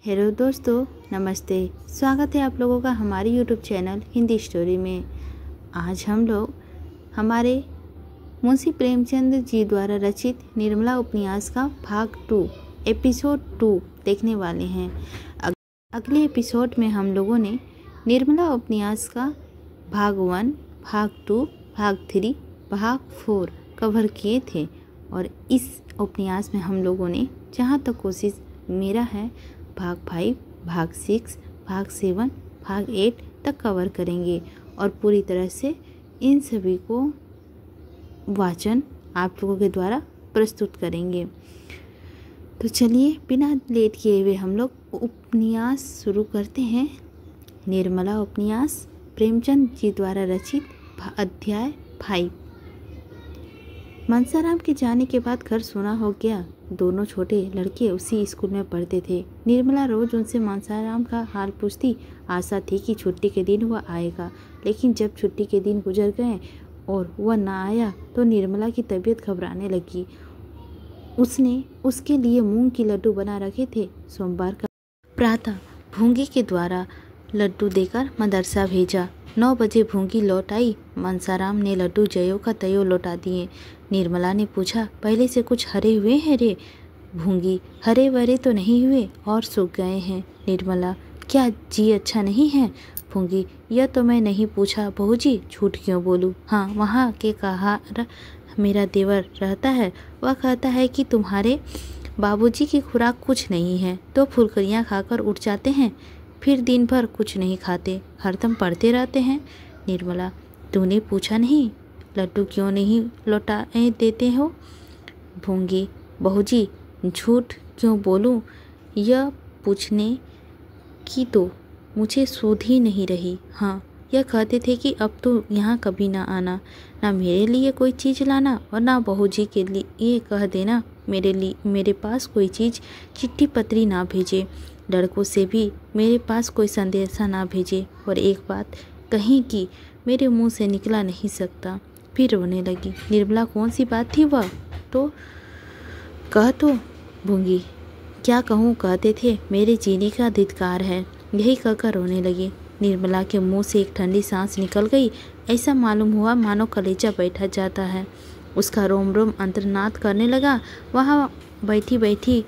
Hello दोस्तों, नमस्ते। स्वागत है आप लोगों का हमारे यूट्यूब चैनल हिंदी स्टोरी में। आज हम लोग हमारे मुंशी प्रेमचंद जी द्वारा रचित निर्मला उपन्यास का भाग 2 एपिसोड 2 देखने वाले हैं। अगले एपिसोड में हम लोगों ने निर्मला उपन्यास का भाग 1, भाग 2, भाग 3, भाग 4 कवर किए थे और इस उपन्यास में हम लोगों ने जहाँ तक कोशिश मेरा है भाग 5, भाग 6, भाग 7, भाग 8 तक कवर करेंगे और पूरी तरह से इन सभी को वाचन आप लोगों के द्वारा प्रस्तुत करेंगे। तो चलिए बिना लेट किए हुए हम लोग उपन्यास शुरू करते हैं। निर्मला उपन्यास प्रेमचंद जी द्वारा रचित अध्याय 5। मनसाराम के जाने के बाद घर सूना हो गया। दोनों छोटे लड़के उसी स्कूल में पढ़ते थे। निर्मला रोज उनसे मनसाराम का हाल पूछती। आशा थी कि छुट्टी के दिन वह आएगा, लेकिन जब छुट्टी के दिन गुजर गए और वह ना आया तो निर्मला की तबीयत घबराने लगी। उसने उसके लिए मूंग की लड्डू बना रखे थे। सोमवार का प्रातः भूंगी के द्वारा लड्डू देकर मदरसा भेजा। 9 बजे भूंगी लौट आई। मनसाराम ने लड्डू जयो का तयो लौटा दिए। निर्मला ने पूछा, पहले से कुछ हरे हुए हैं रे? भूंगी, हरे वरे तो नहीं हुए और सूख गए हैं। निर्मला, क्या जी अच्छा नहीं है? भूंगी, यह तो मैं नहीं पूछा बहू जी, झूठ क्यों बोलूँ? हाँ, वहाँ के कहा मेरा देवर रहता है, वह कहता है कि तुम्हारे बाबूजी की खुराक कुछ नहीं है तो फुलकरियाँ खाकर उठ जाते हैं, फिर दिन भर कुछ नहीं खाते, हरदम पढ़ते रहते हैं। निर्मला, तूने पूछा नहीं लड्डू क्यों नहीं लौटा देते हो? भूंगी, बहू जी झूठ क्यों बोलूं? यह पूछने की तो मुझे सूध ही नहीं रही। हाँ, यह कहते थे कि अब तो यहाँ कभी ना आना, ना मेरे लिए कोई चीज़ लाना और ना बहू जी के लिए कह देना मेरे पास कोई चीज़ चिट्ठी पत्री ना भेजे, लड़कों से भी मेरे पास कोई संदेशा ना भेजे, और एक बात कहीं कि मेरे मुंह से निकला नहीं सकता। फिर रोने लगी। निर्मला, कौन सी बात थी वह? तो कह तो। भूंगी, क्या कहूँ? कहते थे मेरे जीने का अधिकार है। यही कहकर रोने लगी। निर्मला के मुंह से एक ठंडी सांस निकल गई। ऐसा मालूम हुआ मानो कलेजा बैठा जाता है। उसका रोम रोम अंतर्नाद करने लगा। वहाँ बैठी बैठी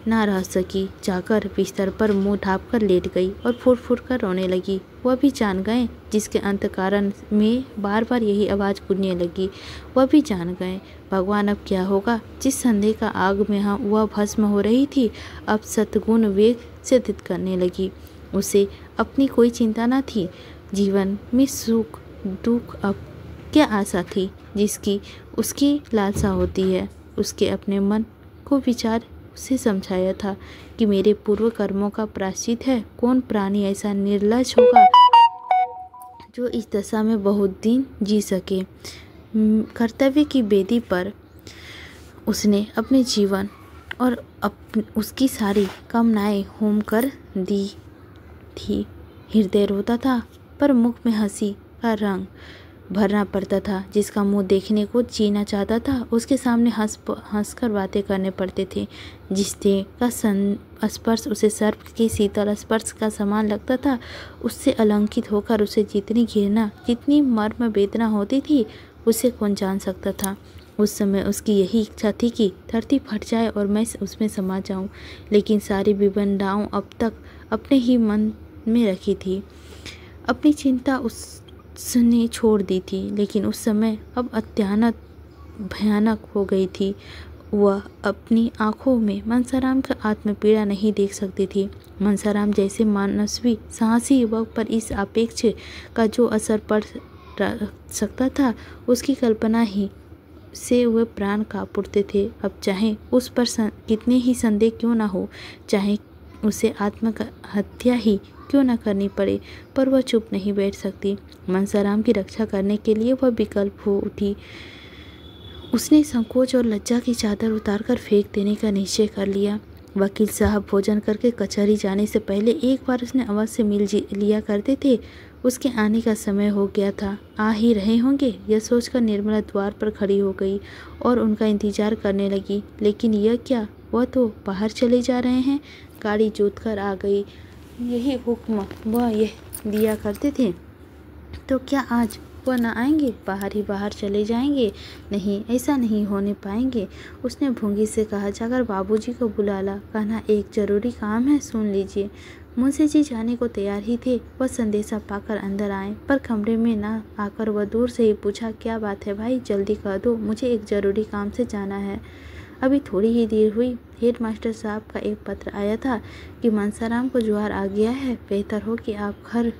ना रह सकी, जाकर बिस्तर पर मुंह ढाँप कर लेट गई और फुट फुट कर रोने लगी। वह भी जान गए, जिसके अंतःकरण में बार बार यही आवाज़ गूंजने लगी, वह भी जान गए। भगवान, अब क्या होगा? जिस संदेह का आग में वह भस्म हो रही थी, अब सतगुण वेग से दित करने लगी। उसे अपनी कोई चिंता न थी। जीवन में सुख दुख अब क्या आशा थी जिसकी उसकी लालसा होती है? उसके अपने मन को विचार उसे समझाया था कि मेरे पूर्व कर्मों का प्रायश्चित है। कौन प्राणी ऐसा निर्लज होगा जो इस दशा में बहुत दिन जी सके? कर्तव्य की बेदी पर उसने अपने जीवन और उसकी सारी कामनाएं होम कर दी थी। हृदय रोता था पर मुख में हंसी का रंग भरना पड़ता था। जिसका मुंह देखने को जीना चाहता था, उसके सामने हंसकर बातें करने पड़ते थे। जिस देह का स्पर्श उसे सर्प के शीतल स्पर्श का समान लगता था, उससे अलंकित होकर उसे जितनी घृणा, जितनी मर्म वेदना होती थी, उसे कौन जान सकता था। उस समय उसकी यही इच्छा थी कि धरती फट जाए और मैं उसमें समा जाऊं, लेकिन सारी विवंडाओं अब तक अपने ही मन में रखी थी। अपनी चिंता उसने छोड़ दी थी, लेकिन उस समय अब अत्यानक भयानक हो गई थी। वह अपनी आँखों में मनसाराम का आत्मपीड़ा नहीं देख सकती थी। मनसाराम जैसे मानसवी साहसी युवक पर इस अपेक्ष का जो असर पड़ सकता था, उसकी कल्पना ही से वह प्राण काँप उठते थे। अब चाहे उस पर कितने ही संदेह क्यों ना हो, चाहे उसे आत्महत्या ही क्यों ना करनी पड़े, पर वह चुप नहीं बैठ सकती। मनसाराम की रक्षा करने के लिए वह विकल्प हो उठी। उसने संकोच और लज्जा की चादर उतारकर फेंक देने का निश्चय कर लिया। वकील साहब भोजन करके कचहरी जाने से पहले एक बार उसने अवश्य मिल लिया करते थे। उसके आने का समय हो गया था। आ ही रहे होंगे, यह सोचकर निर्मला द्वार पर खड़ी हो गई और उनका इंतजार करने लगी। लेकिन यह क्या, वह तो बाहर चले जा रहे हैं। गाड़ी जोत कर आ गई। यही हुक्म वह यह दिया करते थे। तो क्या आज वह न आएंगे? बाहर ही बाहर चले जाएंगे? नहीं, ऐसा नहीं होने पाएंगे। उसने भूंगी से कहा, जाकर बाबूजी को बुला ला। कान्हा, एक जरूरी काम है, सुन लीजिए। मुंशी जी जाने को तैयार ही थे। वह संदेशा पाकर अंदर आए, पर कमरे में न आकर वह दूर से ही पूछा, क्या बात है भाई, जल्दी कह दो, मुझे एक जरूरी काम से जाना है। अभी थोड़ी ही देर हुई, हेडमास्टर साहब का एक पत्र आया था कि मनसाराम को ज्वर आ गया है। बेहतर हो कि आप घर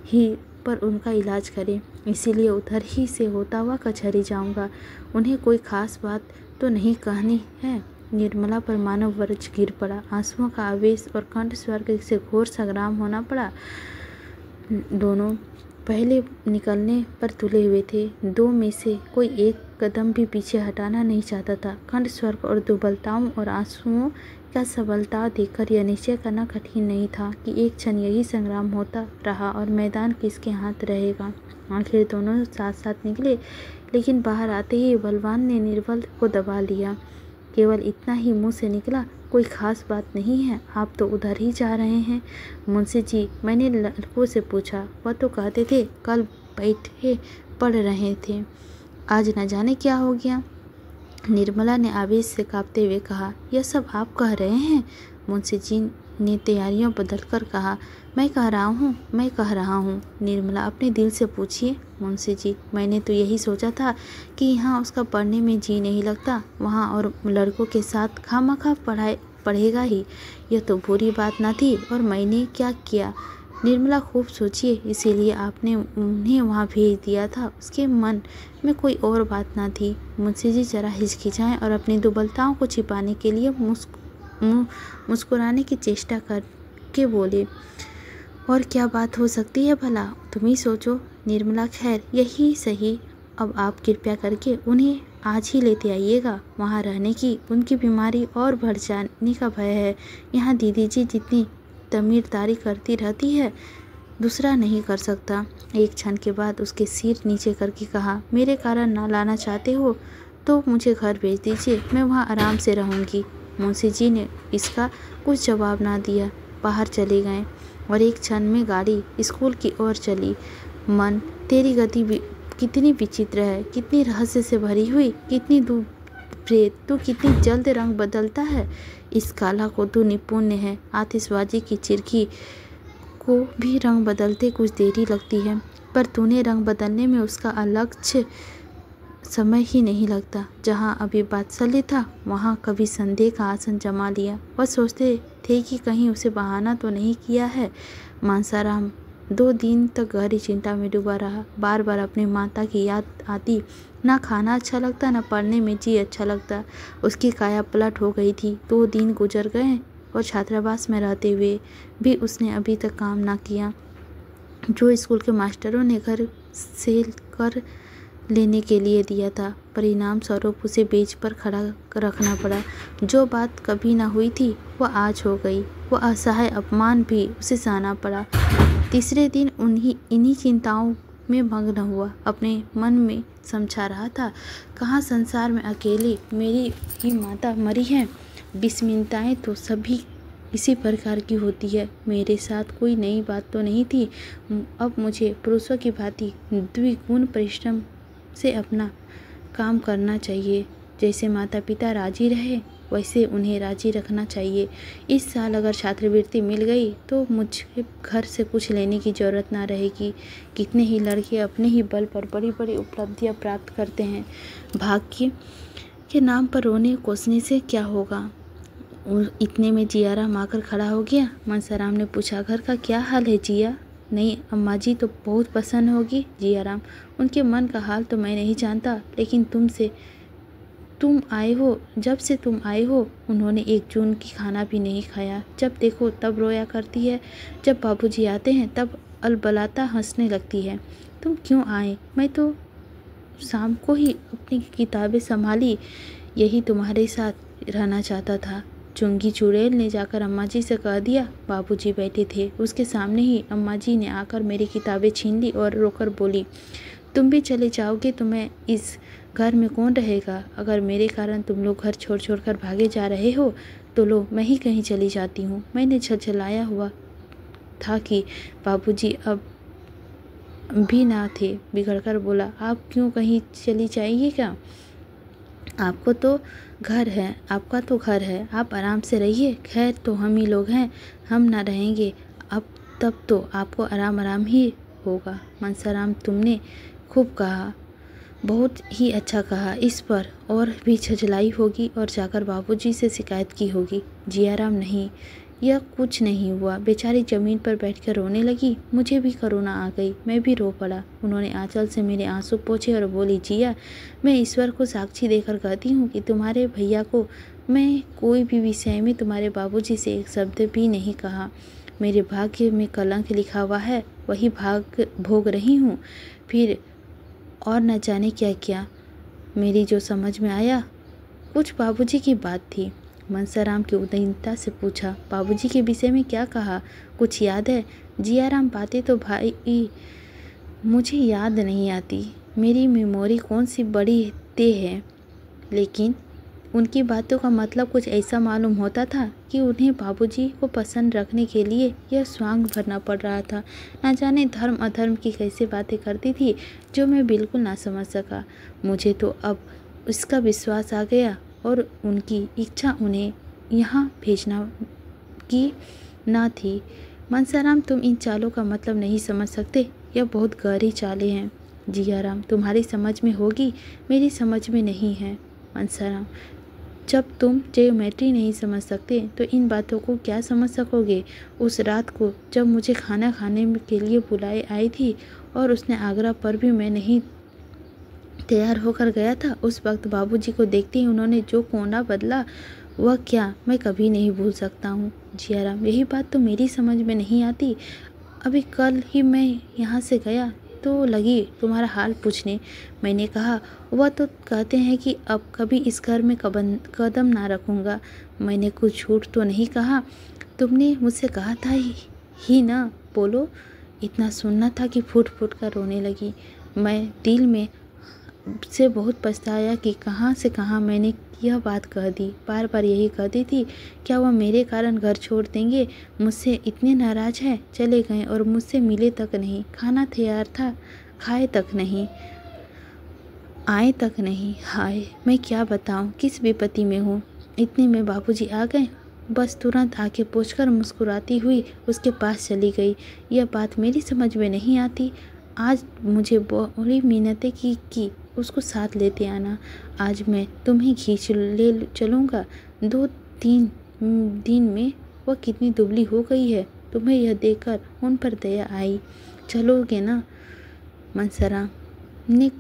ही पर उनका इलाज करें, इसीलिए उधर ही से होता हुआ कचहरी जाऊंगा। उन्हें कोई खास बात तो नहीं कहनी है। निर्मला पर मानव वज्र गिर पड़ा। आंसुओं का आवेश और कंठ स्वर्ग से घोर संग्राम होना पड़ा। दोनों पहले निकलने पर तुले हुए थे। दो में से कोई एक कदम भी पीछे हटाना नहीं चाहता था। कंठ स्वर्ग और दुर्बलताओं और आंसुओं का सबलता देखकर यह निश्चय करना कठिन नहीं था कि एक क्षण यही संग्राम होता रहा और मैदान किसके हाथ रहेगा। आखिर दोनों साथ साथ निकले, लेकिन बाहर आते ही बलवान ने निर्बल को दबा लिया। केवल इतना ही मुंह से निकला, कोई खास बात नहीं है, आप तो उधर ही जा रहे हैं। मुंशी जी, मैंने लड़कों से पूछा, वह तो कहते थे कल बैठे पढ़ रहे थे, आज न जाने क्या हो गया। निर्मला ने आवेश से कांपते हुए कहा, यह सब आप कह रहे हैं? मुंशी जी ने तैयारियों बदलकर कहा, मैं कह रहा हूँ। निर्मला, अपने दिल से पूछिए। मुंशी जी, मैंने तो यही सोचा था कि यहाँ उसका पढ़ने में जी नहीं लगता, वहाँ और लड़कों के साथ खामखा पढ़ेगा ही। यह तो बुरी बात न थी, और मैंने क्या किया? निर्मला, खूब सोचिए, इसीलिए आपने उन्हें वहाँ भेज दिया था। उसके मन में कोई और बात न थी। मुंशी जी जरा हिचकिचाए और अपनी दुर्बलताओं को छिपाने के लिए मुस्कुराने की चेष्टा करके बोले, और क्या बात हो सकती है भला, तुम ही सोचो। निर्मला, खैर यही सही, अब आप कृपया करके उन्हें आज ही लेते आइएगा। वहाँ रहने की उनकी बीमारी और बढ़ जाने का भय है। यहाँ दीदी जी जितनी तमीरदारी करती रहती है, दूसरा नहीं कर सकता। एक क्षण के बाद उसके सिर नीचे करके कहा, मेरे कारण ना लाना चाहते हो तो मुझे घर भेज दीजिए, मैं वहाँ आराम से रहूँगी। मुंशी जी ने इसका कुछ जवाब ना दिया, बाहर चले गए और एक क्षण में गाड़ी स्कूल की ओर चली। मन, तेरी गति कितनी विचित्र है, कितनी रहस्य से भरी हुई, कितनी तू कितनी जल्द रंग बदलता है। इस काला को तू निपुण है। आतिशबाजी की चिरखी को भी रंग बदलते कुछ देरी लगती है, पर तूने रंग बदलने में उसका अलक्ष्य समय ही नहीं लगता। जहाँ अभी वात्सल्य था, वहाँ कभी संदेह का आसन जमा लिया। वह सोचते थे कि कहीं उसे बहाना तो नहीं किया है। मनसाराम 2 दिन तक गहरी चिंता में डूबा रहा। बार बार अपनी माता की याद आती। ना खाना अच्छा लगता, ना पढ़ने में जी अच्छा लगता। उसकी काया पलट हो गई थी। 2 दिन गुजर गए और छात्रावास में रहते हुए भी उसने अभी तक काम ना किया जो स्कूल के मास्टरों ने घर से कर लेने के लिए दिया था। परिणाम स्वरूप उसे बेंच पर खड़ा रखना पड़ा। जो बात कभी ना हुई थी वह आज हो गई। वह असहाय अपमान भी उसे सहना पड़ा। तीसरे दिन इन्हीं चिंताओं में मग्न हुआ। अपने मन में समझा रहा था, कहाँ संसार में अकेले मेरी ही माता मरी है। विस्मिताएं तो सभी इसी प्रकार की होती है। मेरे साथ कोई नई बात तो नहीं थी। अब मुझे पुरुषों की भांति द्विगुण परिश्रम से अपना काम करना चाहिए। जैसे माता पिता राजी रहे, वैसे उन्हें राजी रखना चाहिए। इस साल अगर छात्रवृत्ति मिल गई तो मुझे घर से कुछ लेने की ज़रूरत ना रहेगी। कितने ही लड़के अपने ही बल पर बड़ी बड़ी उपलब्धियां प्राप्त करते हैं। भाग्य के नाम पर रोने कोसने से क्या होगा। इतने में जियाराम आकर खड़ा हो गया। मनसाराम ने पूछा, घर का क्या हाल है जिया? नहीं, अम्मा जी तो बहुत पसंद होगी। जियाराम, उनके मन का हाल तो मैं नहीं जानता, लेकिन जब से तुम आए हो उन्होंने 1 जून की खाना भी नहीं खाया। जब देखो तब रोया करती है। जब बाबूजी आते हैं तब अलबलाता हंसने लगती है। तुम क्यों आए? मैं तो शाम को ही अपनी किताबें संभाली, यही तुम्हारे साथ रहना चाहता था। चुंगी चुड़ैल ने जाकर अम्मा जी से कह दिया। बाबूजी बैठे थे, उसके सामने ही अम्मा जी ने आकर मेरी किताबें छीन ली और रोकर बोली, तुम भी चले जाओगे तो मैं इस घर में कौन रहेगा? अगर मेरे कारण तुम लोग घर छोड़ कर भागे जा रहे हो तो लो मैं ही कहीं चली जाती हूँ। मैंने झलझलाया हुआ था कि बाबूजी अब भी ना थे। बिगड़कर बोला, आप क्यों कहीं चली जाएंगी क्या? आपको तो घर है, आपका तो घर है, आप आराम से रहिए। खैर तो हम ही लोग हैं, हम ना रहेंगे अब तब तो आपको आराम आराम ही होगा। मनसाराम, तुमने खूब कहा, बहुत ही अच्छा कहा। इस पर और भी झुँझलाई होगी और जाकर बाबूजी से शिकायत की होगी। जियाराम, नहीं, यह कुछ नहीं हुआ। बेचारी ज़मीन पर बैठकर रोने लगी। मुझे भी करुणा आ गई, मैं भी रो पड़ा। उन्होंने आंचल से मेरे आंसू पोंछे और बोली, जिया, मैं ईश्वर को साक्षी देकर कहती हूँ कि तुम्हारे भैया को मैं कोई भी विषय में तुम्हारे बाबूजी से एक शब्द भी नहीं कहा। मेरे भाग्य में कलंक लिखा हुआ है, वही भाग भोग रही हूँ। फिर और न जाने क्या क्या। मेरी जो समझ में आया, कुछ बाबूजी की बात थी। मनसाराम की उदासीनता से पूछा, बाबूजी के विषय में क्या कहा? कुछ याद है? जियाराम, बातें तो भाई मुझे याद नहीं आती, मेरी मेमोरी कौन सी बड़ी तेज है। लेकिन उनकी बातों का मतलब कुछ ऐसा मालूम होता था कि उन्हें बाबूजी को पसंद रखने के लिए यह स्वांग भरना पड़ रहा था। न जाने धर्म अधर्म की कैसे बातें करती थी जो मैं बिल्कुल ना समझ सका। मुझे तो अब इसका विश्वास आ गया और उनकी इच्छा उन्हें यहाँ भेजना की ना थी। मनसाराम, तुम इन चालों का मतलब नहीं समझ सकते, यह बहुत गहरी चालें हैं। जियाराम, तुम्हारी समझ में होगी, मेरी समझ में नहीं है। मनसाराम, जब तुम ज्योमेट्री नहीं समझ सकते तो इन बातों को क्या समझ सकोगे? उस रात को जब मुझे खाना खाने के लिए बुलाए आई थी और उसने आग्रह पर भी मैं नहीं तैयार होकर गया था, उस वक्त बाबूजी को देखते ही उन्होंने जो कोना बदला, वह क्या मैं कभी नहीं भूल सकता हूँ। जियाराम, यही बात तो मेरी समझ में नहीं आती। अभी कल ही मैं यहाँ से गया तो लगी तुम्हारा हाल पूछने। मैंने कहा, वह तो कहते हैं कि अब कभी इस घर में कदम ना रखूँगा। मैंने कुछ झूठ तो नहीं कहा, तुमने मुझसे कहा था ही ना, बोलो। इतना सुनना था कि फूट फूट कर रोने लगी। मैं दिल में से बहुत पछताया कि कहाँ से कहाँ मैंने यह बात कह दी। बार बार यही कहती थी, क्या वह मेरे कारण घर छोड़ देंगे? मुझसे इतने नाराज हैं, चले गए और मुझसे मिले तक नहीं। खाना तैयार था, खाए तक नहीं, आए तक नहीं। हाय, मैं क्या बताऊं किस विपत्ति में हूँ। इतने में बाबूजी आ गए। बस तुरंत आके पोंछकर मुस्कुराती हुई उसके पास चली गई। यह बात मेरी समझ में नहीं आती। आज मुझे बड़ी मिन्नतें की उसको साथ लेते आना। आज मैं तुम्हें खींच ले चलूँगा। 2-3 दिन में वह कितनी दुबली हो गई है, तुम्हें यह देखकर उन पर दया आई। चलोगे ना? मनसाराम ने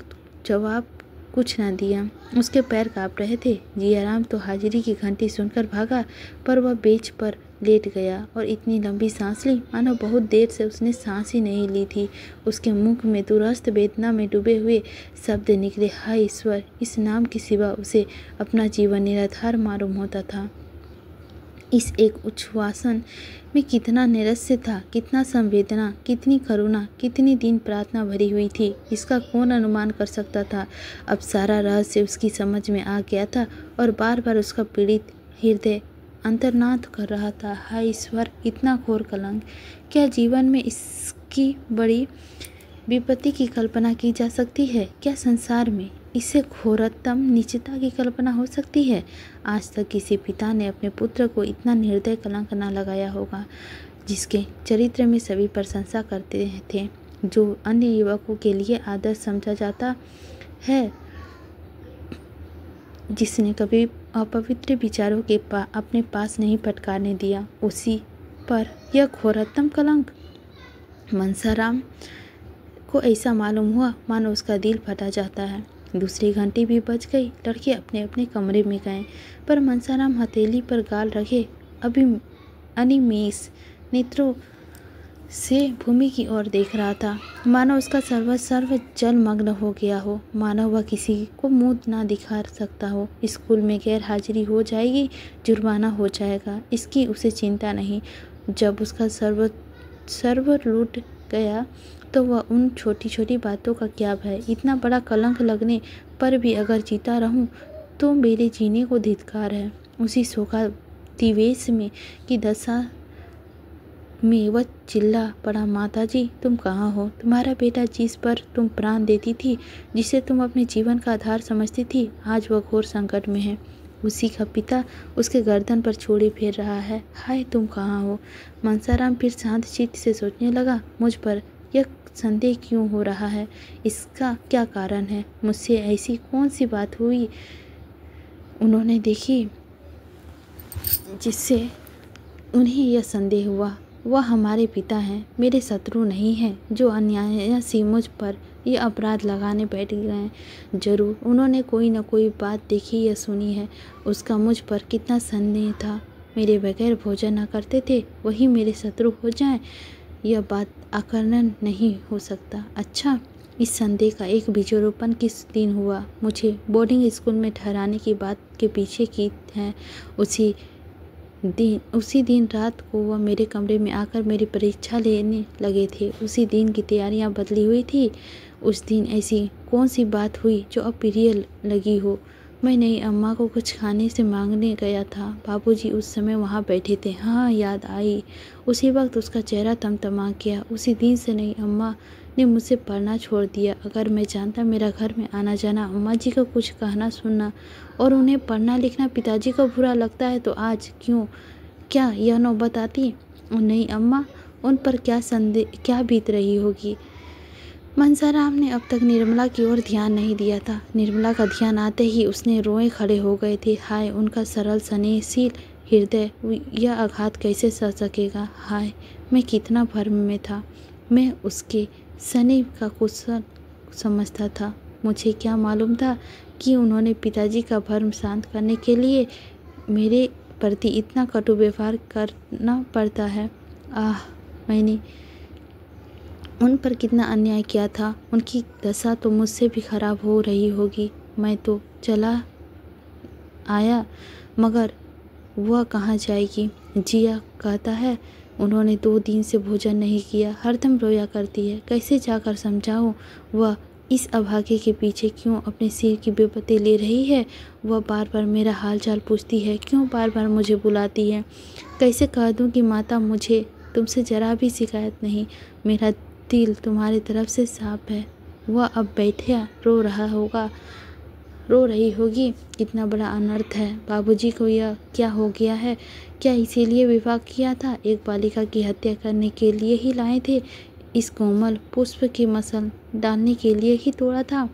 जवाब कुछ न दिया। उसके पैर काँप रहे थे। जियाराम तो हाजिरी की घंटी सुनकर भागा, पर वह बेंच पर लेट गया और इतनी लंबी सांस ली मानो बहुत देर से उसने सांस ही नहीं ली थी। उसके मुख में दूरस्थ वेदना में डूबे हुए शब्द निकले, हाय ईश्वर, इस नाम के सिवा उसे अपना जीवन निराधार मालूम होता था। इस एक उच्छ्वासन में कितना नैराश्य था, कितना संवेदना, कितनी करुणा, कितनी दिन प्रार्थना भरी हुई थी, इसका कौन अनुमान कर सकता था। अब सारा रहस्य उसकी समझ में आ गया था और बार बार उसका पीड़ित हृदय अंतर्नाद कर रहा था। हाय ईश्वर, इतना घोर कलंक, क्या जीवन में इसकी बड़ी विपत्ति की कल्पना की जा सकती है? क्या संसार में इससे घोरतम नीचता की कल्पना हो सकती है? आज तक किसी पिता ने अपने पुत्र को इतना निर्दय कलंक न लगाया होगा, जिसके चरित्र में सभी प्रशंसा करते थे, जो अन्य युवकों के लिए आदर्श समझा जाता है, जिसने कभी अपवित्र विचारों के अपने पास नहीं पटकारने दिया, उसी पर यह घोरतम कलंक। मनसाराम को ऐसा मालूम हुआ मानो उसका दिल फटा जाता है। दूसरी घंटी भी बज गई। लड़के अपने अपने कमरे में गए, पर मनसाराम हथेली पर गाल रखे अभी अनिमेष नेत्रों से भूमि की ओर देख रहा था, मानो उसका सर्व जलमग्न हो गया हो, मानो वह किसी को मुंह ना दिखा सकता हो। स्कूल में गैर हाजिरी हो जाएगी, जुर्माना हो जाएगा, इसकी उसे चिंता नहीं। जब उसका सर्व लूट गया तो वह उन छोटी छोटी बातों का क्या भय। इतना बड़ा कलंक लगने पर भी अगर जीता रहूं तो मेरे जीने को धिक्कार है। उसी दिवेश में की दशा में वह चिल्ला पड़ा, माताजी तुम कहाँ हो? तुम्हारा बेटा जिस पर तुम प्राण देती थी, जिसे तुम अपने जीवन का आधार समझती थी, आज वह घोर संकट में है। उसी का पिता उसके गर्दन पर छोड़ी फेर रहा है। हाय तुम कहाँ हो? मनसाराम फिर शांत चित्त से सोचने लगा, मुझ पर यह संदेह क्यों हो रहा है? इसका क्या कारण है? मुझसे ऐसी कौन सी बात हुई उन्होंने देखी जिससे उन्हें यह संदेह हुआ? वह हमारे पिता हैं, मेरे शत्रु नहीं हैं, जो अन्याय से मुझ पर ये अपराध लगाने बैठ गए हैं। जरूर उन्होंने कोई न कोई बात देखी या सुनी है। उसका मुझ पर कितना संदेह था। मेरे बगैर भोजन न करते थे, वही मेरे शत्रु हो जाएं, यह बात अकर्णन नहीं हो सकता। अच्छा, इस संदेह का एक बीजारोपण किस दिन हुआ? मुझे बोर्डिंग स्कूल में ठहराने की बात के पीछे की है। उसी दिन रात को वह मेरे कमरे में आकर मेरी परीक्षा लेने लगे थे। उसी दिन की तैयारियां बदली हुई थी। उस दिन ऐसी कौन सी बात हुई जो अप्रिय लगी हो? मैं नई अम्मा को कुछ खाने से मांगने गया था। बाबूजी उस समय वहाँ बैठे थे। हाँ, याद आई। उसी वक्त उसका चेहरा तमतमा गया। उसी दिन से नई अम्मा ने मुझसे पढ़ना छोड़ दिया। अगर मैं जानता मेरा घर में आना जाना, अम्मा जी का कुछ कहना सुनना और उन्हें पढ़ना लिखना पिताजी को बुरा लगता है, तो आज क्या यह नौबत आती? और नई अम्मा, उन पर क्या बीत रही होगी? मनसाराम ने अब तक निर्मला की ओर ध्यान नहीं दिया था। निर्मला का ध्यान आते ही उसने रोए खड़े हो गए थे। हाय, उनका सरल स्नेहशील हृदय यह आघात कैसे सह सकेगा? हाय, मैं कितना भ्रम में था। मैं उसके स्नेह का कुशल समझता था। मुझे क्या मालूम था कि उन्होंने पिताजी का भ्रम शांत करने के लिए मेरे प्रति इतना कटु व्यवहार करना पड़ता है। आह, मैंने उन पर कितना अन्याय किया था। उनकी दशा तो मुझसे भी खराब हो रही होगी। मैं तो चला आया, मगर वह कहाँ जाएगी? जिया कहता है उन्होंने 2 दिन से भोजन नहीं किया, हरदम रोया करती है। कैसे जाकर समझाऊं? वह इस अभागे के पीछे क्यों अपने सिर की विपत्ति ले रही है? वह बार बार मेरा हाल चाल पूछती है, क्यों बार बार मुझे बुलाती है? कैसे कह दूं कि माता, मुझे तुमसे जरा भी शिकायत नहीं, मेरा दिल तुम्हारी तरफ से साफ है। वह अब बैठा रो रही होगी। कितना बड़ा अनर्थ है। बाबूजी को यह क्या हो गया है? क्या इसीलिए विवाह किया था? एक बालिका की हत्या करने के लिए ही लाए थे? इस कोमल पुष्प की मसल डालने के लिए ही तोड़ा था?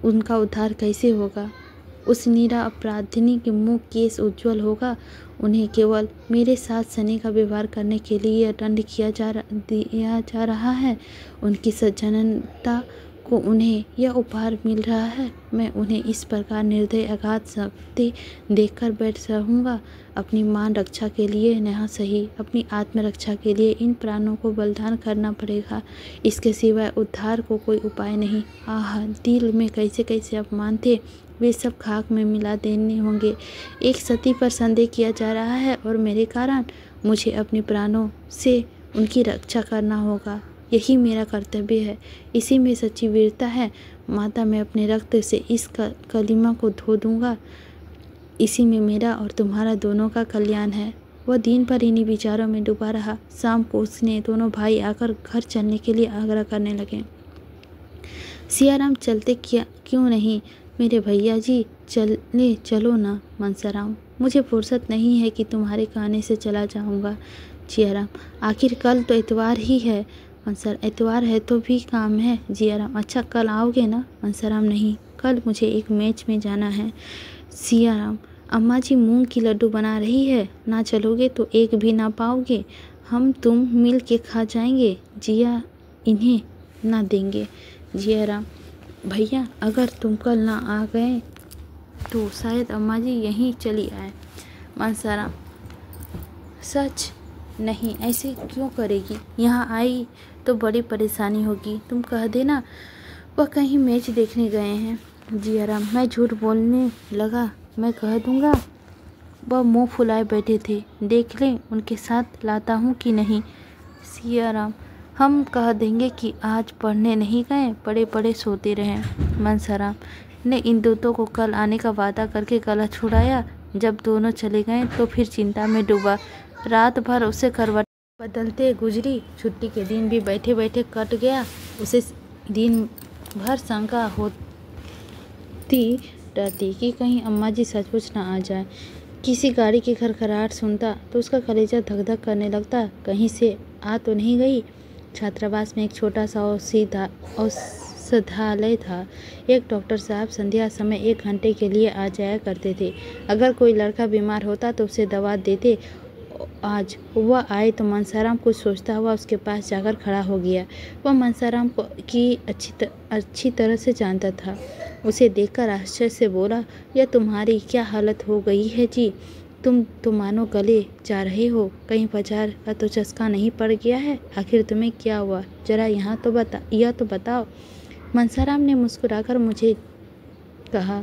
उनका उद्धार कैसे होगा? उस नीरा अपराधिनी के मुंह केस उज्जवल होगा। उन्हें केवल मेरे साथ सनी का व्यवहार करने के लिए यह दंड दिया जा रहा है। उनकी सज्जनता को उन्हें यह उपहार मिल रहा है। मैं उन्हें इस प्रकार निर्दय अगाध सत्य देखकर बैठ रहूँगा? अपनी मान रक्षा के लिए नहीं सही, अपनी आत्मरक्षा के लिए इन प्राणों को बलिदान करना पड़ेगा। इसके सिवाय उद्धार को कोई उपाय नहीं। आह, दिल में कैसे कैसे अपमान थे, वे सब खाक में मिला देने होंगे। एक सती पर संदेह किया जा रहा है और मेरे कारण मुझे अपने प्राणों से उनकी रक्षा करना होगा। यही मेरा कर्तव्य है, इसी में सच्ची वीरता है। माता, मैं अपने रक्त से इस कलीमा को धो दूंगा। इसी में मेरा और तुम्हारा दोनों का कल्याण है। वह दिन भर इन्हीं विचारों में डूबा रहा। शाम को उसने दोनों भाई आकर घर चलने के लिए आग्रह करने लगे। सियाराम, चलते क्यों नहीं? मेरे भैया जी, चलो ना। मनसाराम, मुझे फुर्सत नहीं है कि तुम्हारे कहने से चला जाऊंगा। जियाराम, आखिर कल तो इतवार ही है। मनसर, इतवार है तो भी काम है। जियाराम, अच्छा कल आओगे ना? मनसाराम, नहीं, कल मुझे एक मैच में जाना है। सियाराम, अम्मा जी मूंग की लड्डू बना रही है, ना चलोगे तो एक भी ना पाओगे। हम तुम मिल के खा जाएंगे। जिया, इन्हें ना देंगे। जियाराम, भैया, अगर तुम कल ना आ गए तो शायद अम्मा जी यहीं चली आए। मनसाराम, सच? नहीं, ऐसे क्यों करेगी? यहाँ आई तो बड़ी परेशानी होगी। तुम कह देना वह कहीं मैच देखने गए हैं। जियाराम, मैं झूठ बोलने लगा। मैं कह दूंगा वह मुंह फुलाए बैठे थे, देख लें उनके साथ लाता हूँ कि नहीं। सियाराम, हम कह देंगे कि आज पढ़ने नहीं गए, पड़े पड़े सोते रहे। मनसाराम ने इन दूतों को कल आने का वादा करके गला छुड़ाया। जब दोनों चले गए तो फिर चिंता में डूबा। रात भर उसे करवट बदलते गुजरी। छुट्टी के दिन भी बैठे बैठे कट गया। उसे दिन भर शंका होती रहती कि कहीं अम्मा जी सचमुच न आ जाए। किसी गाड़ी की खड़खड़ाहट सुनता तो उसका कलेजा धक धक करने लगता, कहीं से आ तो नहीं गई। छात्रावास में एक छोटा सा औषधालय था। एक डॉक्टर साहब संध्या समय 1 घंटे के लिए आ जाया करते थे। अगर कोई लड़का बीमार होता तो उसे दवा देते। आज वह आए तो मनसाराम कुछ सोचता हुआ उसके पास जाकर खड़ा हो गया। वह मनसाराम को अच्छी तरह से जानता था। उसे देखकर आश्चर्य से बोला, यह तुम्हारी क्या हालत हो गई है जी? तुम तो मानो गले जा रहे हो। कहीं बाजार का तो चस्का नहीं पड़ गया है? आखिर तुम्हें क्या हुआ, जरा यह तो बताओ। मनसाराम ने मुस्कुराकर मुझे कहा,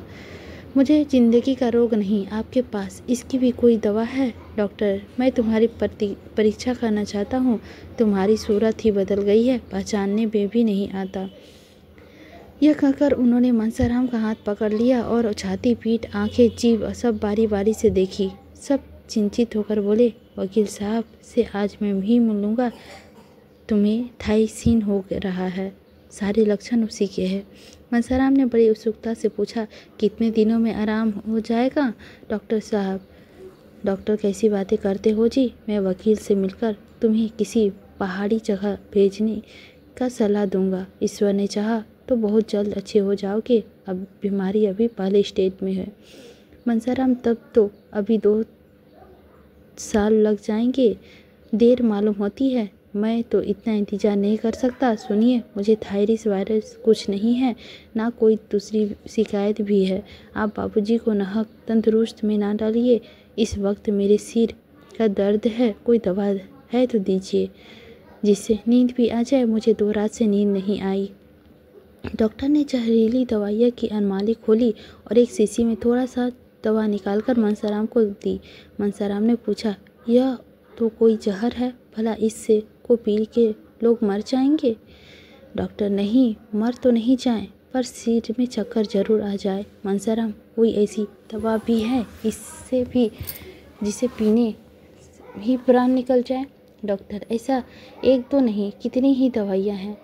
मुझे जिंदगी का रोग नहीं, आपके पास इसकी भी कोई दवा है? डॉक्टर, मैं तुम्हारी परीक्षा करना चाहता हूँ। तुम्हारी सूरत ही बदल गई है, पहचानने में भी नहीं आता। यह कहकर उन्होंने मनसाराम का हाथ पकड़ लिया और छाती, पीठ, आंखें, जीभ सब बारी बारी से देखी। सब चिंतित होकर बोले, वकील साहब से आज मैं भी मिलूँगा। तुम्हें थाइसीन हो रहा है, सारे लक्षण उसी के हैं। मनसाराम ने बड़ी उत्सुकता से पूछा, कितने दिनों में आराम हो जाएगा डॉक्टर साहब? डॉक्टर, कैसी बातें करते हो जी? मैं वकील से मिलकर तुम्हें किसी पहाड़ी जगह भेजने का सलाह दूंगा। ईश्वर ने चाहा तो बहुत जल्द अच्छे हो जाओगे। अब बीमारी अभी पहले स्टेज में है। मनसाराम, तब तो अभी 2 साल लग जाएंगे, देर मालूम होती है। मैं तो इतना इंतज़ार नहीं कर सकता। सुनिए, मुझे थायराइड वायरस कुछ नहीं है, ना कोई दूसरी शिकायत भी है। आप बाबूजी को नाहक तंदुरुस्त में ना डालिए। इस वक्त मेरे सिर का दर्द है, कोई दवा है तो दीजिए जिससे नींद भी आ जाए। मुझे 2 रात से नींद नहीं आई। डॉक्टर ने जहरीली दवाइयाँ की अलमारी खोली और एक शीशी में थोड़ा सा दवा निकालकर मनसाराम को दी। मनसाराम ने पूछा, यह तो कोई जहर है, भला इससे को पी के लोग मर जाएंगे? डॉक्टर, नहीं, मर तो नहीं जाएं, पर सिर में चक्कर जरूर आ जाए। मनसाराम, कोई ऐसी दवा भी है इससे भी जिसे पीने ही प्राण निकल जाए? डॉक्टर, ऐसा 1-2 नहीं, कितनी ही दवाइयाँ हैं।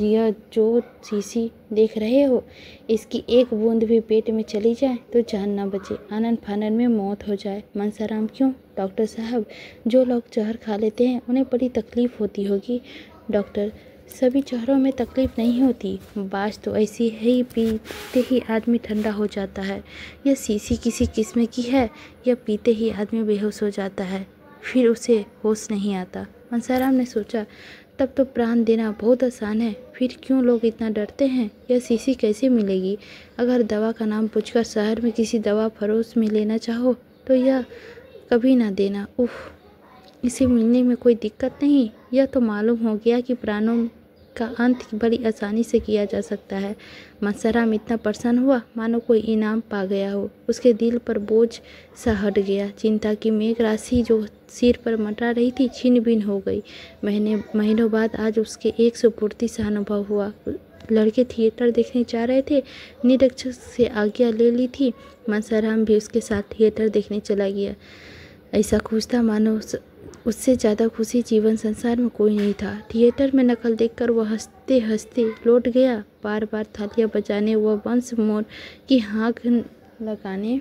यह जो शीशी देख रहे हो, इसकी 1 बूंद भी पेट में चली जाए तो जान ना बचे, आनन फानन में मौत हो जाए। मनसाराम, क्यों? डॉक्टर साहब, जो लोग जहर खा लेते हैं उन्हें बड़ी तकलीफ होती होगी। डॉक्टर, सभी जहरों में तकलीफ नहीं होती, बाज तो ऐसी है ही पीते ही आदमी ठंडा हो जाता है। यह शीशी किसी किस्म की है, यह पीते ही आदमी बेहोश हो जाता है, फिर उसे होश नहीं आता। मनसाराम ने सोचा, तब तो प्राण देना बहुत आसान है, फिर क्यों लोग इतना डरते हैं? यह शीशी कैसे मिलेगी? अगर दवा का नाम पूछकर शहर में किसी दवा फरोश में लेना चाहो तो यह कभी ना देना। उफ, इसे मिलने में कोई दिक्कत नहीं। यह तो मालूम हो गया कि प्राणों का अंत बड़ी आसानी से किया जा सकता है। मनसाराम इतना प्रसन्न हुआ मानो कोई इनाम पा गया हो। उसके दिल पर बोझ सा हट गया। चिंता की मेघ राशि जो सिर पर मंडरा रही थी छिन्न भिन्न हो गई। महीनों बाद आज उसके एक सुपुर्दी सा अनुभव हुआ। लड़के थिएटर देखने जा रहे थे। निरीक्षक से आज्ञा ले ली थी। मनसाराम भी उसके साथ थिएटर देखने चला गया। ऐसा खुश था मानो उससे ज़्यादा खुशी जीवन संसार में कोई नहीं था। थिएटर में नकल देखकर वह हंसते हंसते लौट गया। बार बार थालियां बजाने व वंश मोर की हाँक लगाने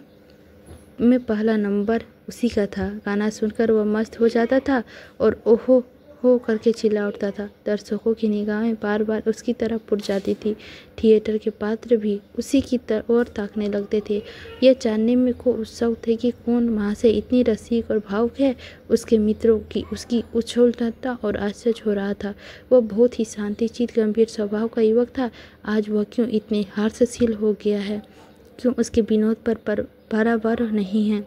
में पहला नंबर उसी का था। गाना सुनकर वह मस्त हो जाता था और ओहो हो करके चिल्ला उठता था। दर्शकों की निगाहें बार बार उसकी तरफ उड़ जाती थी। थिएटर के पात्र भी उसी की ओर ताकने लगते थे। यह जानने में को उत्सुक थे कि कौन वहाँ से इतनी रसिक और भावुक है। उसके मित्रों की उसकी उछलता और आश्चर्य हो रहा था। वह बहुत ही शांतिचित गंभीर स्वभाव का युवक था। आज वह क्यों इतने हर्षशील हो गया है? क्यों उसके विनोद पर बराबर नहीं है?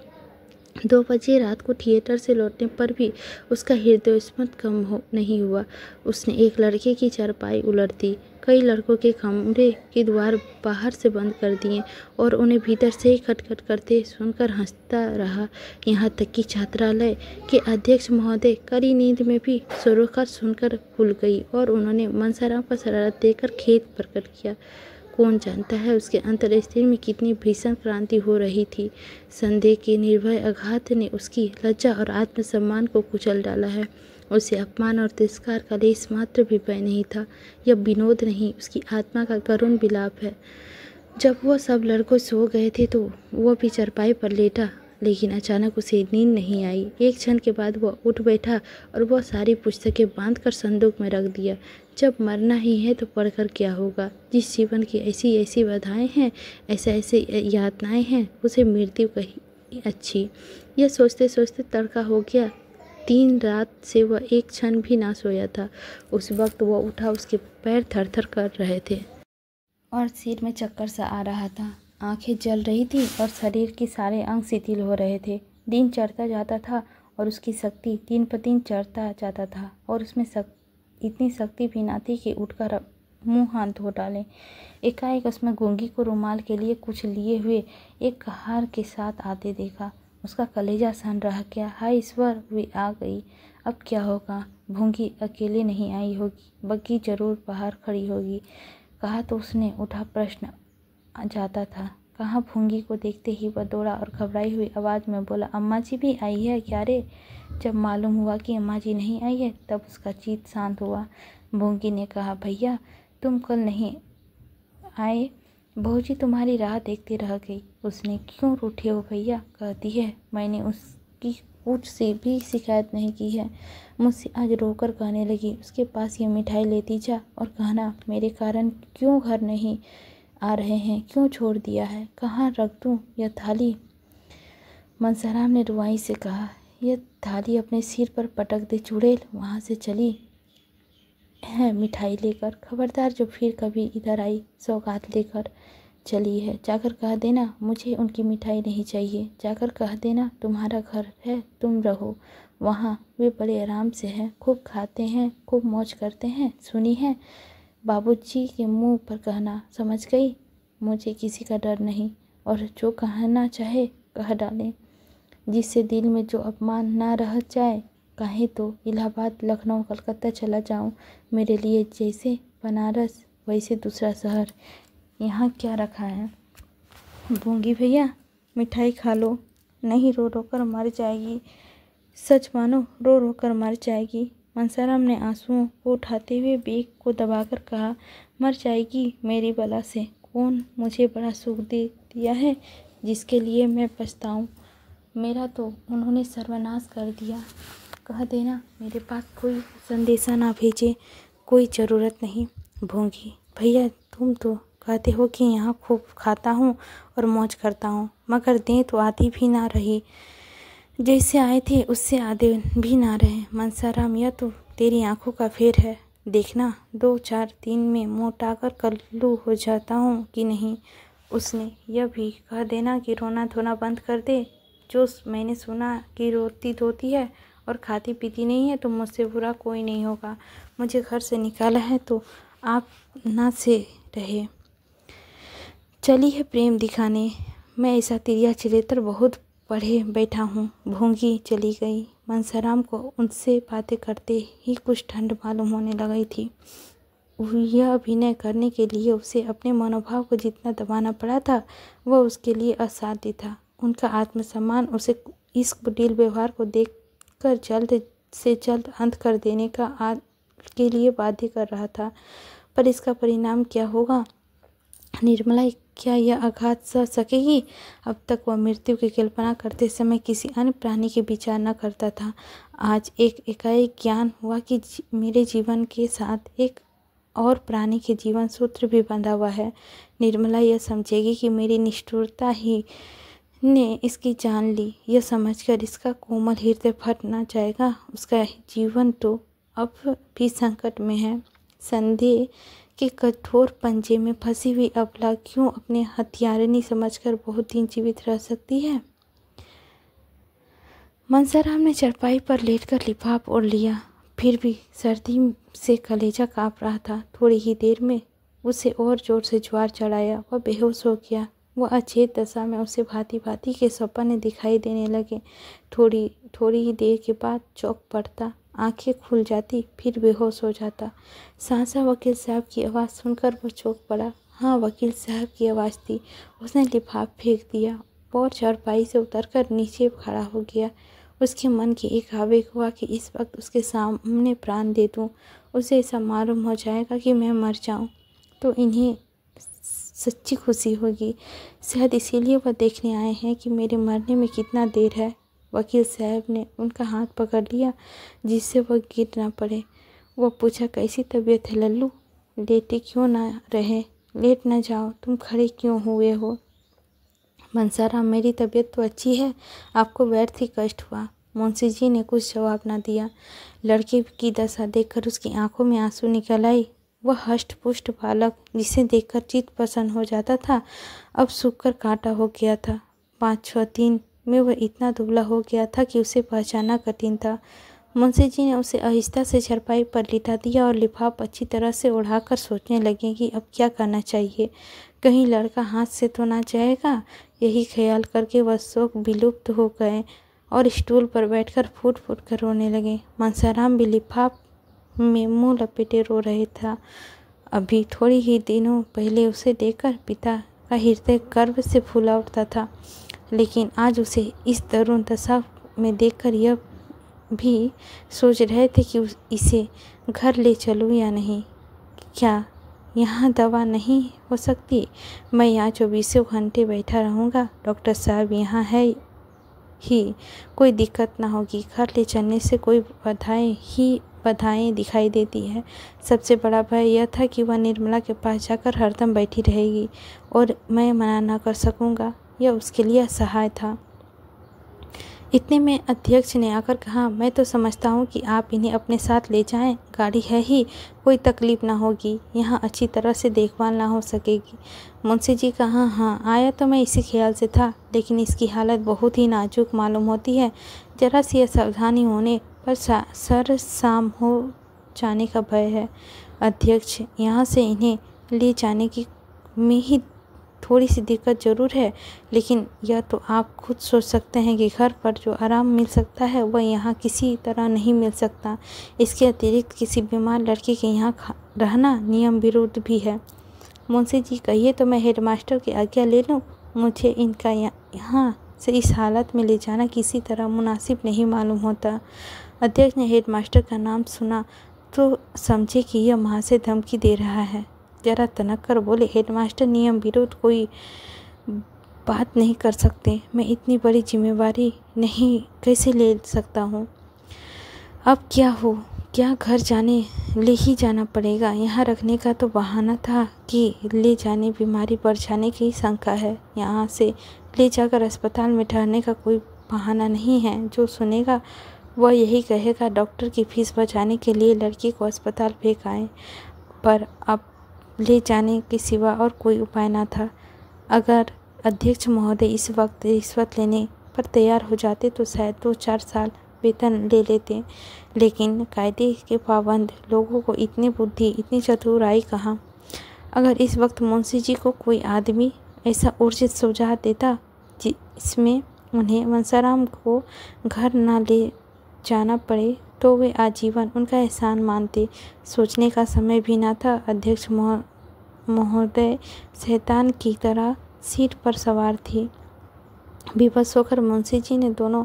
2 बजे रात को थिएटर से लौटने पर भी उसका हृदय स्पंद कम नहीं हुआ। उसने एक लड़के की चारपाई उलट दी, कई लड़कों के कमरे के द्वार बाहर से बंद कर दिए और उन्हें भीतर से ही खटखट करते सुनकर हंसता रहा। यहाँ तक कि छात्रालय के अध्यक्ष महोदय कड़ी नींद में भी सुनकर भूल गई और उन्होंने मनसाराम का शरारत देखकर खेद प्रकट किया। कौन जानता है उसके अंतर्स्थिति में कितनी भीषण क्रांति हो रही थी। संदेह के निर्भय आघात ने उसकी लज्जा और आत्मसम्मान को कुचल डाला है। उसे अपमान और तिरस्कार का लेश मात्र भी भय नहीं था। यह विनोद नहीं, उसकी आत्मा का करुण विलाप है। जब वह सब लड़के सो गए थे तो वह भी चारपाई पर लेटा, लेकिन अचानक उसे नींद नहीं आई। एक क्षण के बाद वह उठ बैठा और वह सारी पुस्तकें बांधकर संदूक में रख दिया। जब मरना ही है तो पढ़कर क्या होगा। जिस जीवन की ऐसी ऐसी बाधाएं हैं, ऐसे यातनाएं हैं, उसे मृत्यु कहीं अच्छी। यह सोचते सोचते तड़का हो गया। 3 रात से वह एक क्षण भी ना सोया था। उस वक्त वह उठा, उसके पैर थरथर कर रहे थे और सिर में चक्कर सा आ रहा था। आंखें जल रही थी और शरीर के सारे अंग शिथिल हो रहे थे। दिन चढ़ता जाता था और उसकी शक्ति दिन पर दिन चढ़ता जाता था और उसमें इतनी शक्ति भी ना थी कि उठकर मुंह हाथ धो डाले। एकाएक उसमें गूंगी को रुमाल के लिए कुछ लिए हुए एक कहार के साथ आते देखा। उसका कलेजा सन रह गया। हाय ईश्वर, वे आ गई। अब क्या होगा। भूंगी अकेले नहीं आई होगी, बग्गी जरूर बाहर खड़ी होगी। कहा तो उसने उठा प्रश्न जाता था। कहाँ। भूंगी को देखते ही वह दौड़ा और घबराई हुई आवाज़ में बोला, अम्मा जी भी आई है क्या रे। जब मालूम हुआ कि अम्मा जी नहीं आई है तब उसका चित्त शांत हुआ। भूंगी ने कहा, भैया तुम कल नहीं आए, बहू जी तुम्हारी राह देखते रह गई। उसने, क्यों रूठे हो भैया। कहती है मैंने उसकी कुछ से भी शिकायत नहीं की है। मुझसे आज रोकर कहने लगी, उसके पास ये मिठाई लेती जा और कहना मेरे कारण क्यों घर नहीं आ रहे हैं, क्यों छोड़ दिया है, कहाँ रख दूँ यह थाली। मनसाराम ने रुआई से कहा, यह थाली अपने सिर पर पटक दे चुड़ैल। वहाँ से चली है मिठाई लेकर। खबरदार जो फिर कभी इधर आई सौगात लेकर चली है। जाकर कह देना मुझे उनकी मिठाई नहीं चाहिए। जाकर कह देना तुम्हारा घर है, तुम रहो वहाँ, वे बड़े आराम से हैं, खूब खाते हैं, खूब मौज करते हैं। सुनी है। बाबूजी के मुंह पर कहना, समझ गई। मुझे किसी का डर नहीं और जो कहना चाहे कह डालें, जिससे दिल में जो अपमान ना रह जाए। कहे तो इलाहाबाद, लखनऊ, कलकत्ता चला जाऊं। मेरे लिए जैसे बनारस वैसे दूसरा शहर। यहाँ क्या रखा है। भूंगी भैया मिठाई खा लो, नहीं रो रो कर मर जाएगी। सच मानो रो रो कर मर जाएगी। मनसाराम ने आंसुओं को उठाते हुए बेग को दबाकर कहा, मर जाएगी मेरी बला से। कौन मुझे बड़ा सुख दे दिया है जिसके लिए मैं पछताऊं। मेरा तो उन्होंने सर्वनाश कर दिया। कह देना मेरे पास कोई संदेशा ना भेजे, कोई ज़रूरत नहीं। भूंगी भैया तुम तो कहते हो कि यहाँ खूब खाता हूँ और मौज करता हूँ, मगर दें तो आधी भी ना रही। जैसे आए थे उससे आधे भी ना रहे। मनसाराम यह तो तेरी आंखों का फेर है। देखना 2-4 दिन में मोटा कर कल्लू हो जाता हूँ कि नहीं। उसने यह भी कह देना कि रोना धोना बंद कर दे। जो मैंने सुना कि रोती धोती है और खाती पीती नहीं है तो मुझसे बुरा कोई नहीं होगा। मुझे घर से निकाला है तो आप ना से रहे। चली है प्रेम दिखाने। मैं ऐसा तिरिया चरित्र बहुत पढ़े बैठा हूँ। भूंगी चली गई। मनसाराम को उनसे बातें करते ही कुछ ठंड मालूम होने लगी थी। यह अभिनय करने के लिए उसे अपने मनोभाव को जितना दबाना पड़ा था वह उसके लिए असाध्य था। उनका आत्मसम्मान उसे इस कुटिल व्यवहार को देखकर जल्द से जल्द अंत कर देने के लिए बाध्य कर रहा था। पर इसका परिणाम क्या होगा। निर्मला क्या यह आघात सह सकेगी। अब तक वह मृत्यु की कल्पना करते समय किसी अन्य प्राणी के विचार न करता था। आज एकाएक ज्ञान हुआ कि मेरे जीवन के साथ एक और प्राणी के जीवन सूत्र भी बंधा हुआ है। निर्मला यह समझेगी कि मेरी निष्ठुरता ही ने इसकी जान ली। यह समझकर इसका कोमल हृदय फट न जाएगा। उसका जीवन तो अब भी संकट में है। संदेह के कठोर पंजे में फंसी हुई अबला क्यों अपने हथियारनी समझकर बहुत दिन जीवित रह सकती है। मनसाराम ने चरपाई पर लेटकर लिफाफ ओढ़ लिया। फिर भी सर्दी से कलेजा काँप रहा था। थोड़ी ही देर में उसे और जोर से ज्वार चढ़ाया। वह बेहोश हो गया। वह अचेत दशा में उसे भांति भांति के सपने दिखाई देने लगे। थोड़ी ही देर के बाद चौंक पड़ता, आंखें खुल जाती, फिर बेहोश हो जाता। साहसा वकील साहब की आवाज़ सुनकर वह चौंक पड़ा। हाँ, वकील साहब की आवाज़ थी। उसने लिफाफ फेंक दिया और चारपाई से उतरकर नीचे खड़ा हो गया। उसके मन की एक आवेग हुआ कि इस वक्त उसके सामने प्राण दे दूं। उसे ऐसा मालूम हो जाएगा कि मैं मर जाऊं तो इन्हें सच्ची खुशी होगी। शायद इसीलिए वह देखने आए हैं कि मेरे मरने में कितना देर है। वकील साहब ने उनका हाथ पकड़ लिया जिससे वह गिर ना पड़े। वह पूछा, कैसी तबीयत है लल्लू? लेटे क्यों ना रहे? लेट ना जाओ, तुम खड़े क्यों हुए हो? मनसाराम, मेरी तबीयत तो अच्छी है, आपको बैठ ही कष्ट हुआ। मुंशी जी ने कुछ जवाब ना दिया। लड़के की दशा देखकर उसकी आंखों में आंसू निकल आई। वह हष्ट पुष्ट बालक जिसे देखकर चित्त प्रसन्न हो जाता था अब सूखकर कांटा हो गया था। 5-6 दिन में वह इतना दुबला हो गया था कि उसे पहचानना कठिन था। मुंशी जी ने उसे आहिस्ता से चारपाई पर लिटा दिया और लिफाफ अच्छी तरह से ओढ़ाकर सोचने लगे कि अब क्या करना चाहिए। कहीं लड़का हाथ से तो ना जाएगा। यही ख्याल करके वह शोक विलुप्त हो गए और स्टूल पर बैठकर फूट फूट कर रोने लगे। मनसाराम भी लिफाफ में मुंह लपेटे रो रहे था। अभी थोड़ी ही दिनों पहले उसे देखकर पिता का हृदय गर्व से फूला उठता था, लेकिन आज उसे इस तरुण दशा में देखकर यह भी सोच रहे थे कि इसे घर ले चलूं या नहीं। क्या यहाँ दवा नहीं हो सकती? मैं यहाँ 24 घंटे बैठा रहूँगा। डॉक्टर साहब यहाँ है ही, कोई दिक्कत ना होगी। घर ले चलने से कोई बाधाएं दिखाई देती है। सबसे बड़ा भय यह था कि वह निर्मला के पास जाकर हरदम बैठी रहेगी और मैं मना ना कर सकूँगा। यह उसके लिए असहाय था। इतने में अध्यक्ष ने आकर कहा, मैं तो समझता हूँ कि आप इन्हें अपने साथ ले जाएं। गाड़ी है ही, कोई तकलीफ ना होगी। यहाँ अच्छी तरह से देखभाल ना हो सकेगी। मुंशी जी कहा, हाँ, आया तो मैं इसी ख्याल से था, लेकिन इसकी हालत बहुत ही नाजुक मालूम होती है। जरा सी असावधानी होने पर सर शाम हो जाने का भय है। अध्यक्ष, यहाँ से इन्हें ले जाने की में ही थोड़ी सी दिक्कत ज़रूर है, लेकिन यह तो आप खुद सोच सकते हैं कि घर पर जो आराम मिल सकता है वह यहाँ किसी तरह नहीं मिल सकता। इसके अतिरिक्त किसी बीमार लड़के के यहाँ रहना नियम विरुद्ध भी है। मुंशी जी, कहिए तो मैं हेडमास्टर की आज्ञा ले लूँ। मुझे इनका यहाँ से इस हालत में ले जाना किसी तरह मुनासिब नहीं मालूम होता। अध्यक्ष ने हेडमास्टर का नाम सुना तो समझे कि यह माँ से धमकी दे रहा है। जरा तनक कर बोले, हेडमास्टर नियम विरुद्ध कोई बात नहीं कर सकते। मैं इतनी बड़ी जिम्मेवारी नहीं कैसे ले सकता हूँ। अब क्या हो, क्या घर ले ही जाना पड़ेगा। यहाँ रखने का तो बहाना था कि ले जाने बीमारी बढ़ जाने की शंका है। यहाँ से ले जाकर अस्पताल में ठहरने का कोई बहाना नहीं है। जो सुनेगा वह यही कहेगा डॉक्टर की फीस बचाने के लिए लड़की को अस्पताल भेज आए। पर अब ले जाने के सिवा और कोई उपाय न था। अगर अध्यक्ष महोदय इस वक्त रिश्वत लेने पर तैयार हो जाते तो शायद 2-4 साल वेतन ले लेते, लेकिन कायदे के पाबंद लोगों को इतनी बुद्धि, इतनी चतुराई कहाँ। अगर इस वक्त मुंशी जी को कोई आदमी ऐसा उचित सुझाव देता जिसमें उन्हें मनसाराम को घर न ले जाना पड़े तो वे आजीवन उनका एहसान मानते। सोचने का समय भी न था। अध्यक्ष महोदय शैतान की तरह सीट पर सवार थी। विवश होकर मुंशी जी ने दोनों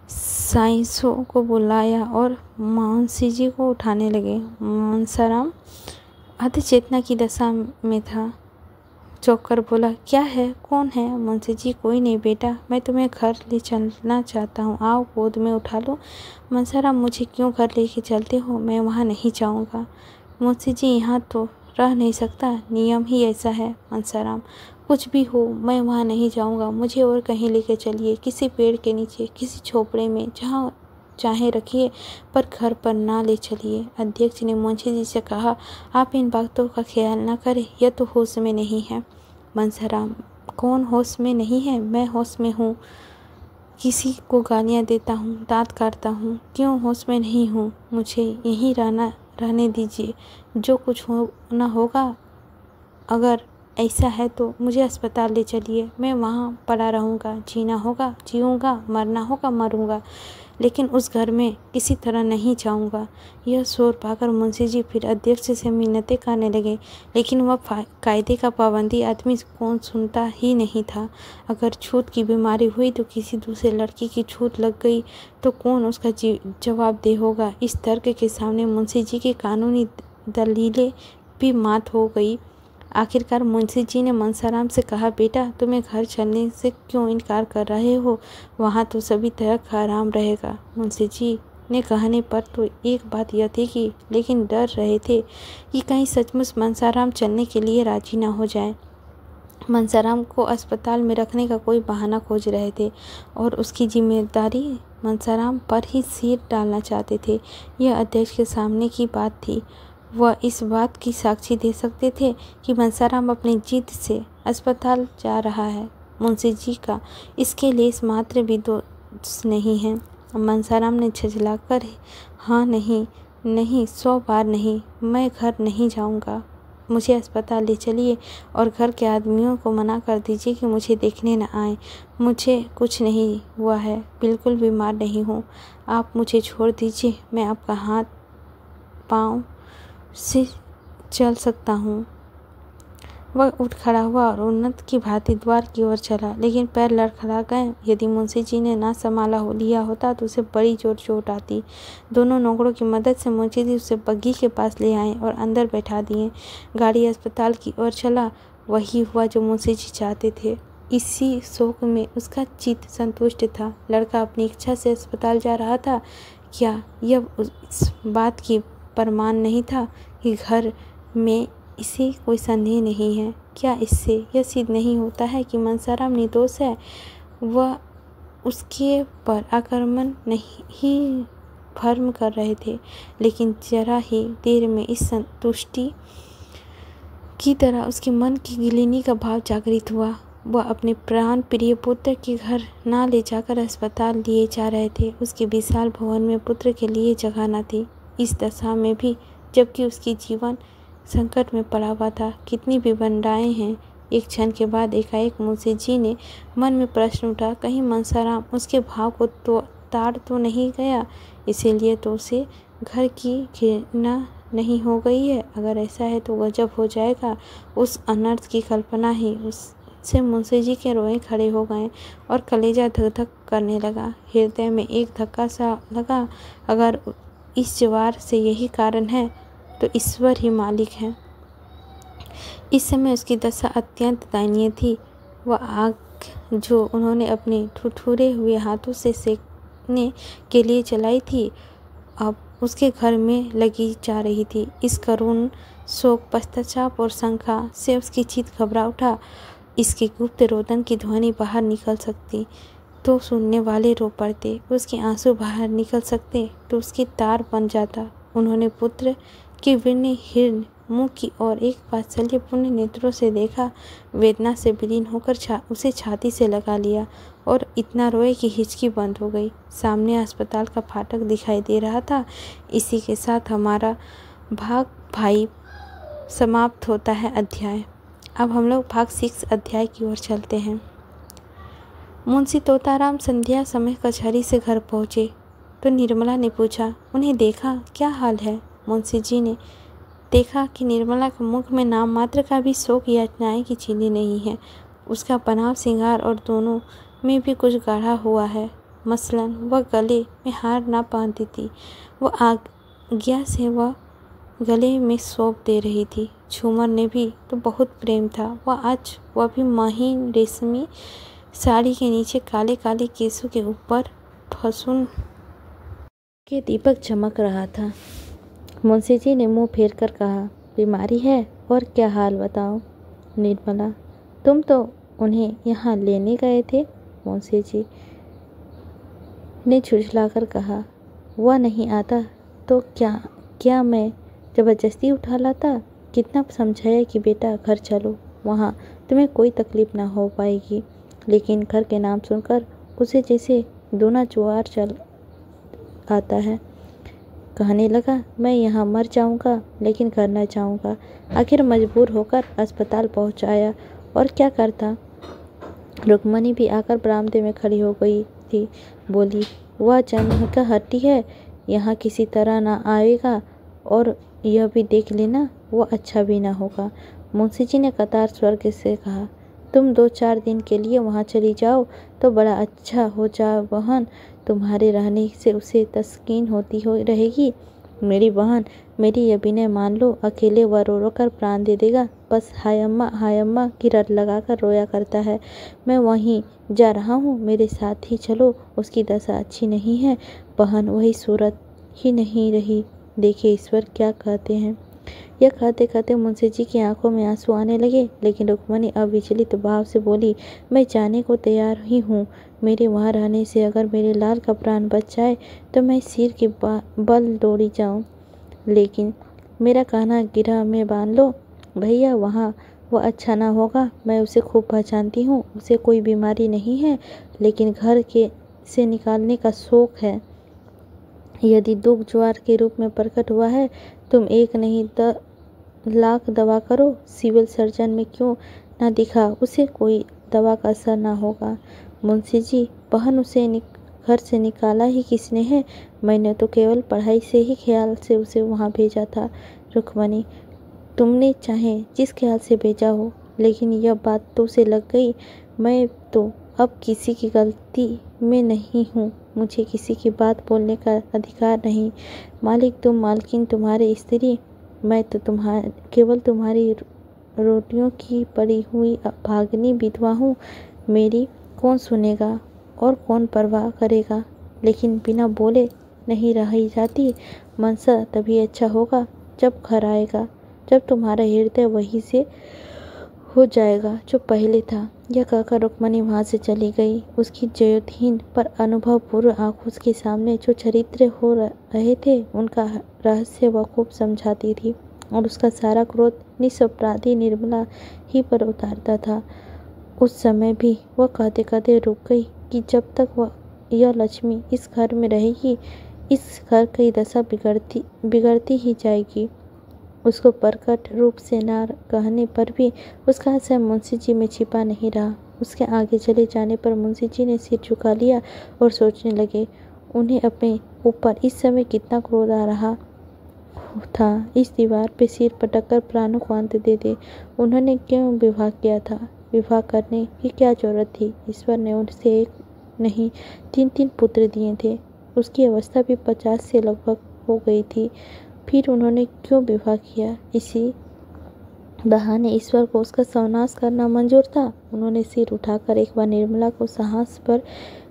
साइंसों को बुलाया और मुंशी जी को उठाने लगे। मनसाराम आधे चेतना की दशा में था। चौंक कर बोला, क्या है, कौन है? मुंशी जी, कोई नहीं बेटा, मैं तुम्हें घर ले चलना चाहता हूँ, आओ गोद में उठा लो। मनसाराम, मुझे क्यों घर लेके चलते हो? मैं वहाँ नहीं जाऊँगा। मुंशी जी, यहाँ तो रह नहीं सकता, नियम ही ऐसा है। मनसाराम, कुछ भी हो, मैं वहाँ नहीं जाऊँगा। मुझे और कहीं लेके चलिए, किसी पेड़ के नीचे, किसी झोपड़े में, जहाँ चाहे रखिए, पर घर पर ना ले चलिए। अध्यक्ष ने मुंशी जी से कहा, आप इन बातों का ख्याल ना करें, यह तो होश में नहीं है। मनसाराम, कौन होश में नहीं है? मैं होश में हूँ। किसी को गालियाँ देता हूँ, दांत काटता हूँ, क्यों होश में नहीं हूँ? मुझे यहीं रहने दीजिए, जो कुछ होना होगा। अगर ऐसा है तो मुझे अस्पताल ले चलिए, मैं वहाँ पड़ा रहूँगा। जीना होगा जीऊँगा, मरना होगा मरूँगा, लेकिन उस घर में किसी तरह नहीं जाऊंगा। यह शोर पाकर मुंशी जी फिर अध्यक्ष से मिन्नतें करने लगे, लेकिन वह कायदे का पाबंदी आदमी कौन सुनता ही नहीं था। अगर छूत की बीमारी हुई तो किसी दूसरे लड़की की छूत लग गई तो कौन उसका जवाब दे होगा। इस तर्क के सामने मुंशी जी की कानूनी दलीलें भी मात हो गई। आखिरकार मुंशी जी ने मनसाराम से कहा, बेटा तुम्हें घर चलने से क्यों इनकार कर रहे हो? वहाँ तो सभी तरह का आराम रहेगा। मुंशी जी ने कहने पर तो एक बात यह थी कि लेकिन डर रहे थे कि कहीं सचमुच मनसाराम चलने के लिए राजी न हो जाए। मनसाराम को अस्पताल में रखने का कोई बहाना खोज रहे थे और उसकी जिम्मेदारी मनसाराम पर ही सिर डालना चाहते थे। यह अध्यक्ष के सामने की बात थी। वह इस बात की साक्षी दे सकते थे कि मनसाराम अपनी जिद से अस्पताल जा रहा है। मुंशी जी का इसके लिए इस मात्र भी दोष नहीं है। मनसाराम ने झुठलाकर हाँ नहीं 100 बार नहीं, मैं घर नहीं जाऊंगा। मुझे अस्पताल ले चलिए और घर के आदमियों को मना कर दीजिए कि मुझे देखने न आए। मुझे कुछ नहीं हुआ है, बिल्कुल बीमार नहीं हूँ। आप मुझे छोड़ दीजिए, मैं आपका हाथ पाँव से चल सकता हूँ। वह उठ खड़ा हुआ और उन्नत की भांति द्वार की ओर चला, लेकिन पैर लड़खड़ा गए। यदि मुंशी जी ने ना संभाला लिया होता तो उसे बड़ी चोट आती। दोनों नौकरों की मदद से मुंशी जी उसे बग्घी के पास ले आए और अंदर बैठा दिए। गाड़ी अस्पताल की ओर चला। वही हुआ जो मुंशी जी चाहते थे। इसी शोक में उसका चित्त संतुष्ट था। लड़का अपनी इच्छा से अस्पताल जा रहा था। क्या यह उस बात की प्रमाण नहीं था कि घर में इसे कोई संदेह नहीं है? क्या इससे यह सिद्ध नहीं होता है कि मनसाराम निर्दोष है? वह उसके पर आक्रमण नहीं भर्म कर रहे थे, लेकिन जरा ही देर में इस संतुष्टि की तरह उसके मन की गिलिनी का भाव जागृत हुआ। वह अपने प्राण प्रिय पुत्र के घर ना ले जाकर अस्पताल लिए जा रहे थे। उसके विशाल भवन में पुत्र के लिए जगह न थी। इस दशा में भी, जबकि उसकी जीवन संकट में पड़ा हुआ था। कितनी विडंबनाएं हैं। एक क्षण के बाद एकाएक मुंशी जी ने मन में प्रश्न उठा, कहीं मनसाराम उसके भाव को ताड़ तो नहीं गया? इसीलिए तो उसे घर की घृणा नहीं हो गई है। अगर ऐसा है तो गजब हो जाएगा। उस अनर्थ की कल्पना ही उससे मुंशी जी के रोए खड़े हो गए और कलेजा धक धक करने लगा। हृदय में एक धक्का सा लगा। अगर इस जवार से यही कारण है तो ईश्वर ही मालिक है। इस समय उसकी दशा अत्यंत दयनीय थी। वह आग जो उन्होंने अपने ठुठुरे हुए हाथों से सेकने के लिए जलाई थी, अब उसके घर में लगी जा रही थी। इस करुण शोक, पश्चाताप और शंका से उसकी चित्त घबरा उठा। इसकी गुप्त रोदन की ध्वनि बाहर निकल सकती तो सुनने वाले रो पड़ते, उसके आंसू बाहर निकल सकते तो उसकी तार बन जाता। उन्होंने पुत्र के विर्ण हिरण मुँह की ओर एक वात्सल्यपूर्ण नेत्रों से देखा। वेदना से विलीन होकर उसे छाती से लगा लिया और इतना रोए कि हिचकी बंद हो गई। सामने अस्पताल का फाटक दिखाई दे रहा था। इसी के साथ हमारा भाग भाई समाप्त होता है अध्याय। अब हम लोग भाग 6 अध्याय की ओर चलते हैं। मुंशी तोताराम संध्या समय कचहरी से घर पहुँचे तो निर्मला ने पूछा, उन्हें देखा? क्या हाल है? मुंशी जी ने देखा कि निर्मला के मुख में नाम मात्र का भी शोक या न्याय की चीनी नहीं है। उसका बनाव, श्रृंगार और दोनों में भी कुछ गाढ़ा हुआ है। मसलन वह गले में हार ना पहनती थी। वह आज्ञा से वह गले में सौंप दे रही थी। झूमर ने भी तो बहुत प्रेम था। वह भी महीन रेशमी साड़ी के नीचे काले काले केसों के ऊपर फसून के दीपक चमक रहा था। मुंशी जी ने मुंह फेर कर कहा, बीमारी है और क्या हाल बताओ? निर्मला, तुम तो उन्हें यहाँ लेने गए थे। मुंशी जी ने झुठलाकर कहा, वह नहीं आता तो क्या मैं ज़बरदस्ती उठा लाता? कितना समझाया कि बेटा घर चलो, वहाँ तुम्हें कोई तकलीफ ना हो पाएगी। लेकिन घर के नाम सुनकर उसे जैसे दूना जुआर चल आता है। कहने लगा, मैं यहाँ मर जाऊँगा लेकिन घर न जाऊँगा। आखिर मजबूर होकर अस्पताल पहुँचाया और क्या करता। रुक्मणी भी आकर बरामदे में खड़ी हो गई थी। बोली, वह जन्म का हड्डी है, यहाँ किसी तरह ना आएगा, और यह भी देख लेना वो अच्छा भी ना होगा। मुंशी जी ने कतार स्वर से कहा, तुम 2-4 दिन के लिए वहाँ चली जाओ तो बड़ा अच्छा हो जाए बहन, तुम्हारे रहने से उसे तस्कीन होती हो रहेगी। मेरी बहन, मेरी ये विनय मान लो, अकेले वह रो रो कर प्राण दे देगा, बस हाय अम्मा की रट लगाकर रोया करता है। मैं वहीं जा रहा हूँ, मेरे साथ ही चलो, उसकी दशा अच्छी नहीं है बहन, वही सूरत ही नहीं रही, देखिए ईश्वर क्या कहते हैं। यह कहते कहते मुंशी जी की आंखों में आंसू आने लगे, लेकिन रुक्मणी अविचलित भाव से बोली, मैं जाने को तैयार ही हूँ, मेरे वहाँ रहने से अगर मेरे लाल का प्राण बच जाए तो मैं सिर के बल दौड़ी जाऊँ, लेकिन मेरा कहना गिरह में बांध लो भैया, वहाँ वह अच्छा ना होगा। मैं उसे खूब पहचानती हूँ, उसे कोई बीमारी नहीं है, लेकिन घर के से निकालने का शौक है। यदि दुख ज्वार के रूप में प्रकट हुआ है, तुम 1 नहीं 10 लाख दवा करो, सिविल सर्जन में क्यों ना दिखा, उसे कोई दवा का असर ना होगा। मुंशी जी, बहन उसे घर से निकाला ही किसने है, मैंने तो केवल पढ़ाई से ही ख्याल से उसे वहाँ भेजा था। रुक्मणी, तुमने चाहे जिस ख्याल से भेजा हो, लेकिन यह बात तो उसे लग गई। मैं तो अब किसी की गलती में नहीं हूँ, मुझे किसी की बात बोलने का अधिकार नहीं। मालिक तुम, मालकिन तुम्हारे स्त्री, मैं तो केवल तुम्हारी रोटियों की पड़ी हुई भागनी विधवा हूँ। मेरी कौन सुनेगा और कौन परवाह करेगा, लेकिन बिना बोले नहीं रही जाती। मनसा तभी अच्छा होगा जब घर आएगा, जब तुम्हारा हृदय वही से हो जाएगा जो पहले था। यह कहकर रुक्मणी वहाँ से चली गई। उसकी ज्योतिहीन पर अनुभव पूर्व आंखों के सामने जो चरित्र हो रहे थे, उनका रहस्य वह खूब समझाती थी, और उसका सारा क्रोध निष्पराधी निर्मला ही पर उतारता था। उस समय भी वह कहते कहते रुक गई कि जब तक यह लक्ष्मी इस घर में रहेगी, इस घर की दशा बिगड़ती ही जाएगी। उसको प्रकट रूप से न कहने पर भी उसका असर मुंशी जी में छिपा नहीं रहा। उसके आगे चले जाने पर मुंशी जी ने सिर झुका लिया और सोचने लगे, उन्हें अपने ऊपर इस समय कितना क्रोध आ रहा था। इस दीवार पे सिर पटककर प्राणों को अंत दे दे। उन्होंने क्यों विवाह किया था? विवाह करने की क्या जरूरत थी? ईश्वर ने उनसे 1 नहीं 3 पुत्र दिए थे। उसकी अवस्था भी 50 से लगभग हो गई थी। फिर उन्होंने क्यों विवाह किया? इसी बहाने ईश्वर को उसका सर्वनाश करना मंजूर था। उन्होंने सिर उठाकर एक बार निर्मला को साहस पर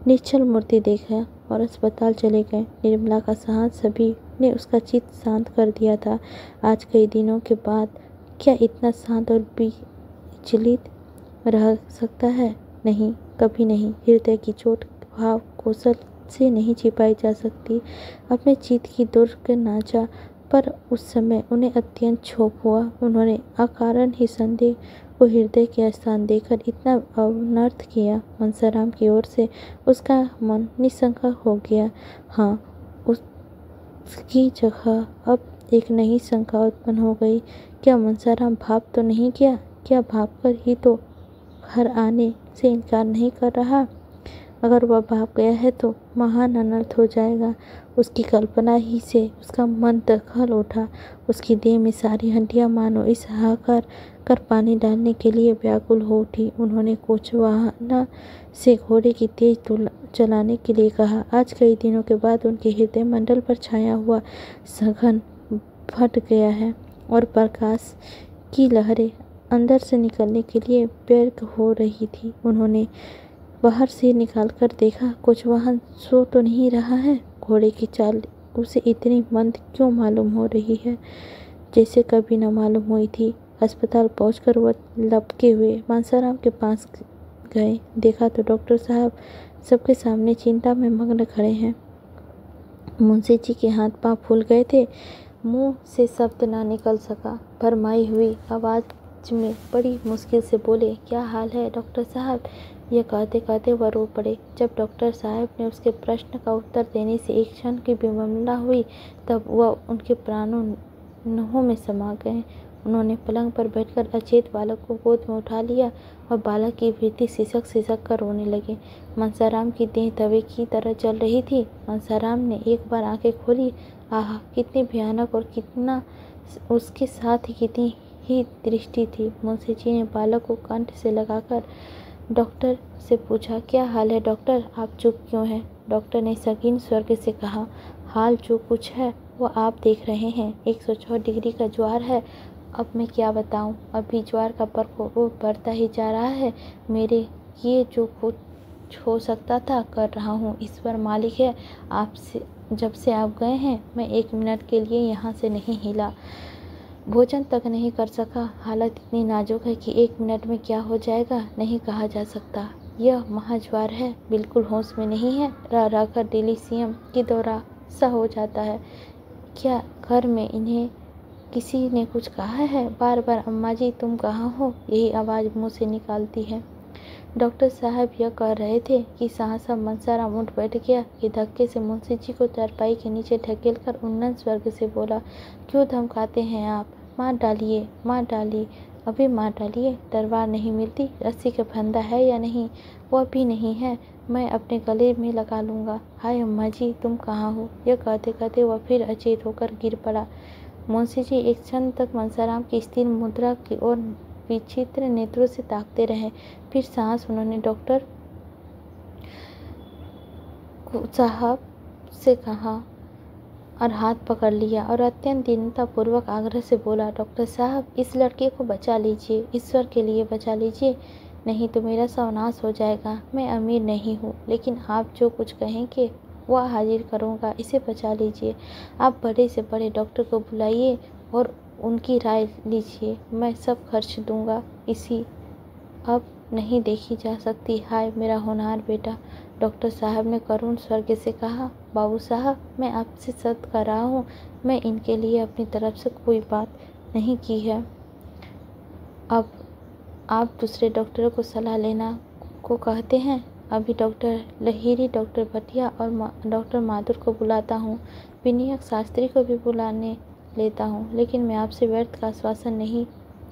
निश्चल मूर्ति देखा और अस्पताल चले गए। निर्मला का साहस सभी ने उसका चित्त शांत कर दिया था। आज कई दिनों के बाद क्या इतना शांत और विचलित रह सकता है? नहीं, कभी नहीं। हृदय की चोट भाव कौशल से नहीं छिपाई जा सकती। अपने चित्त की दुर्ग नाचा, पर उस समय उन्हें अत्यंत क्षोभ हुआ। उन्होंने अकारण ही संदेह को हृदय के स्थान देकर इतना अनर्थ किया। मनसाराम की ओर से उसका मन निशंका हो गया। हाँ, उसकी जगह अब एक नई शंका उत्पन्न हो गई। क्या मनसाराम भाप तो नहीं गया? क्या भाप कर ही तो घर आने से इनकार नहीं कर रहा? अगर वह भाप गया है तो महान अनर्थ हो जाएगा। उसकी कल्पना ही से उसका मन दखल उठा। उसकी देह में सारी हड्डियां मानो इस हाहाकार कर पानी डालने के लिए व्याकुल हो उठी। उन्होंने कोचवाहना से घोड़े की तेज चलाने के लिए कहा। आज कई दिनों के बाद उनके हृदय मंडल पर छाया हुआ सघन फट गया है और प्रकाश की लहरें अंदर से निकलने के लिए व्यर्थ हो रही थी। उन्होंने बाहर से निकालकर देखा, कोचवाहन सो तो नहीं रहा है। घोड़े की चाल उसे इतनी मंद क्यों मालूम हो रही है, जैसे कभी न मालूम हुई थी। अस्पताल पहुंचकर वह लपके हुए मनसाराम के पास गए। देखा तो डॉक्टर साहब सबके सामने चिंता में मग्न खड़े हैं। मुंशी जी के हाथ पांव फूल गए थे। मुंह से शब्द ना निकल सका। भरमाई हुई आवाज में बड़ी मुश्किल से बोले, क्या हाल है डॉक्टर साहब? यह कहते कहते वह रो पड़े। जब डॉक्टर साहब ने उसके प्रश्न का उत्तर देने से एक क्षण की विमला हुई, तब वह उनके प्राणों नहों में समा गए। उन्होंने पलंग पर बैठकर अचेत बालक को गोद में उठा लिया और बालक की वृत्ति सिसक सिसक कर रोने लगे। मनसाराम की देह तवे की तरह जल रही थी। मनसाराम ने एक बार आंखें खोली। आह, कितनी भयानक और कितना उसके साथ ही कितनी ही दृष्टि थी। मुंशी जी ने बालक को कंठ से लगाकर डॉक्टर से पूछा, क्या हाल है डॉक्टर, आप चुप क्यों हैं? डॉक्टर ने संगीन स्वर से कहा, हाल जो कुछ है वो आप देख रहे हैं। 106 डिग्री का ज्वार है। अब मैं क्या बताऊं, अभी ज्वार का प्रकोप बढ़ता ही जा रहा है। मेरे ये जो कुछ हो सकता था कर रहा हूँ, ईश्वर मालिक है। आपसे जब से आप गए हैं मैं 1 मिनट के लिए यहाँ से नहीं हिला, भोजन तक नहीं कर सका। हालत इतनी नाजुक है कि 1 मिनट में क्या हो जाएगा नहीं कहा जा सकता। यह महाज्वार है, बिल्कुल होश में नहीं है। रह रहकर डिलीशियम की दौरा सा हो जाता है। क्या घर में इन्हें किसी ने कुछ कहा है? बार बार अम्मा जी तुम कहाँ हो, यही आवाज़ मुँह से निकालती है। डॉक्टर साहब यह कह रहे थे कि सहसा मनसाराम उठ बैठ गया कि धक्के से मुंशी जी को चारपाई के नीचे ढकेलकर उन्नत स्वर्ग से बोला, क्यों धमकाते हैं आप? मार डालिए, मार डालिए, अभी मार डालिए। तलवार नहीं मिलती, रस्सी का फंदा है या नहीं? वह भी नहीं है, मैं अपने गले में लगा लूँगा। हाय अम्मा जी तुम कहाँ हो? यह कहते कहते वह फिर अचेत होकर गिर पड़ा। मुंशी जी एक क्षण तक मनसाराम की स्थिर मुद्रा की ओर विचित्र नेत्रों से ताकते रहे। फिर सांस उन्होंने डॉक्टर साहब से कहा और हाथ पकड़ लिया और अत्यंत दीनतापूर्वक आग्रह से बोला, डॉक्टर साहब इस लड़के को बचा लीजिए, ईश्वर के लिए बचा लीजिए, नहीं तो मेरा सर्वनाश हो जाएगा। मैं अमीर नहीं हूँ, लेकिन आप जो कुछ कहेंगे वह हाजिर करूँगा, इसे बचा लीजिए। आप बड़े से बड़े डॉक्टर को बुलाइए और उनकी राय लीजिए, मैं सब खर्च दूँगा। इसी अब नहीं देखी जा सकती। हाय मेरा होनहार बेटा, डॉक्टर साहब ने करुण स्वर से कहा। बाबू साहब मैं आपसे सत्य कर रहा हूँ, मैं इनके लिए अपनी तरफ से कोई बात नहीं की है। अब आप दूसरे डॉक्टरों को सलाह लेना को कहते हैं। अभी डॉक्टर लहिरी, डॉक्टर भटिया और डॉक्टर माथुर को बुलाता हूँ, विनायक शास्त्री को भी बुलाने लेता हूँ, लेकिन मैं आपसे व्यर्थ का आश्वासन नहीं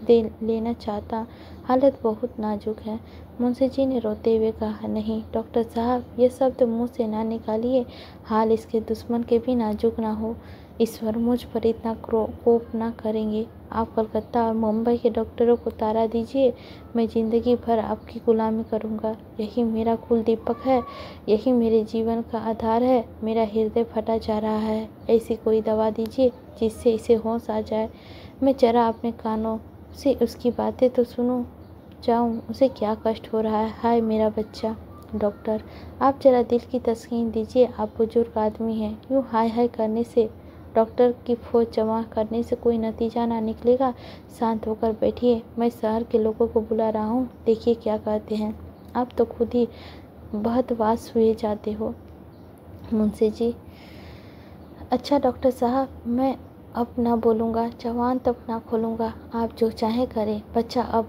लेना चाहता। हालत बहुत नाजुक है। मुंशी जी ने रोते हुए कहा, नहीं डॉक्टर साहब ये शब्द मुंह से ना निकालिए, हाल इसके दुश्मन के भी नाजुक ना हो। ईश्वर मुझ पर इतना कोप ना करेंगे। आप कलकत्ता और मुंबई के डॉक्टरों को तारा दीजिए, मैं ज़िंदगी भर आपकी गुलामी करूँगा। यही मेरा कुल दीपक है, यही मेरे जीवन का आधार है। मेरा हृदय फटा जा रहा है, ऐसी कोई दवा दीजिए जिससे इसे होश आ जाए। मैं जरा अपने कानों से उसकी बातें तो सुनूं जाऊं, उसे क्या कष्ट हो रहा है। हाय मेरा बच्चा। डॉक्टर आप जरा दिल की तस्कीन दीजिए, आप बुजुर्ग आदमी हैं। यूँ हाय हाय करने से, डॉक्टर की फौज जमा करने से कोई नतीजा ना निकलेगा। शांत होकर बैठिए, मैं शहर के लोगों को बुला रहा हूँ, देखिए क्या कहते हैं। आप तो खुद ही बहतवास हुए जाते हो। मुंशी जी, अच्छा डॉक्टर साहब मैं अब ना बोलूँगा, जवान तक ना खोलूँगा, आप जो चाहे करें। बच्चा अब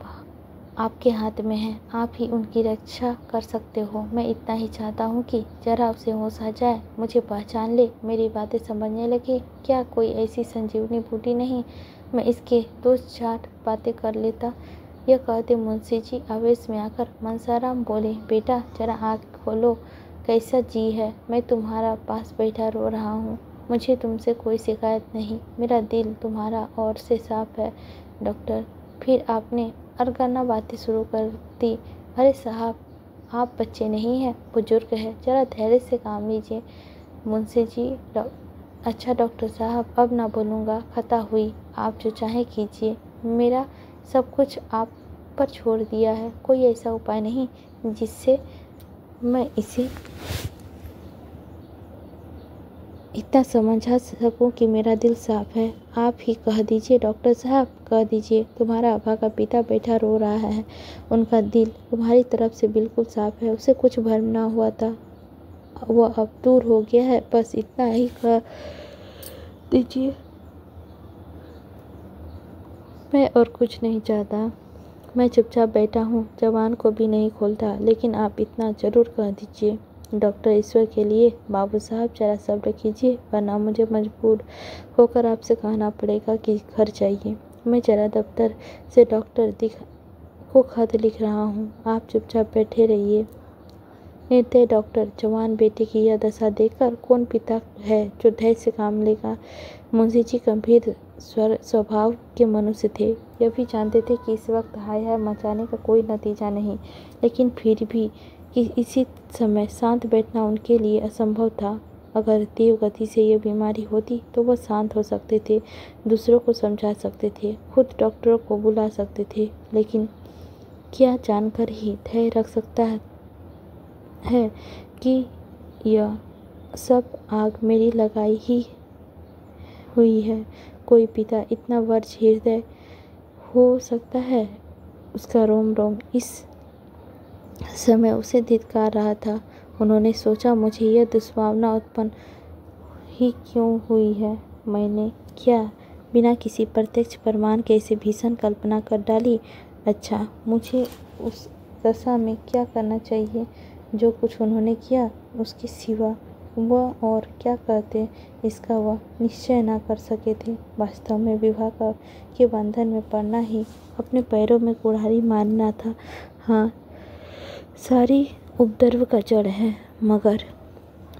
आपके हाथ में है, आप ही उनकी रक्षा कर सकते हो। मैं इतना ही चाहता हूँ कि जरा उसे होश आ जाए, मुझे पहचान ले, मेरी बातें समझने लगे। क्या कोई ऐसी संजीवनी बूटी नहीं, मैं इसके 2-4 बातें कर लेता। यह कहते मुंशी जी आवेश में आकर मनसाराम बोले, बेटा जरा आँख खोलो, कैसा जी है? मैं तुम्हारा पास बैठा रो रहा हूँ, मुझे तुमसे कोई शिकायत नहीं, मेरा दिल तुम्हारा और से साफ है। डॉक्टर फिर आपने अरगना बातें शुरू कर दी। अरे साहब आप बच्चे नहीं हैं, बुजुर्ग हैं, जरा धैर्य से काम लीजिए। मुंशी जी, अच्छा डॉक्टर साहब अब ना बोलूँगा, खता हुई, आप जो चाहे कीजिए, मेरा सब कुछ आप पर छोड़ दिया है। कोई ऐसा उपाय नहीं जिससे मैं इसे इतना समझा सकूं कि मेरा दिल साफ है। आप ही कह दीजिए डॉक्टर साहब, कह दीजिए। तुम्हारा अभागा पिता बैठा रो रहा है, उनका दिल तुम्हारी तरफ से बिल्कुल साफ है, उसे कुछ भ्रम ना हुआ था, वह अब दूर हो गया है। बस इतना ही कह दीजिए, मैं और कुछ नहीं चाहता। मैं चुपचाप बैठा हूँ, जबान को भी नहीं खोलता, लेकिन आप इतना ज़रूर कह दीजिए। डॉक्टर ईश्वर के लिए बाबू साहब जरा सब्र कीजिए, वरना मुझे मजबूर होकर आपसे कहना पड़ेगा कि घर जाइए। मैं जरा दफ्तर से डॉक्टर को खत लिख रहा हूँ, आप चुपचाप बैठे रहिए। निर्दय डॉक्टर, जवान बेटे की यह दशा देखकर कौन पिता है जो धैर्य से काम लेगा। मुंशी जी गंभीर स्वभाव के मनुष्य थे। यह भी जानते थे कि इस वक्त हाय हाय मचाने का कोई नतीजा नहीं, लेकिन फिर भी कि इसी समय शांत बैठना उनके लिए असंभव था। अगर तीव्र गति से यह बीमारी होती तो वह शांत हो सकते थे, दूसरों को समझा सकते थे, खुद डॉक्टरों को बुला सकते थे, लेकिन क्या जानकर ही धैर्य रख सकता है कि यह सब आग मेरी लगाई ही हुई है। कोई पिता इतना वर्ष हृदय हो सकता है? उसका रोम रोम इस समय उसे धिक्कार रहा था। उन्होंने सोचा, मुझे यह दुष्भावना उत्पन्न ही क्यों हुई है? मैंने क्या बिना किसी प्रत्यक्ष प्रमाण के इसे भीषण कल्पना कर डाली? अच्छा, मुझे उस दशा में क्या करना चाहिए? जो कुछ उन्होंने किया उसके सिवा वह और क्या करते, इसका वह निश्चय न कर सके थे। वास्तव में विवाह के बंधन में पड़ना ही अपने पैरों में कुल्हाड़ी मारना था। हाँ, सारी उपद्रव का जड़ है, मगर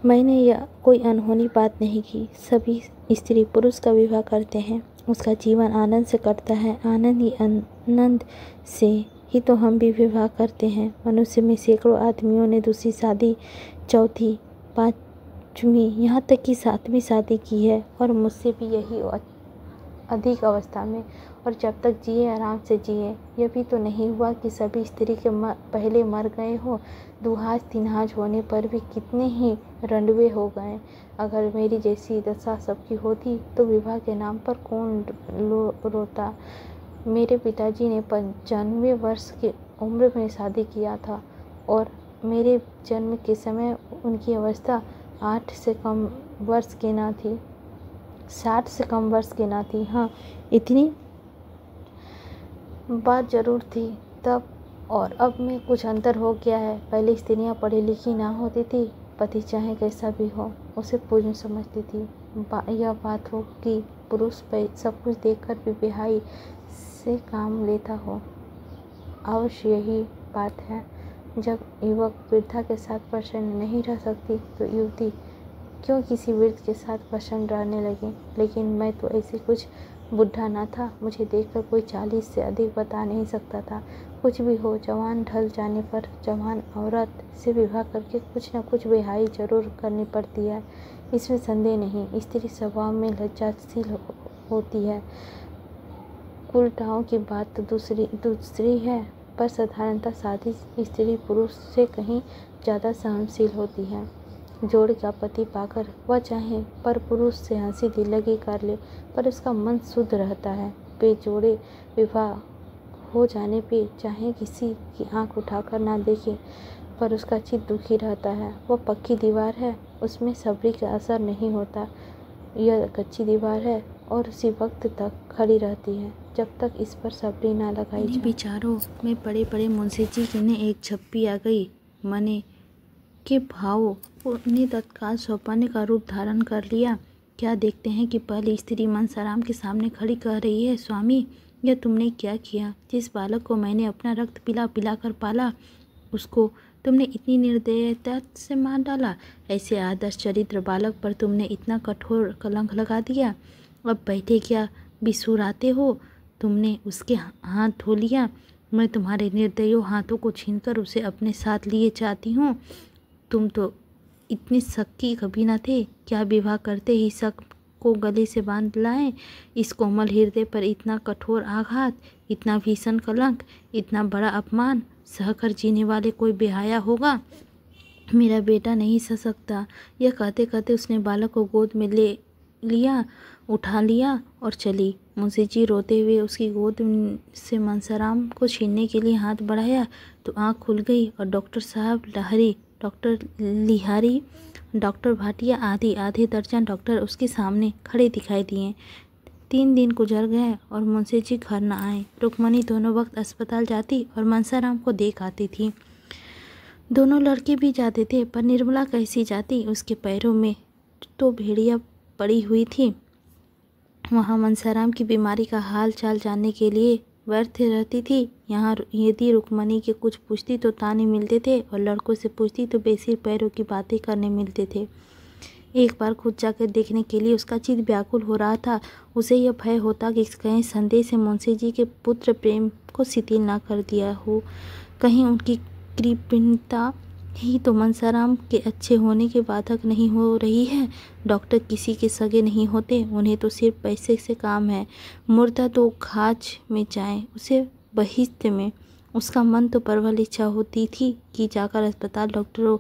मैंने यह कोई अनहोनी बात नहीं की। सभी स्त्री पुरुष का विवाह करते हैं, उसका जीवन आनंद से कटता है, आनंद से ही तो हम भी विवाह करते हैं। मनुष्य में सैकड़ों आदमियों ने दूसरी शादी, चौथी, पांचवी, यहाँ तक कि सातवीं शादी की है, और मुझसे भी यही अधिक अवस्था में, और जब तक जिए आराम से जिए। यह भी तो नहीं हुआ कि सभी स्त्री के पहले मर गए हो। दुहाज तिनहाज होने पर भी कितने ही रंडवे हो गए। अगर मेरी जैसी दशा सबकी होती तो विवाह के नाम पर कौन रोता। मेरे पिताजी ने 95 वर्ष की उम्र में शादी किया था, और मेरे जन्म के समय उनकी अवस्था 8 से कम वर्ष की न थी, 60 से कम वर्ष की न थी। हाँ, इतनी बात जरूर थी तब और अब में कुछ अंतर हो गया है। पहले स्त्रियां पढ़ी लिखी ना होती थी, पति चाहे कैसा भी हो उसे पूर्ण समझती थी। यह बात हो कि पुरुष सब कुछ देखकर भी बेहाई से काम लेता हो। अवश्य यही बात है। जब युवक वृद्धा के साथ प्रसन्न नहीं रह सकती तो युवती क्यों किसी वृद्ध के साथ प्रसन्न रहने लगी। लेकिन मैं तो ऐसे कुछ बुढ़ा ना था, मुझे देखकर कोई 40 से अधिक बता नहीं सकता था। कुछ भी हो, जवान ढल जाने पर जवान औरत से विवाह करके कुछ न कुछ बेहाई जरूर करनी पड़ती है, इसमें संदेह नहीं। स्त्री स्वभाव में लज्जाशील होती है। कुलटाओं की बात तो दूसरी है, पर साधारणतः शादी स्त्री पुरुष से कहीं ज़्यादा सहनशील होती है। जोड़ का पति पाकर वह चाहे पर पुरुष से हंसी दिल्लगी कर ले, पर उसका मन शुद्ध रहता है। बेजोड़े विवाह हो जाने पे चाहे किसी की आंख उठाकर ना देखे, पर उसका चित्त दुखी रहता है। वह पक्की दीवार है, उसमें सब्री का असर नहीं होता। यह कच्ची दीवार है और उसी वक्त तक खड़ी रहती है जब तक इस पर सब्री ना लगाई जाए। विचारों में पड़े पड़े मुंशी जी ने एक झप्पी आ गई। मने के भाव ने तत्काल सौंपने का रूप धारण कर लिया। क्या देखते हैं कि पहली स्त्री मनसाराम के सामने खड़ी कह रही है, स्वामी यह तुमने क्या किया? जिस बालक को मैंने अपना रक्त पिला पिला कर पाला, उसको तुमने इतनी निर्दयता से मार डाला। ऐसे आदर्श चरित्र बालक पर तुमने इतना कठोर कलंक लगा दिया। अब बैठे क्या बिसुराते हो? तुमने उसके हाथ धो लिया। मैं तुम्हारे निर्दयी हाथों को छीनकर उसे अपने साथ लिए चाहती हूँ। तुम तो इतने शक की कभी न थे। क्या विवाह करते ही शक को गले से बांध लाएं? इस कोमल हृदय पर इतना कठोर आघात, इतना भीषण कलंक, इतना बड़ा अपमान सहकर जीने वाले कोई बेहाया होगा? मेरा बेटा नहीं सह सकता। यह कहते कहते उसने बालक को गोद में ले लिया, उठा लिया और चली। मुंशी जी रोते हुए उसकी गोद से मनसाराम को छीनने के लिए हाथ बढ़ाया तो आँख खुल गई और डॉक्टर साहब लहरी, डॉक्टर लिहारी, डॉक्टर भाटिया आदि आधे दर्जन डॉक्टर उसके सामने खड़े दिखाई दिए। 3 दिन गुजर गए और मुंशी जी घर न आए। रुक्मणी दोनों वक्त अस्पताल जाती और मनसाराम को देख आती थी। दोनों लड़के भी जाते थे, पर निर्मला कैसी जाती? उसके पैरों में तो भेड़िया पड़ी हुई थी। वहाँ मनसाराम की बीमारी का हाल चाल जानने के लिए व्यर्थ रहती थी। यहाँ यदि रुक्मणी के कुछ पूछती तो ताने मिलते थे और लड़कों से पूछती तो बेसिर पैरों की बातें करने मिलते थे। एक बार खुद जाकर देखने के लिए उसका चित्त व्याकुल हो रहा था। उसे यह भय होता कि कहीं संदेह से मुंशी जी के पुत्र प्रेम को शिथिल ना कर दिया हो। कहीं उनकी कृपणता ही तो मनसाराम के अच्छे होने के बाधक नहीं हो रही है। डॉक्टर किसी के सगे नहीं होते, उन्हें तो सिर्फ पैसे से काम है। मुर्दा तो खाज में जाए उसे बहिश्त में। उसका मन तो प्रबल इच्छा होती थी कि जाकर अस्पताल डॉक्टरों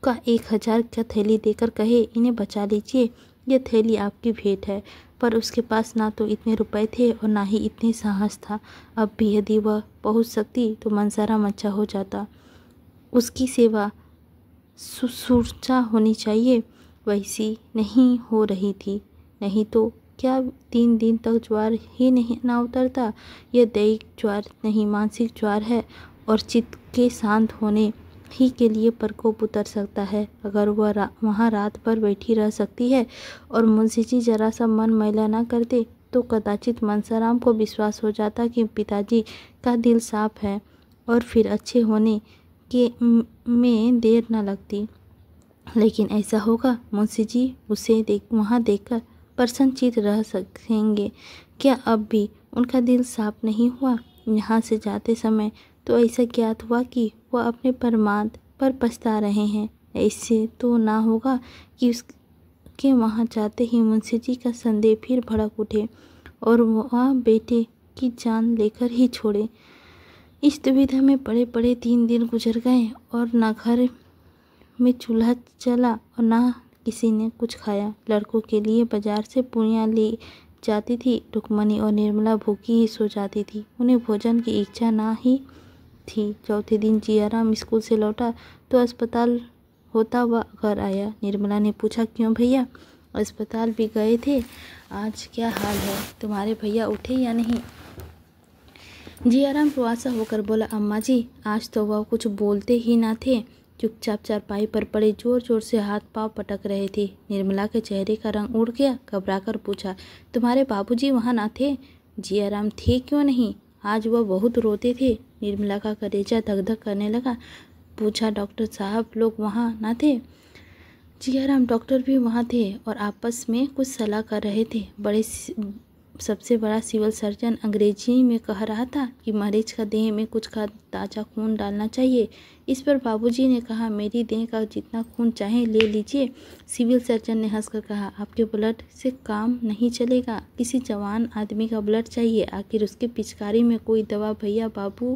का 1000 का थैली देकर कहे, इन्हें बचा लीजिए, यह थैली आपकी भेंट है। पर उसके पास ना तो इतने रुपए थे और ना ही इतने साहस था। अब भी यदि वह पहुंच सकती तो मनसाराम अच्छा हो जाता। उसकी सेवा शुश्रूषा होनी चाहिए, वैसी नहीं हो रही थी। नहीं तो क्या 3 दिन तक ज्वार ही नहीं ना उतरता। यह दैहिक ज्वार नहीं, मानसिक ज्वार है और चित्त के शांत होने ही के लिए प्रकोप उतर सकता है। अगर वह वहाँ रात भर बैठी रह सकती है और मुंशी जी जरा सा मन मैला ना करते तो कदाचित मनसाराम को विश्वास हो जाता कि पिताजी का दिल साफ है और फिर अच्छे होने के में देर न लगती। लेकिन ऐसा होगा, मुंशी जी उसे वहाँ देखकर प्रसन्नचित्त रह सकेंगे क्या? अब भी उनका दिल साफ नहीं हुआ। यहाँ से जाते समय तो ऐसा ज्ञात हुआ कि वह अपने प्रमाद पर पछता रहे हैं। ऐसे तो ना होगा कि उसके वहाँ जाते ही मुंशी जी का संदेह फिर भड़क उठे और वह बेटे की जान लेकर ही छोड़े। इस दुविधा में पड़े पड़े 3 दिन गुजर गए और ना घर में चूल्हा चला और ना किसी ने कुछ खाया। लड़कों के लिए बाजार से पूरियाँ ली जाती थी। रुक्मणी और निर्मला भूखी ही सो जाती थी, उन्हें भोजन की इच्छा ना ही थी। चौथे दिन जियाराम स्कूल से लौटा तो अस्पताल होता हुआ घर आया। निर्मला ने पूछा, क्यों भैया, अस्पताल भी गए थे? आज क्या हाल है, तुम्हारे भैया उठे या नहीं? जियाराम रुआसा होकर बोला, अम्मा जी, आज तो वह कुछ बोलते ही ना थे, चुपचाप चारपाई पर पड़े जोर जोर से हाथ पांव पटक रहे थे। निर्मला के चेहरे का रंग उड़ गया। घबराकर पूछा, तुम्हारे बाबूजी वहाँ ना थे? जियाराम, थे क्यों नहीं, आज वह बहुत रोते थे। निर्मला का कलेजा धक धक करने लगा। पूछा, डॉक्टर साहब लोग वहाँ ना थे? जियाराम, डॉक्टर भी वहाँ थे और आपस में कुछ सलाह कर रहे थे। सबसे बड़ा सिविल सर्जन अंग्रेजी में कह रहा था कि मरीज का देह में कुछ का ताज़ा खून डालना चाहिए। इस पर बाबूजी ने कहा, मेरी देह का जितना खून चाहे ले लीजिए। सिविल सर्जन ने हंसकर कहा, आपके ब्लड से काम नहीं चलेगा, किसी जवान आदमी का ब्लड चाहिए। आखिर उसके पिचकारी में कोई दवा भैया बाबू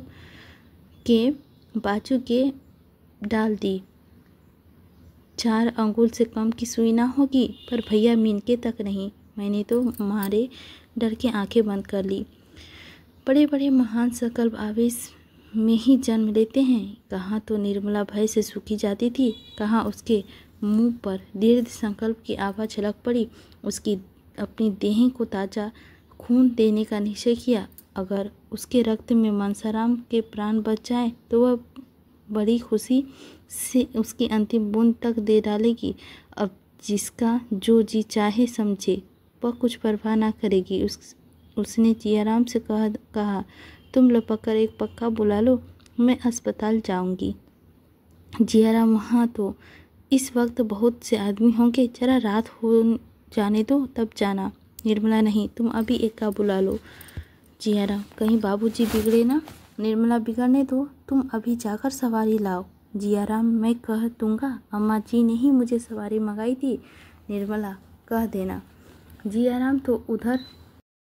के बाजू के डाल दी। 4 अंगुल से कम की सुई ना होगी, पर भैया मिनके तक नहीं। मैंने तो मारे डर के आंखें बंद कर ली। बड़े बड़े महान संकल्प आवेश में ही जन्म लेते हैं। कहाँ तो निर्मला भय से सूखी जाती थी, कहाँ उसके मुंह पर दृढ़ संकल्प की आभा झलक पड़ी। उसकी अपनी देह को ताज़ा खून देने का निश्चय किया। अगर उसके रक्त में मनसाराम के प्राण बच जाए तो वह बड़ी खुशी से उसकी अंतिम बूंद तक दे डालेगी। अब जिसका जो जी चाहे समझे, वह कुछ परवाह ना करेगी। उसने जियाराम से कहा, तुम लपक कर एक पक्का बुला लो, मैं अस्पताल जाऊंगी। जियाराम, वहाँ तो इस वक्त बहुत से आदमी होंगे, जरा रात हो जाने दो तब जाना। निर्मला, नहीं, तुम अभी एक का बुला लो। जियाराम, कहीं बाबूजी बिगड़े ना। निर्मला, बिगड़ने दो, तुम अभी जाकर सवारी लाओ। जियाराम, मैं कह दूंगा, अम्मा जी ने ही मुझे सवारी मंगाई थी। निर्मला, कह देना। जियाराम तो उधर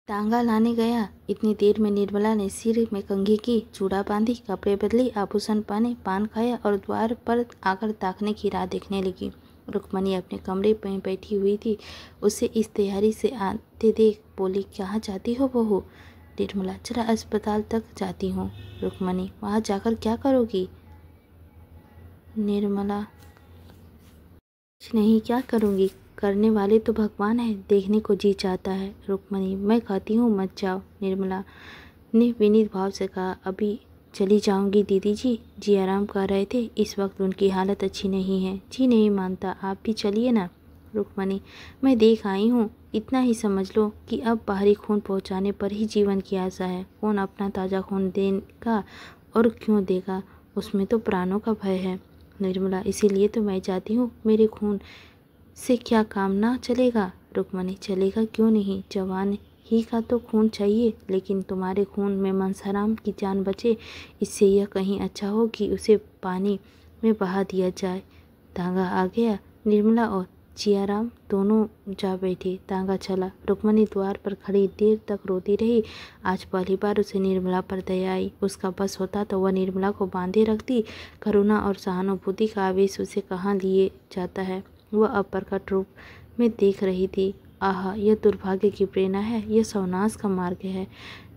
टांगा लाने गया। इतनी देर में निर्मला ने सिर में कंघी की, चूड़ा बांधी, कपड़े बदली, आभूषण पहने, पान खाया और द्वार पर आकर ताकने की राह देखने लगी। रुक्मणी अपने कमरे में बैठी हुई थी। उसे इस तैयारी से आते देख बोली, कहाँ जाती हो बहू? निर्मला, जरा अस्पताल तक जाती हूँ। रुक्मणी, वहाँ जाकर क्या करोगी? निर्मला, कुछ नहीं, क्या करूँगी, करने वाले तो भगवान है, देखने को जी चाहता है। रुक्मणी, मैं कहती हूँ मत जाओ। निर्मला ने विनीत भाव से कहा, अभी चली जाऊंगी दीदी जी। जियाराम कह रहे थे, इस वक्त उनकी हालत अच्छी नहीं है। जी नहीं मानता, आप भी चलिए ना। रुक्मणी, मैं देख आई हूँ, इतना ही समझ लो कि अब बाहरी खून पहुंचाने पर ही जीवन की आशा है। कौन अपना ताज़ा खून देगा और क्यों देगा, उसमें तो प्राणों का भय है निर्मला। इसीलिए तो मैं चाहती हूँ, मेरे खून से क्या काम ना चलेगा। रुक्मणी, चलेगा क्यों नहीं, जवान ही का तो खून चाहिए, लेकिन तुम्हारे खून में मनसाराम की जान बचे, इससे यह कहीं अच्छा हो कि उसे पानी में बहा दिया जाए। तांगा आ गया। निर्मला और जियाराम दोनों जा बैठे। तांगा चला। रुक्मणी द्वार पर खड़ी देर तक रोती रही। आज पहली बार उसे निर्मला पर दया आई। उसका बस होता तो वह निर्मला को बांधे रखती। करुणा और सहानुभूति का आवेश उसे कहाँ लिए जाता है, वह अब प्रकट रूप में देख रही थी। आहा, यह दुर्भाग्य की प्रेरणा है, यह सौनाश का मार्ग है।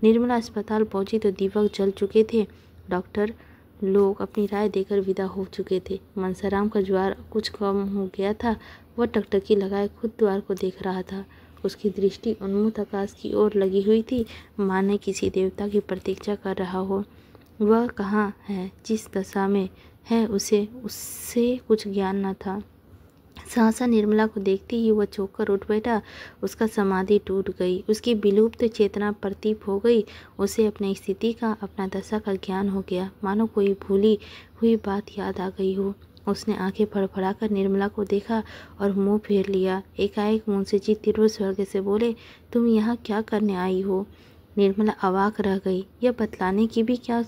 निर्मला अस्पताल पहुंची तो दीपक जल चुके थे। डॉक्टर लोग अपनी राय देकर विदा हो चुके थे। मनसाराम का ज्वर कुछ कम हो गया था। वह टकटकी लगाए खुद द्वार को देख रहा था। उसकी दृष्टि उन्मुख आकाश की ओर लगी हुई थी, माने किसी देवता की प्रतीक्षा कर रहा हो। वह कहाँ है, जिस दशा में है, उसे उससे कुछ ज्ञान न था। सहसा निर्मला को देखते ही वह चौंक कर उठ बैठा। उसका समाधि टूट गई। उसकी विलुप्त चेतना प्रतीप हो गई। उसे अपनी स्थिति का, अपना दशा का ज्ञान हो गया, मानो कोई भूली हुई बात याद आ गई हो। उसने आंखें फड़फड़ाकर निर्मला को देखा और मुंह फेर लिया। एकाएक मुंशी जी तीव्र स्वर से बोले, तुम यहाँ क्या करने आई हो। निर्मला अवाक रह गई। यह बतलाने की भी क्या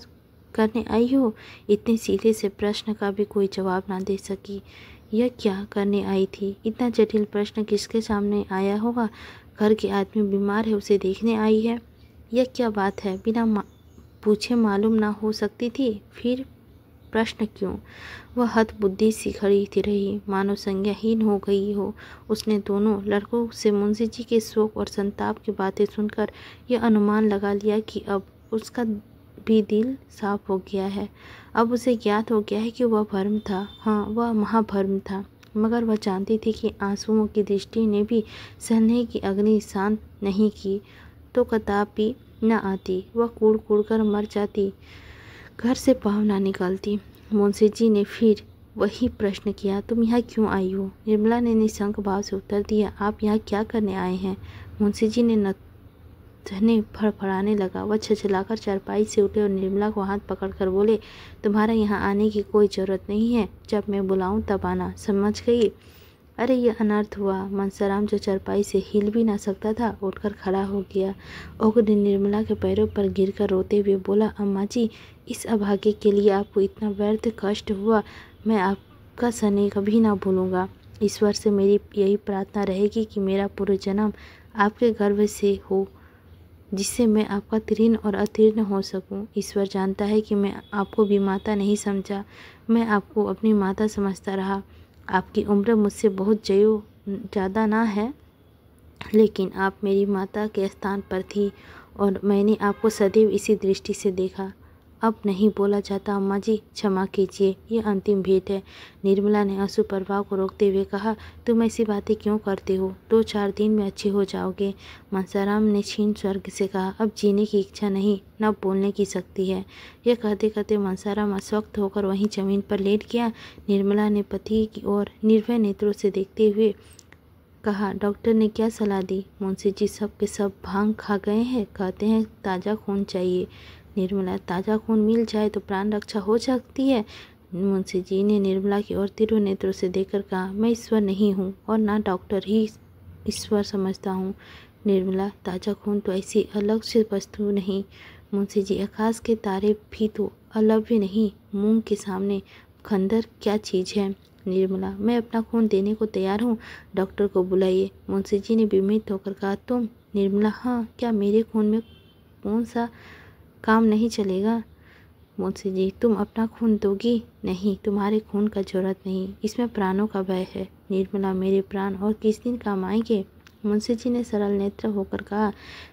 करने आई हो। इतने सीधे से प्रश्न का भी कोई जवाब ना दे सकी। यह क्या करने आई थी। इतना जटिल प्रश्न किसके सामने आया होगा। घर के आदमी बीमार है, उसे देखने आई है। यह क्या बात है, बिना पूछे मालूम ना हो सकती थी। फिर प्रश्न क्यों। वह हतबुद्धि सी खड़ी थी रही, मानो संज्ञाहीन हो गई हो। उसने दोनों लड़कों से मुंशी जी के शोक और संताप की बातें सुनकर यह अनुमान लगा लिया कि अब उसका भी दिल साफ हो गया है। अब उसे ज्ञात हो गया है कि वह भ्रम था। हाँ, वह महाभ्रम था। मगर वह जानती थी कि आंसुओं की दृष्टि ने भी सहने की अग्नि शांत नहीं की तो कदापि न आती। वह कूड़ कूड़ कर मर जाती, घर से पाँव ना निकालती। मुंशी जी ने फिर वही प्रश्न किया, तुम यहाँ क्यों आई हो। निर्मला ने निशंक भाव से उत्तर दिया, आप यहाँ क्या करने आए हैं। मुंशी जी ने नथने फड़फड़ाने लगा। वह छचलाकर चारपाई से उठे और निर्मला को हाथ पकड़कर बोले, तुम्हारा यहाँ आने की कोई ज़रूरत नहीं है। जब मैं बुलाऊं तब आना, समझ गई। अरे यह अनर्थ हुआ। मनसाराम जो चारपाई से हिल भी ना सकता था, उठकर खड़ा हो गया। उग्र निर्मला के पैरों पर गिरकर रोते हुए बोला, अम्मा जी, इस अभागे के लिए आपको इतना व्यर्थ कष्ट हुआ, मैं आपका स्नेह कभी ना भूलूंगा। ईश्वर से मेरी यही प्रार्थना रहेगी कि मेरा पूर्व जन्म आपके गर्भ से हो, जिससे मैं आपका तीर्ण और अतीर्ण हो सकूं। ईश्वर जानता है कि मैं आपको भी माता नहीं समझा, मैं आपको अपनी माता समझता रहा। आपकी उम्र मुझसे बहुत ज़्यादा ना है, लेकिन आप मेरी माता के स्थान पर थी और मैंने आपको सदैव इसी दृष्टि से देखा। अब नहीं बोला जाता अम्मा जी, क्षमा कीजिए, ये अंतिम भेंट है। निर्मला ने आंसू प्रवाह को रोकते हुए कहा, तुम ऐसी बातें क्यों करते हो, 2-4 दिन में अच्छे हो जाओगे। मनसाराम ने क्षीण स्वर से कहा, अब जीने की इच्छा नहीं, न बोलने की शक्ति है। यह कहते कहते मनसाराम अस्वस्थ होकर वहीं जमीन पर लेट गया। निर्मला ने पति की ओर निर्भय नेत्रों से देखते हुए कहा, डॉक्टर ने क्या सलाह दी। मुंशी जी सब के सब भांग खा गए हैं, कहते हैं ताज़ा खून चाहिए। निर्मला, ताज़ा खून मिल जाए तो प्राण रक्षा हो सकती है। मुंशी जी ने निर्मला की ओर तीव्र नेत्रों से देखकर कहा, मैं ईश्वर नहीं हूँ और ना डॉक्टर ही ईश्वर समझता हूँ। निर्मला, ताज़ा खून तो ऐसी अलग से वस्तु नहीं। मुंशी जी, आकाश के तारे भी तो अलव्य नहीं, मूंग के सामने खंदर क्या चीज़ है। निर्मला, मैं अपना खून देने को तैयार हूँ, डॉक्टर को बुलाइए। मुंशी जी ने विस्मित होकर कहा, तुम। निर्मला, हाँ, क्या मेरे खून में कौन सा काम नहीं चलेगा। मुंशी जी, तुम अपना खून दोगी। नहीं, तुम्हारे खून का जरूरत नहीं, इसमें प्राणों का भय है। निर्मला, मेरे प्राण और किस दिन काम आएंगे। मुंशी जी ने सरल नेत्र होकर कहा,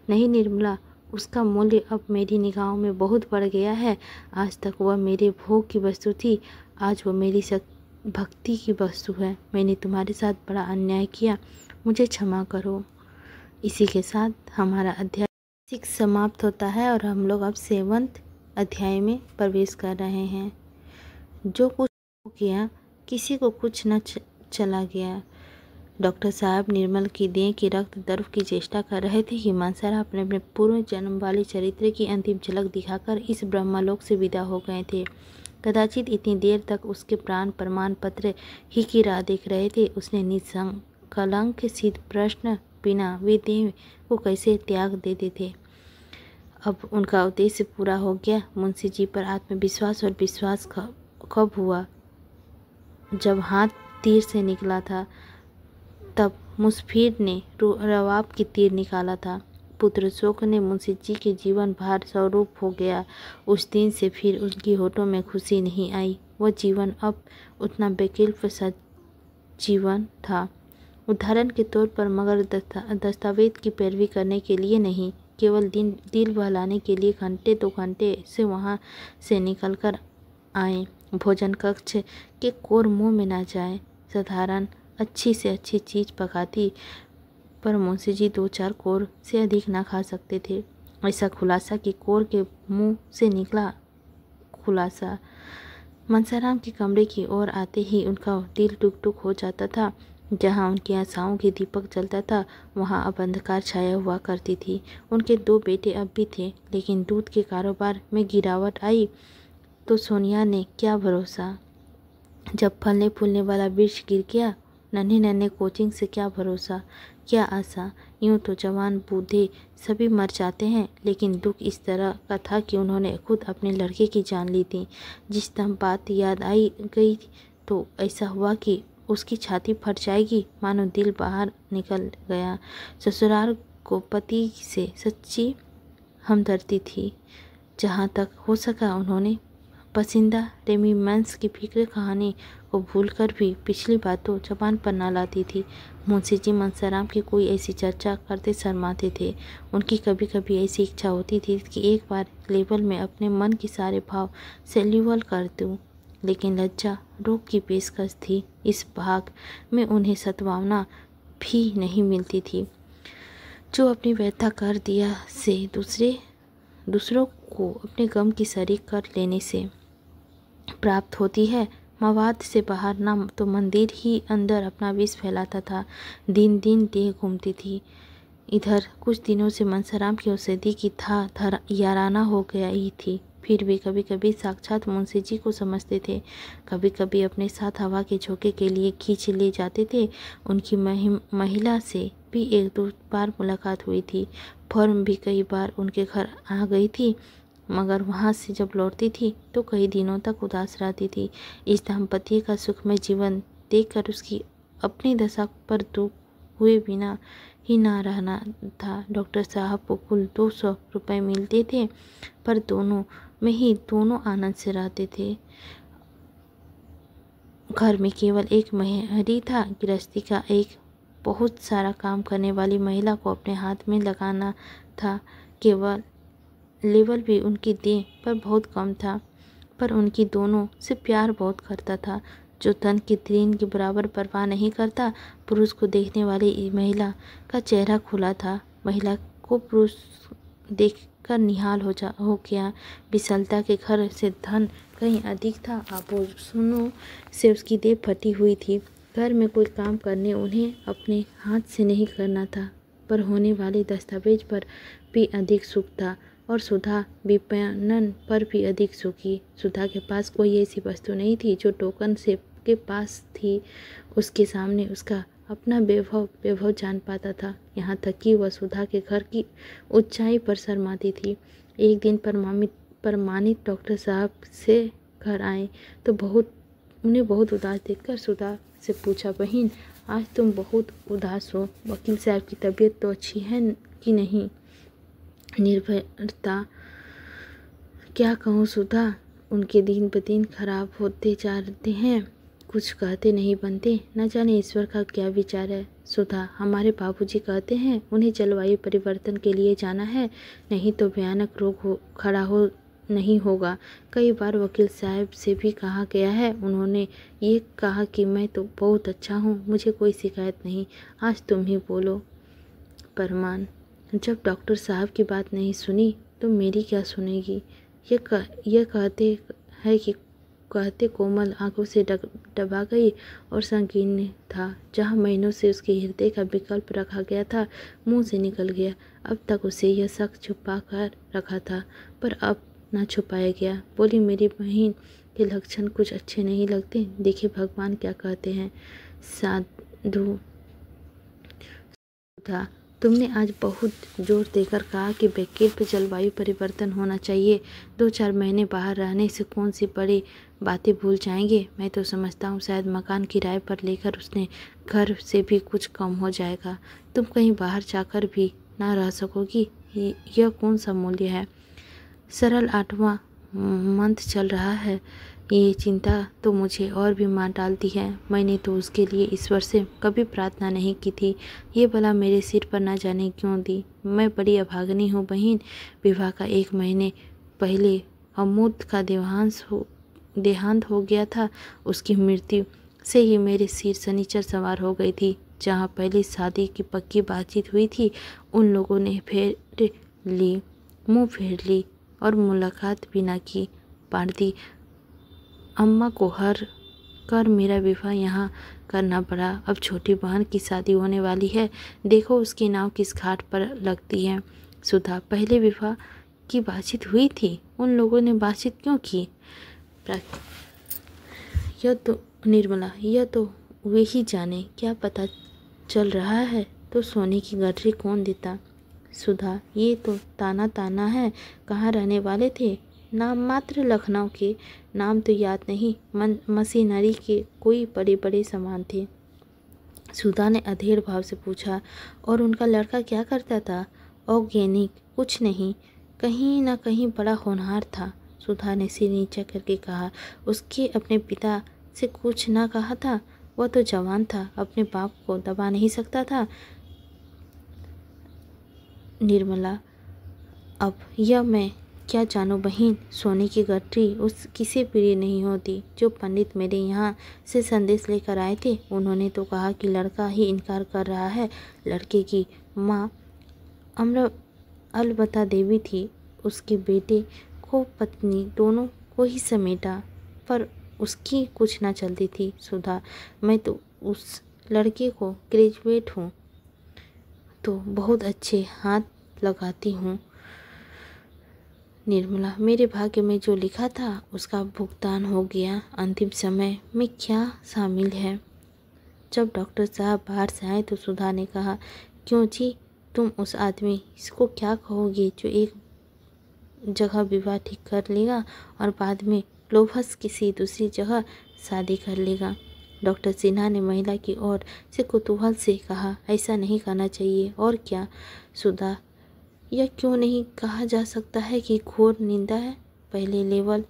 नहीं निर्मला, उसका मूल्य अब मेरी निगाहों में बहुत बढ़ गया है। आज तक वह मेरे भोग की वस्तु थी, आज वह मेरी भक्ति की वस्तु है। मैंने तुम्हारे साथ बड़ा अन्याय किया, मुझे क्षमा करो। इसी के साथ हमारा अध्याय 6 समाप्त होता है और हम लोग अब 7वें अध्याय में प्रवेश कर रहे हैं। जो कुछ हो गया, किसी को कुछ न चला गया। डॉक्टर साहब निर्मल की देह की रक्त द्रव की चेष्टा कर रहे थे कि मानसरा अपने अपने पूर्व जन्म वाली चरित्र की अंतिम झलक दिखाकर इस ब्रह्मलोक से विदा हो गए थे। कदाचित इतनी देर तक उसके प्राण प्रमाण पत्र ही की राह देख रहे थे। उसने निष्कलंक सिद्ध प्रश्न बिना वे देह को कैसे त्याग देते थे। अब उनका उद्देश्य पूरा हो गया। मुंशी जी पर आत्मविश्वास और विश्वास कब हुआ? जब हाथ तीर से निकला था, तब मुसफिर ने रवाब की तीर निकाला था। पुत्र शोक ने मुंशी जी के जीवन भार स्वरूप हो गया। उस दिन से फिर उनकी होठों में खुशी नहीं आई। वह जीवन अब उतना वैकल्प सा जीवन था। उदाहरण के तौर पर, मगर दस्तावेज की पैरवी करने के लिए नहीं, केवल दिल बहलाने के लिए घंटे 2 घंटे से वहाँ से निकल कर आए। भोजन कक्ष के कोर मुँह में न जाए। साधारण अच्छी से अच्छी चीज़ पकाती, पर मुंशी जी 2-4 कोर से अधिक ना खा सकते थे। ऐसा खुलासा कि कोर के मुंह से निकला खुलासा। मनसाराम के कमरे की ओर आते ही उनका दिल टुक टुक हो जाता था। जहाँ उनकी आशाओं की दीपक जलता था, वहाँ अब अंधकार छाया हुआ करती थी। उनके 2 बेटे अब भी थे, लेकिन दूध के कारोबार में गिरावट आई तो सोनिया ने क्या भरोसा। जब फलने फूलने वाला वृक्ष गिर गया, नन्हे नन्हे कोचिंग से क्या भरोसा, क्या आशा। यूँ तो जवान बूढ़े सभी मर जाते हैं, लेकिन दुख इस तरह का था कि उन्होंने खुद अपने लड़के की जान ली थी। जिस दम बात याद आई गई तो ऐसा हुआ कि उसकी छाती फट जाएगी, मानो दिल बाहर निकल गया। ससुराल को पति से सच्ची हमदर्दी थी। जहाँ तक हो सका उन्होंने पसंदीदा रेमिमेंस की फिक्र कहानी को भूलकर भी पिछली बातों जबान पर न लाती थी। मुंशी जी मनसाराम की कोई ऐसी चर्चा करते शर्माते थे। उनकी कभी कभी ऐसी इच्छा होती थी कि एक बार लेवल में अपने मन के सारे भाव सेल्यूअल कर दूं, लेकिन लज्जा रोग की पेशकश थी। इस भाग में उन्हें सद्भावना भी नहीं मिलती थी, जो अपनी व्यथा कर दिया से दूसरों को अपने गम की शरीक कर लेने से प्राप्त होती है। मवाद से बाहर न तो मंदिर ही अंदर अपना विष फैलाता था। दिन दिन देह घूमती थी। इधर कुछ दिनों से मनसाराम की औषधि की था याराना हो गया ही थी। फिर भी कभी कभी साक्षात मुंशी जी को समझते थे, कभी कभी अपने साथ हवा के झोंके के लिए खींच ले जाते थे। उनकी महिला से भी 1-2 बार मुलाकात हुई थी। फॉर्म भी कई बार उनके घर आ गई थी, मगर वहाँ से जब लौटती थी तो कई दिनों तक उदास रहती थी। इस दाम्पत्य का सुखमय जीवन देखकर उसकी अपनी दशा पर दुख हुए बिना ही ना रहना था। डॉक्टर साहब को कुल 200 रुपये मिलते थे, पर दोनों में ही दोनों आनंद से रहते थे। घर में केवल एक महरी था। गृहस्थी का एक बहुत सारा काम करने वाली महिला को अपने हाथ में लगाना था। केवल लेवल भी उनकी देह पर बहुत कम था, पर उनकी दोनों से प्यार बहुत करता था। जो धन की तीन के बराबर परवाह नहीं करता। पुरुष को देखने वाली महिला का चेहरा खुला था। महिला को पुरुष देखकर निहाल हो गया। विशालता के घर से धन कहीं अधिक था। आभूषणों से उसकी देह फटी हुई थी। घर में कोई काम करने उन्हें अपने हाथ से नहीं करना था, पर होने वाले दस्तावेज पर भी अधिक सुख था, और सुधा विपणन पर भी अधिक सुखी। सुधा के पास कोई ऐसी वस्तु नहीं थी जो टोकन से के पास थी। उसके सामने उसका अपना वैभव जान पाता था। यहाँ तक कि वह सुधा के घर की ऊंचाई पर शर्माती थी। एक दिन प्रमाणित डॉक्टर साहब से घर आए तो उन्हें बहुत उदास देखकर सुधा से पूछा, बहन आज तुम बहुत उदास हो, वकील साहब की तबीयत तो अच्छी है कि नहीं? निर्भरता क्या कहूँ सुधा, उनके दिन ब दिन खराब होते जा रहे हैं। कुछ कहते नहीं बनते, न जाने ईश्वर का क्या विचार है। सुधा, हमारे बाबूजी कहते हैं उन्हें जलवायु परिवर्तन के लिए जाना है, नहीं तो भयानक रोग खड़ा हो नहीं होगा। कई बार वकील साहब से भी कहा गया है। उन्होंने ये कहा कि मैं तो बहुत अच्छा हूँ, मुझे कोई शिकायत नहीं। आज तुम ही बोलो। परमान, जब डॉक्टर साहब की बात नहीं सुनी तो मेरी क्या सुनेगी? ये कहते हैं कि कहते कोमल आंखों से दबा गई और संकीर्ण था। जहाँ महीनों से उसके हृदय का विकल्प रखा गया था, मुंह से निकल गया। अब तक उसे यह शक छुपा कर रखा था, पर अब ना छुपाया गया। बोली, मेरी बहन के लक्षण कुछ अच्छे नहीं लगते। देखिए भगवान क्या कहते हैं। साधु था, तुमने आज बहुत जोर देकर कहा कि वैकल्पिक जलवायु परिवर्तन होना चाहिए। 2-4 महीने बाहर रहने से कौन सी बड़ी बातें भूल जाएंगे। मैं तो समझता हूँ शायद मकान किराए पर लेकर उसने घर से भी कुछ कम हो जाएगा। तुम कहीं बाहर जाकर भी ना रह सकोगी। यह कौन सा मूल्य है। सरल 8वां मंथ चल रहा है। ये चिंता तो मुझे और भी मार डालती है। मैंने तो उसके लिए ईश्वर से कभी प्रार्थना नहीं की थी। ये भला मेरे सिर पर न जाने क्यों दी। मैं बड़ी अभागनी हूँ बहन। विवाह का 1 महीने पहले अमूर्त का देहांत हो गया था। उसकी मृत्यु से ही मेरे सिर शनिचर सवार हो गई थी। जहाँ पहले शादी की पक्की बातचीत हुई थी, उन लोगों ने मुँह फेर ली और मुलाकात भी न की। पार्टी अम्मा को हर कर मेरा विवाह यहाँ करना पड़ा। अब छोटी बहन की शादी होने वाली है। देखो उसकी नाव किस घाट पर लगती है। सुधा, पहले विवाह की बातचीत हुई थी। उन लोगों ने बातचीत क्यों की। यह तो निर्मला, यह तो वे ही जाने। क्या पता चल रहा है तो सोने की गठरी कौन देता। सुधा, ये तो ताना है। कहाँ रहने वाले थे। नाम मात्र लखनऊ के। नाम तो याद नहीं। मशीनरी के कोई बड़े सामान थे। सुधा ने अधेड़ भाव से पूछा। और उनका लड़का क्या करता था। ऑर्गेनिक, कुछ नहीं, कहीं ना कहीं बड़ा होनहार था। सुधा ने सिर नीचा करके कहा। उसके अपने पिता से कुछ ना कहा था। वह तो जवान था, अपने बाप को दबा नहीं सकता था। निर्मला, अब यह मैं क्या जानूं बहन। सोने की गठरी उस किसी प्रिय नहीं होती। जो पंडित मेरे यहाँ से संदेश लेकर आए थे, उन्होंने तो कहा कि लड़का ही इनकार कर रहा है। लड़के की माँ अलबत्ता देवी थी। उसके बेटे को पत्नी दोनों को ही समेटा, पर उसकी कुछ ना चलती थी। सुधा, मैं तो उस लड़के को ग्रेजुएट हूँ तो बहुत अच्छे हाथ लगाती हूँ। निर्मला, मेरे भाग्य में जो लिखा था उसका भुगतान हो गया। अंतिम समय में क्या शामिल है। जब डॉक्टर साहब बाहर से आए तो सुधा ने कहा, क्यों जी, तुम उस आदमी इसको क्या कहोगे जो एक जगह विवाह ठीक कर लेगा और बाद में लोभस किसी दूसरी जगह शादी कर लेगा। डॉक्टर सिन्हा ने महिला की ओर से कुतूहल से कहा, ऐसा नहीं करना चाहिए। और क्या। सुधा, यह क्यों नहीं कहा जा सकता है कि घोर निंदा है, पहले लेवल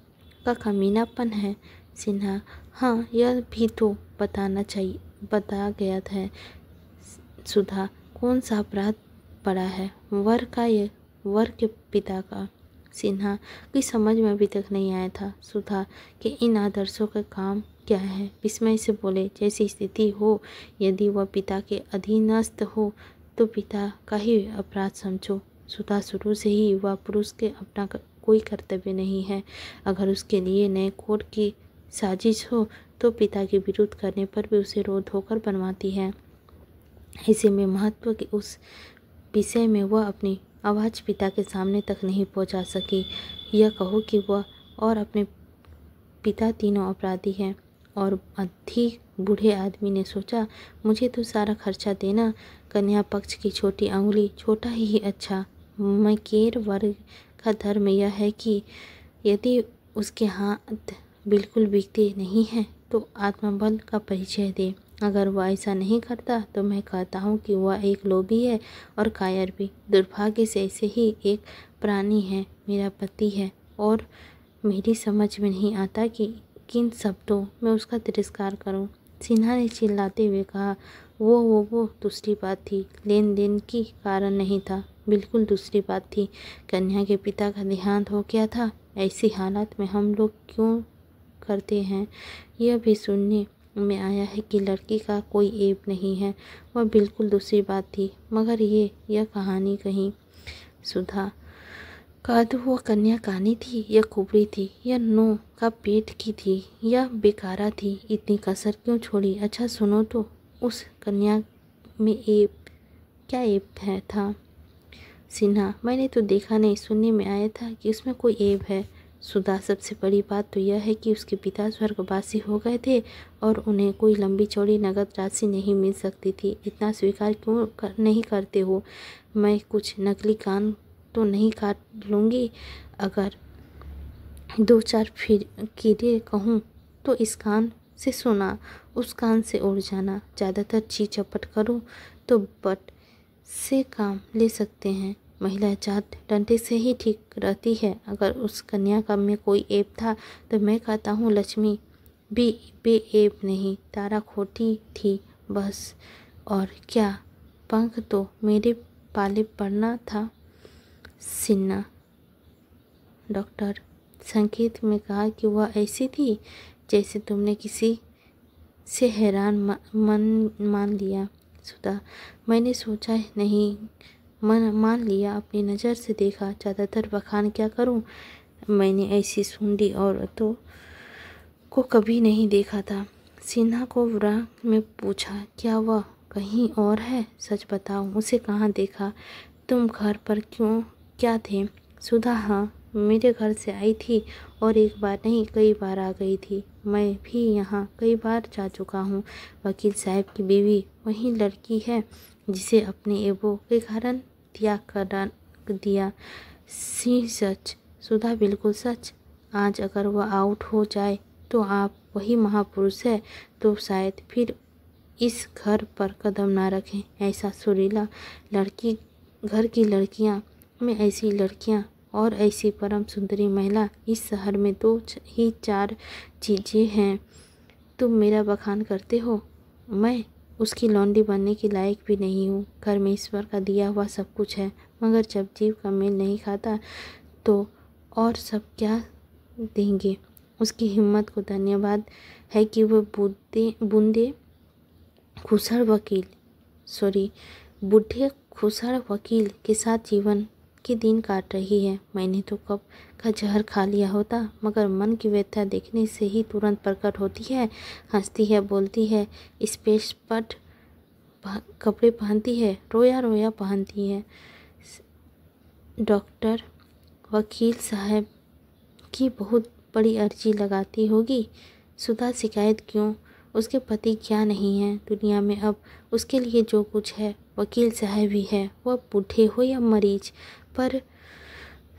का कमीनापन है। सिन्हा, हाँ, यह भी तो बता गया है। सुधा, कौन सा अपराध पड़ा है, वर के पिता का। सिन्हा, की समझ में अभी तक नहीं आया था। सुधा के इन आदर्शों का काम क्या है। विस्मय से बोले, जैसी स्थिति हो, यदि वह पिता के अधीनस्थ हो तो पिता का ही अपराध समझो। सुधा, शुरू से ही युवा पुरुष के अपना कोई कर्तव्य नहीं है। अगर उसके लिए नए कोड की साजिश हो तो पिता के विरुद्ध करने पर भी उसे रोध होकर बनवाती है। ऐसे में महत्व के उस विषय में वह अपनी आवाज़ पिता के सामने तक नहीं पहुंचा सकी। यह कहो कि वह और अपने पिता तीनों अपराधी हैं। और अधिक बूढ़े आदमी ने सोचा, मुझे तो सारा खर्चा देना। कन्या पक्ष की छोटी अंगुली, छोटा ही अच्छा। मकेर वर्ग का धर्म यह है कि यदि उसके हाथ बिल्कुल बिकते नहीं हैं तो आत्मबल का परिचय दे। अगर वह ऐसा नहीं करता तो मैं कहता हूँ कि वह एक लोभी है और कायर भी। दुर्भाग्य से ऐसे ही एक प्राणी है, मेरा पति है, और मेरी समझ में नहीं आता कि किन शब्दों में उसका तिरस्कार करूं। सिन्हा ने चिल्लाते हुए कहा, वो दूसरी बात थी। लेन देन की कारण नहीं था, बिल्कुल दूसरी बात थी। कन्या के पिता का देहांत हो गया था। ऐसी हालत में हम लोग क्यों करते हैं। यह भी सुनने में आया है कि लड़की का कोई ऐब नहीं है। वह बिल्कुल दूसरी बात थी। मगर यह कहानी कहीं। सुधा, कद वो कन्या कानी थी या कुबड़ी थी या नो का पेट की थी या बेकारा थी, इतनी कसर क्यों छोड़ी? अच्छा सुनो तो, उस कन्या में ऐब क्या ऐब है था? सिन्हा, मैंने तो देखा नहीं, सुनने में आया था कि उसमें कोई ऐब है। सुधा, सबसे बड़ी बात तो यह है कि उसके पिता स्वर्गवासी हो गए थे और उन्हें कोई लंबी चौड़ी नगद राशि नहीं मिल सकती थी। इतना स्वीकार क्यों नहीं करते हो? मैं कुछ नकली कान तो नहीं काट लूँगी? अगर दो चार फिर कीड़े कहूँ तो इस कान से सुना, उस कान से उड़ जाना। ज़्यादातर ची चपट करो तो बट से काम ले सकते हैं। महिला जात डंडे से ही ठीक रहती है। अगर उस कन्या का में कोई ऐब था तो मैं कहता हूँ लक्ष्मी भी बेऐब नहीं, तारा खोटी थी बस। और क्या, पंख तो मेरे पाले पड़ना था। सिन्हा, डॉक्टर संकेत में कहा कि वह ऐसी थी जैसे तुमने किसी से हैरान मान लिया। सुधा, मैंने सोचा नहीं, मान लिया, अपनी नज़र से देखा। ज़्यादातर बखान क्या करूं? मैंने ऐसी सूंडी औरतों को कभी नहीं देखा था। सिन्हा को विराग में पूछा, क्या वह कहीं और है? सच बताओ, उसे कहाँ देखा? तुम घर पर क्या थे? सुधा, हाँ, मेरे घर से आई थी और एक बार नहीं कई बार आ गई थी। मैं भी यहाँ कई बार जा चुका हूँ। वकील साहब की बीवी वही लड़की है जिसे अपने एबो के कारण त्याग कर दिया। सी सच? सुधा, बिल्कुल सच। आज अगर वह आउट हो जाए तो आप वही महापुरुष है तो शायद फिर इस घर पर कदम ना रखें। ऐसा सुरीला लड़की, घर की लड़कियां में ऐसी लड़कियां और ऐसी परम सुंदरी महिला इस शहर में दो ही चार चीज़ें हैं। तुम मेरा बखान करते हो, मैं उसकी लौंडी बनने के लायक भी नहीं हूँ। घर में ईश्वर का दिया हुआ सब कुछ है, मगर जब जीव का मेल नहीं खाता तो और सब क्या देंगे? उसकी हिम्मत को धन्यवाद है कि वह बूढ़े खुशहाल वकील के साथ जीवन के दिन काट रही है। मैंने तो कब का जहर खा लिया होता, मगर मन की व्यथा देखने से ही तुरंत प्रकट होती है। हंसती है, बोलती है, स्पेस पट कपड़े पहनती है, रोया रोया पहनती है। डॉक्टर, वकील साहब की बहुत बड़ी अर्जी लगाती होगी। सुधा, शिकायत क्यों? उसके पति क्या नहीं है दुनिया में अब? उसके लिए जो कुछ है वकील साहब ही है। वह बूढ़े हो या मरीज, पर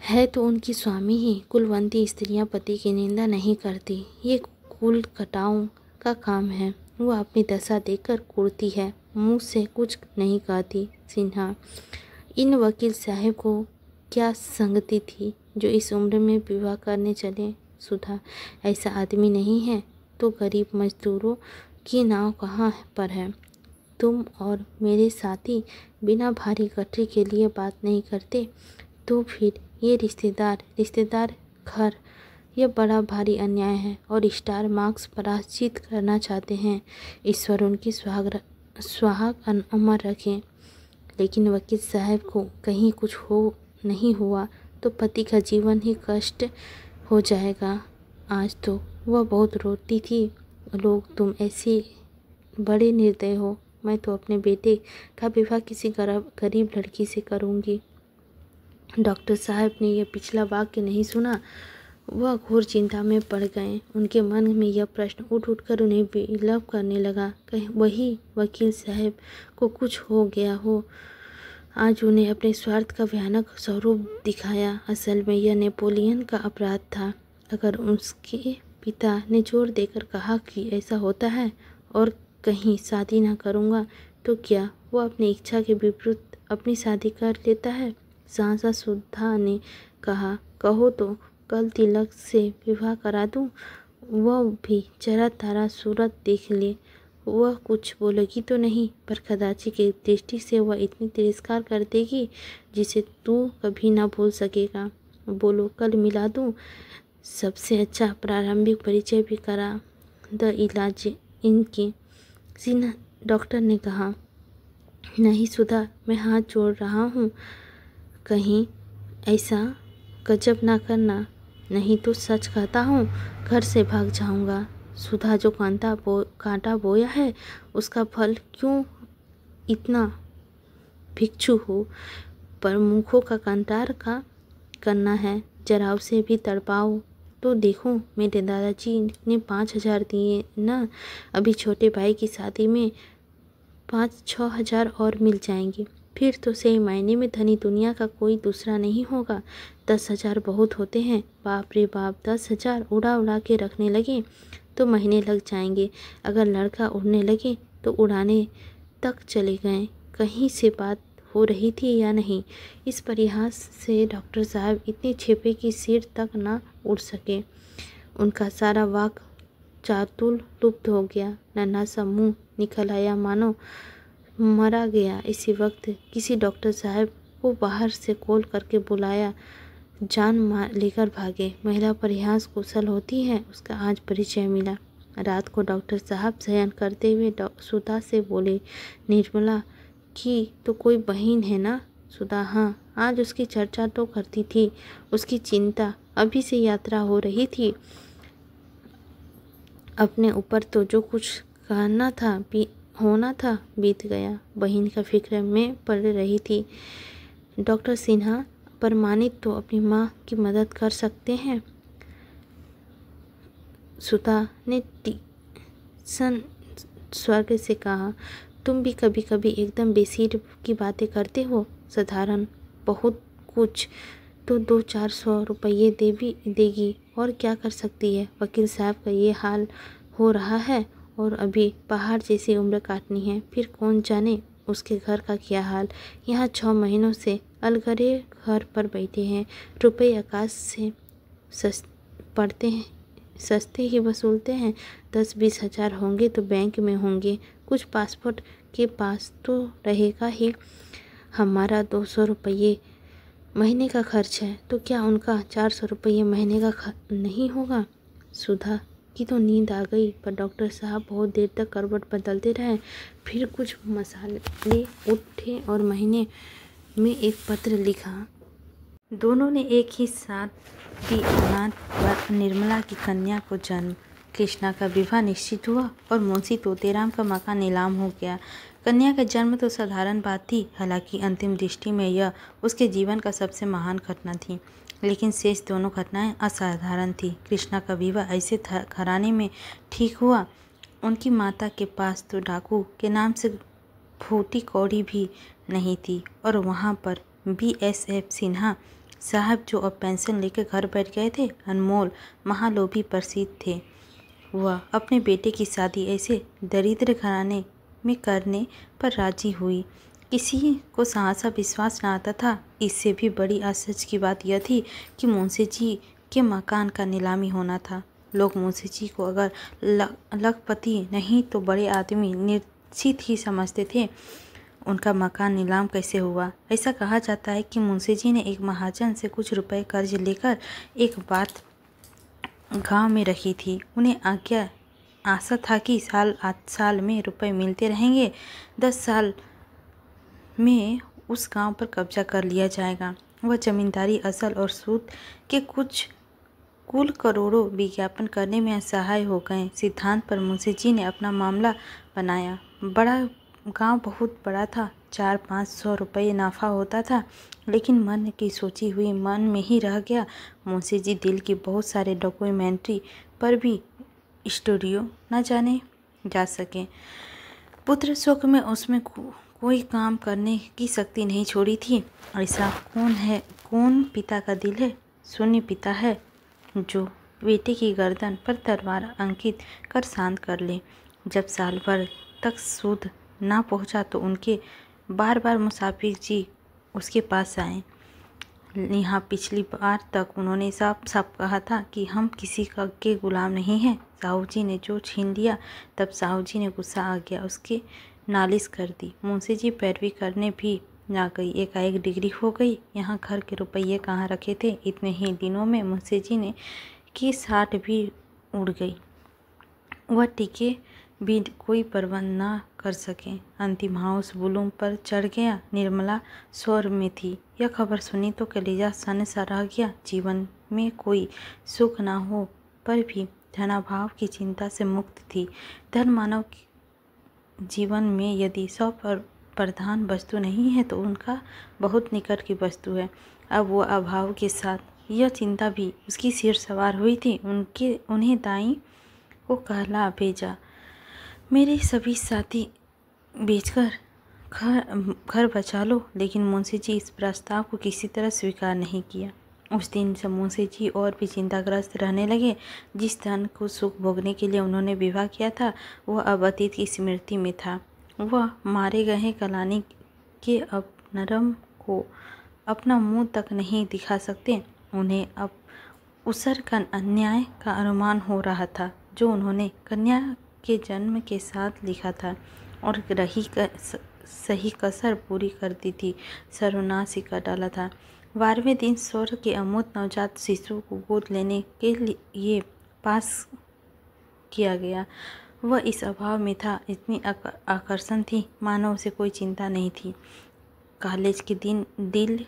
है तो उनकी स्वामी ही। कुलवंती स्त्रियां पति की निंदा नहीं करती, ये कुल कटाओं का काम है। वह अपनी दशा देखकर कुड़ती है, मुँह से कुछ नहीं कहती। सिन्हा, इन वकील साहब को क्या संगति थी जो इस उम्र में विवाह करने चले? सुधा, ऐसा आदमी नहीं है तो गरीब मजदूरों की नाव कहाँ पर है? तुम और मेरे साथी बिना भारी गठरी के लिए बात नहीं करते तो फिर ये रिश्तेदार घर, यह बड़ा भारी अन्याय है और स्टार मार्क्स पराजित करना चाहते हैं। ईश्वर उनकी सुहाग अमर रखें। लेकिन वकील साहब को कहीं कुछ नहीं हुआ तो पति का जीवन ही कष्ट हो जाएगा। आज तो वह बहुत रोती थी। लोग, तुम ऐसे बड़े निर्दय हो। मैं तो अपने बेटे का विवाह किसी गरीब लड़की से करूँगी। डॉक्टर साहब ने यह पिछला वाक्य नहीं सुना। वह घोर चिंता में पड़ गए। उनके मन में यह प्रश्न उठ कर उन्हें विलप करने लगा, कहीं वही वकील साहब को कुछ हो गया हो। आज उन्हें अपने स्वार्थ का भयानक स्वरूप दिखाया। असल में यह नेपोलियन का अपराध था। अगर उसके पिता ने जोर देकर कहा कि ऐसा होता है और कहीं शादी ना करूँगा, तो क्या वह अपनी इच्छा के विपरीत अपनी शादी कर लेता है? सहसा सुधा ने कहा, कहो तो कल तिलक से विवाह करा दूँ, वह भी जरा तारा सूरत देख ले। वह कुछ बोलेगी तो नहीं, पर कदाची की दृष्टि से वह इतनी तिरस्कार कर देगी जिसे तू कभी ना भूल सकेगा। बोलो, कल मिला दूँ? सबसे अच्छा प्रारंभिक परिचय भी करा द इलाज इनकी। सिन्हा, डॉक्टर ने कहा। नहीं सुधा, मैं हाथ जोड़ रहा हूँ, कहीं ऐसा गजब ना करना, नहीं तो सच कहता हूँ घर से भाग जाऊँगा। सुधा जो कांटा बोया है उसका फल क्यों इतना भिक्षु हो, प्रमुखों का कंटार का करना है। जरा उसे भी तड़पाओ तो देखो। मेरे दादाजी ने 5,000 दिए ना, अभी छोटे भाई की शादी में 5-6 हज़ार और मिल जाएंगे, फिर तो सही मायने में धनी दुनिया का कोई दूसरा नहीं होगा। 10,000 बहुत होते हैं। बाप रे बाप, 10,000 उड़ा उड़ा के रखने लगे तो महीने लग जाएंगे। अगर लड़का उड़ने लगे तो उड़ाने तक चले गए। कहीं से बात हो रही थी या नहीं, इस परिहास से डॉक्टर साहब इतने छिपे कि सिर तक ना उड़ सके। उनका सारा वाक चातुर लुप्त हो गया। नन्हा सा मुँह निकल आया मानो मरा गया। इसी वक्त किसी डॉक्टर साहब को बाहर से कॉल करके बुलाया। जान लेकर भागे। महिला परिहास कुशल होती है, उसका आज परिचय मिला। रात को डॉक्टर साहब शयन करते हुए सुधा से बोले, निर्मला की तो कोई बहन है ना? सुधा, हाँ, आज उसकी चर्चा तो करती थी। उसकी चिंता, अभी से यात्रा हो रही थी। अपने ऊपर तो जो कुछ कहना था होना था बीत गया। बहन का फिक्र में पड़ रही थी। डॉक्टर सिन्हा प्रमाणित तो अपनी माँ की मदद कर सकते हैं। सुधा ने तीक्ष्ण स्वर से कहा, तुम भी कभी कभी एकदम बेसिर की बातें करते हो। साधारण बहुत कुछ तो 200-400 रुपये देगी और क्या कर सकती है। वकील साहब का ये हाल हो रहा है और अभी पहाड़ जैसी उम्र काटनी है, फिर कौन जाने उसके घर का क्या हाल। यहाँ 6 महीनों से अलगरे घर पर बैठे हैं। रुपये आकाश से पड़ते हैं, सस्ते ही वसूलते हैं। 10-20 हज़ार होंगे तो बैंक में होंगे, कुछ पासपोर्ट के पास तो रहेगा ही। हमारा 200 रुपये महीने का खर्च है, तो क्या उनका 400 रुपये महीने का नहीं होगा। सुधा की तो नींद आ गई, पर डॉक्टर साहब बहुत देर तक करवट बदलते रहे। फिर कुछ मसाले उठे और महीने में एक पत्र लिखा। दोनों ने एक ही साथ दी अनाथ व निर्मला की कन्या को जन्म। कृष्णा का विवाह निश्चित हुआ और मुंशी तोतेराम का मकान नीलाम हो गया। कन्या का जन्म तो साधारण बात थी, हालांकि अंतिम दृष्टि में यह उसके जीवन का सबसे महान घटना थी, लेकिन शेष दोनों घटनाएं असाधारण थी। कृष्णा का विवाह ऐसे घराने में ठीक हुआ, उनकी माता के पास तो डाकू के नाम से फूटी कौड़ी भी नहीं थी, और वहाँ पर BSF सिन्हा साहब, जो अब पेंशन लेकर घर बैठ गए थे, अनमोल महालोभी प्रसिद्ध थे। वह अपने बेटे की शादी ऐसे दरिद्र घराने में करने पर राजी हुई। किसी को सहसा विश्वास न आता था। इससे भी बड़ी आश्चर्य की बात यह थी कि मुंशी जी के मकान का नीलामी होना था। लोग मुंशी जी को अगर लखपति नहीं तो बड़े आदमी निश्चित ही समझते थे। उनका मकान नीलाम कैसे हुआ? ऐसा कहा जाता है कि मुंशी जी ने एक महाजन से कुछ रुपए कर्ज लेकर एक बात गांव में रखी थी। उन्हें आशा था कि साल में रुपए मिलते रहेंगे। 10 साल में उस गांव पर कब्जा कर लिया जाएगा। वह जमींदारी असल और सूद के कुल करोड़ों विज्ञापन करने में असहाय हो गए। सिद्धांत पर मुंशी जी ने अपना मामला बनाया। गांव बहुत बड़ा था, 400-500 रुपये नाफा होता था, लेकिन मन की सोची हुई मन में ही रह गया। मुंशी जी दिल की बहुत सारे डॉक्यूमेंट्री पर भी स्टूडियो न जाने जा सके। पुत्र शोक में उसमें कोई काम करने की शक्ति नहीं छोड़ी थी। ऐसा कौन पिता का दिल है? शून्य पिता है जो बेटे की गर्दन पर तलवार अंकित कर शांत कर ले। जब साल भर तक सूद ना पहुंचा तो उनके बार बार मुसाफिर जी उसके पास आए। यहाँ पिछली बार तक उन्होंने साफ कहा था कि हम किसी के गुलाम नहीं हैं। साहू जी ने जो छीन लिया, तब साहू जी ने गुस्सा आ गया, उसकी नालिश कर दी। मुंशी जी पैरवी करने भी ना गई। एकाएक डिग्री हो गई। यहाँ घर के रुपये कहाँ रखे थे? इतने ही दिनों में मुंशी जी ने की 60 भी उड़ गई। वह टिके भी कोई प्रबंध ना कर सके। अंतिम हाउस बुलूम पर चढ़ गया। निर्मला स्वर में थी। यह खबर सुनी तो कलेजा सन सा रह गया। जीवन में कोई सुख ना हो पर भी धनाभाव की चिंता से मुक्त थी। धन मानव जीवन में यदि प्रधान वस्तु नहीं है तो उनका बहुत निकट की वस्तु है। अब वो अभाव के साथ यह चिंता भी उसकी सिर सवार हुई थी। उन्हें दाई को कहला भेजा, मेरे सभी साथी बेचकर घर बचा लो। लेकिन मुंशी जी इस प्रस्ताव को किसी तरह स्वीकार नहीं किया। उस दिन से मुंशी जी और भी चिंताग्रस्त रहने लगे। जिस धन को सुख भोगने के लिए उन्होंने विवाह किया था वह अब अतीत की स्मृति में था। वह मारे गए कलानी के अब नरम को अपना मुंह तक नहीं दिखा सकते। उन्हें अब उसर का अन्याय का अनुमान हो रहा था जो उन्होंने कन्या के जन्म के साथ लिखा था और सही कसर पूरी कर दी थी। सर्वनाश ही कर डाला था। 12वें दिन स्वर्ग के अमूर्त नवजात शिशु को गोद लेने के लिए पास किया गया। वह इस अभाव में था, इतनी आकर्षण थी मानो उसे कोई चिंता नहीं थी। कॉलेज के दिल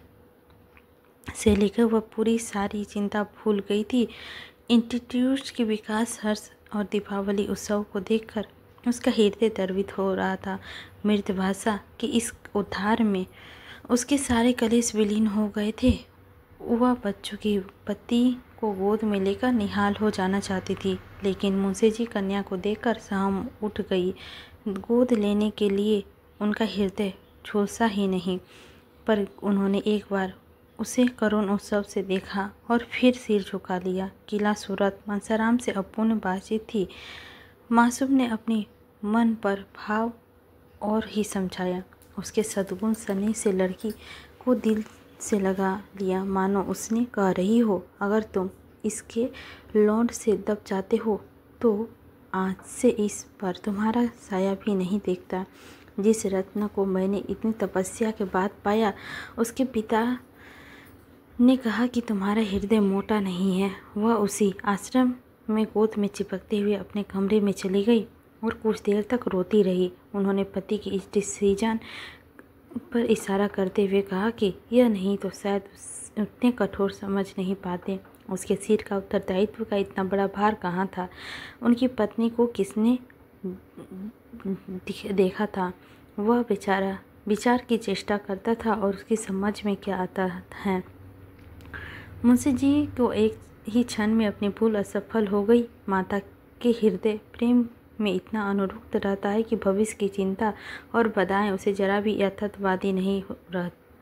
से लेकर वह पूरी सारी चिंता भूल गई थी। इंस्टीट्यूट के विकास, हर्ष और दीपावली उत्सव को देखकर उसका हृदय द्रवित हो रहा था। मृतभाषा के इस उद्धार में उसके सारे कलेश विलीन हो गए थे। वह बच्चों की पति को गोद में लेकर निहाल हो जाना चाहती थी, लेकिन मुंशी जी कन्या को देखकर सहम उठ गई। गोद लेने के लिए उनका हृदय झुलसा ही नहीं, पर उन्होंने एक बार उसे करुण उत्सव से देखा और फिर सिर झुका लिया। किला सूरत मनसाराम से अपूर्ण बातचीत थी। मासूम ने अपनी मन पर भाव और ही समझाया। उसके सद्गुण सनी से लड़की को दिल से लगा लिया, मानो उसने कह रही हो, अगर तुम इसके लौंड से दब जाते हो तो आज से इस पर तुम्हारा साया भी नहीं देखता। जिस रत्न को मैंने इतनी तपस्या के बाद पाया, उसके पिता ने कहा कि तुम्हारा हृदय मोटा नहीं है। वह उसी आश्रम में गोद में चिपकते हुए अपने कमरे में चली गई और कुछ देर तक रोती रही। उन्होंने पति की इस डिसीजन पर इशारा करते हुए कहा कि यह नहीं तो शायद उतने कठोर समझ नहीं पाते। उसके सिर का उत्तरदायित्व का इतना बड़ा भार कहाँ था? उनकी पत्नी को किसने देखा था? वह बेचारा विचार की चेष्टा करता था और उसकी समझ में क्या आता है। मुंशी जी को एक ही क्षण में अपनी भूल असफल हो गई। माता के हृदय प्रेम में इतना अनुरक्त रहता है कि भविष्य की चिंता और बधाएं उसे जरा भी यथार्थवादी नहीं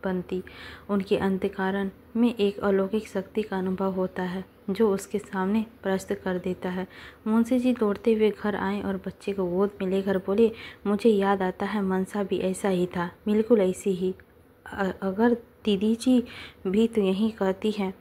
बनती। उनके अंतःकरण में एक अलौकिक शक्ति का अनुभव होता है जो उसके सामने प्रस्तुत कर देता है। मुंशी जी दौड़ते हुए घर आए और बच्चे को गोद में लेकर बोले, मुझे याद आता है मनसा भी ऐसा ही था, बिल्कुल ऐसी ही। अगर दीदी जी भी तो यही कहती है।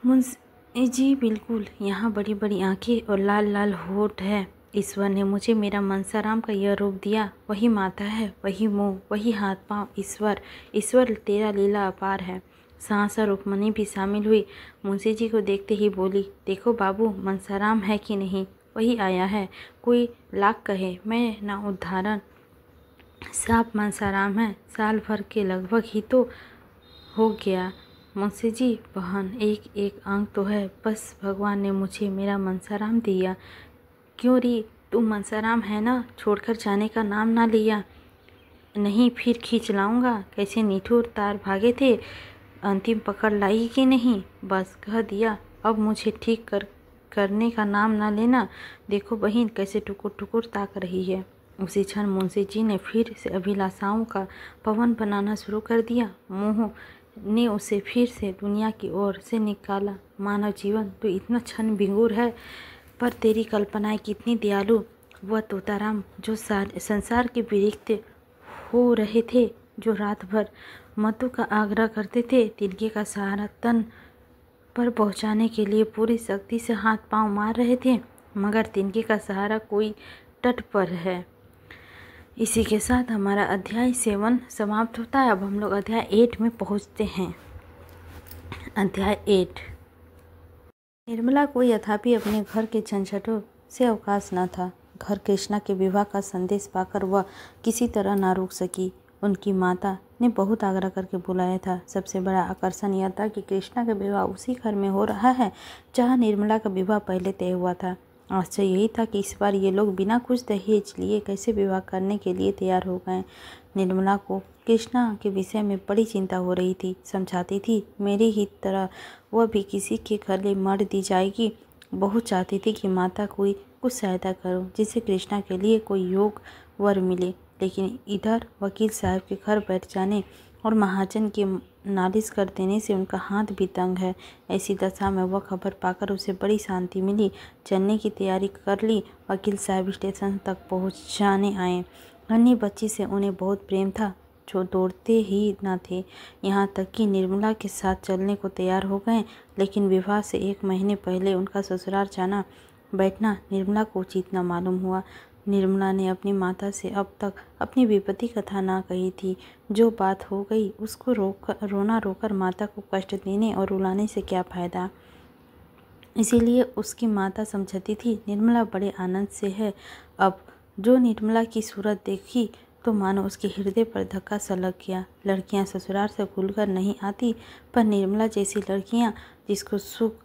मुंशी जी बिल्कुल, यहाँ बड़ी बड़ी आंखें और लाल लाल होठ है। ईश्वर ने मुझे मेरा मनसाराम का यह रूप दिया। वही माथा है, वही मुंह, वही हाथ पांव। ईश्वर तेरा लीला अपार है। सहसा रुक्मणी भी शामिल हुई। मुंशी जी को देखते ही बोली, देखो बाबू, मनसाराम है कि नहीं? वही आया है। कोई लाख कहे, मैं ना उदाहरण साफ मनसाराम है। साल भर के लगभग ही तो हो गया। मुंशी जी बहन, एक एक अंक तो है। बस भगवान ने मुझे मेरा मनसाराम दिया। क्यों री, तू मनसाराम है ना? छोड़कर जाने का नाम ना लिया। नहीं फिर खींच लाऊंगा। कैसे निठुर तार भागे थे। अंतिम पकड़ लाई कि नहीं? बस कह दिया। अब मुझे ठीक करने का नाम ना लेना। देखो बहन कैसे टुकुर टुकुर ताक रही है। उसी क्षण मुंशी जी ने फिर से अभिलाषाओं का पवन बनाना शुरू कर दिया। मोह ने उसे फिर से दुनिया की ओर से निकाला। मानव जीवन तो इतना क्षण भिंगुर है, पर तेरी कल्पनाएं कितनी दयालु। वह तोताराम जो संसार के विरक्त हो रहे थे, जो रात भर मधु का आग्रह करते थे, तिनके का सहारा तन पर पहुंचाने के लिए पूरी शक्ति से हाथ पांव मार रहे थे, मगर तिनके का सहारा कोई तट पर है। इसी के साथ हमारा अध्याय 7 समाप्त होता है। अब हम लोग अध्याय 8 में पहुंचते हैं। अध्याय 8। निर्मला को यथापि अपने घर के झंझटों से अवकाश न था। घर कृष्णा के विवाह का संदेश पाकर वह किसी तरह ना रुक सकी। उनकी माता ने बहुत आग्रह करके बुलाया था। सबसे बड़ा आकर्षण यह था कि कृष्णा का विवाह उसी घर में हो रहा है जहाँ निर्मला का विवाह पहले तय हुआ था। आश्चर्य यही था कि इस बार ये लोग बिना कुछ दहेज लिए कैसे विवाह करने के लिए तैयार हो गए। निर्मला को कृष्णा के विषय में बड़ी चिंता हो रही थी। समझाती थी मेरी ही तरह वह भी किसी के गले मर दी जाएगी। बहुत चाहती थी कि माता कोई कुछ सहायता करो जिससे कृष्णा के लिए कोई योग वर मिले, लेकिन इधर वकील साहब के घर बैठ जाने और महाजन के नालिश कर देने से उनका हाथ भी तंग है। ऐसी दशा में वह खबर पाकर उसे बड़ी शांति मिली। चलने की तैयारी कर ली। वकील साहब स्टेशन तक पहुंचाने आए। अन्य बच्ची से उन्हें बहुत प्रेम था जो दौड़ते ही न थे। यहाँ तक कि निर्मला के साथ चलने को तैयार हो गए, लेकिन विवाह से 1 महीने पहले उनका ससुराल जाना बैठना निर्मला को उचित न मालूम हुआ। निर्मला ने अपनी माता से अब तक अपनी विपत्ति कथा ना कही थी। जो बात हो गई उसको रोना रोकर माता को कष्ट देने और रुलाने से क्या फ़ायदा। इसीलिए उसकी माता समझती थी निर्मला बड़े आनंद से है। अब जो निर्मला की सूरत देखी तो मानो उसके हृदय पर धक्का सा लग गया। लड़कियां ससुराल से भूलकर नहीं आती, पर निर्मला जैसी लड़कियां जिसको सुख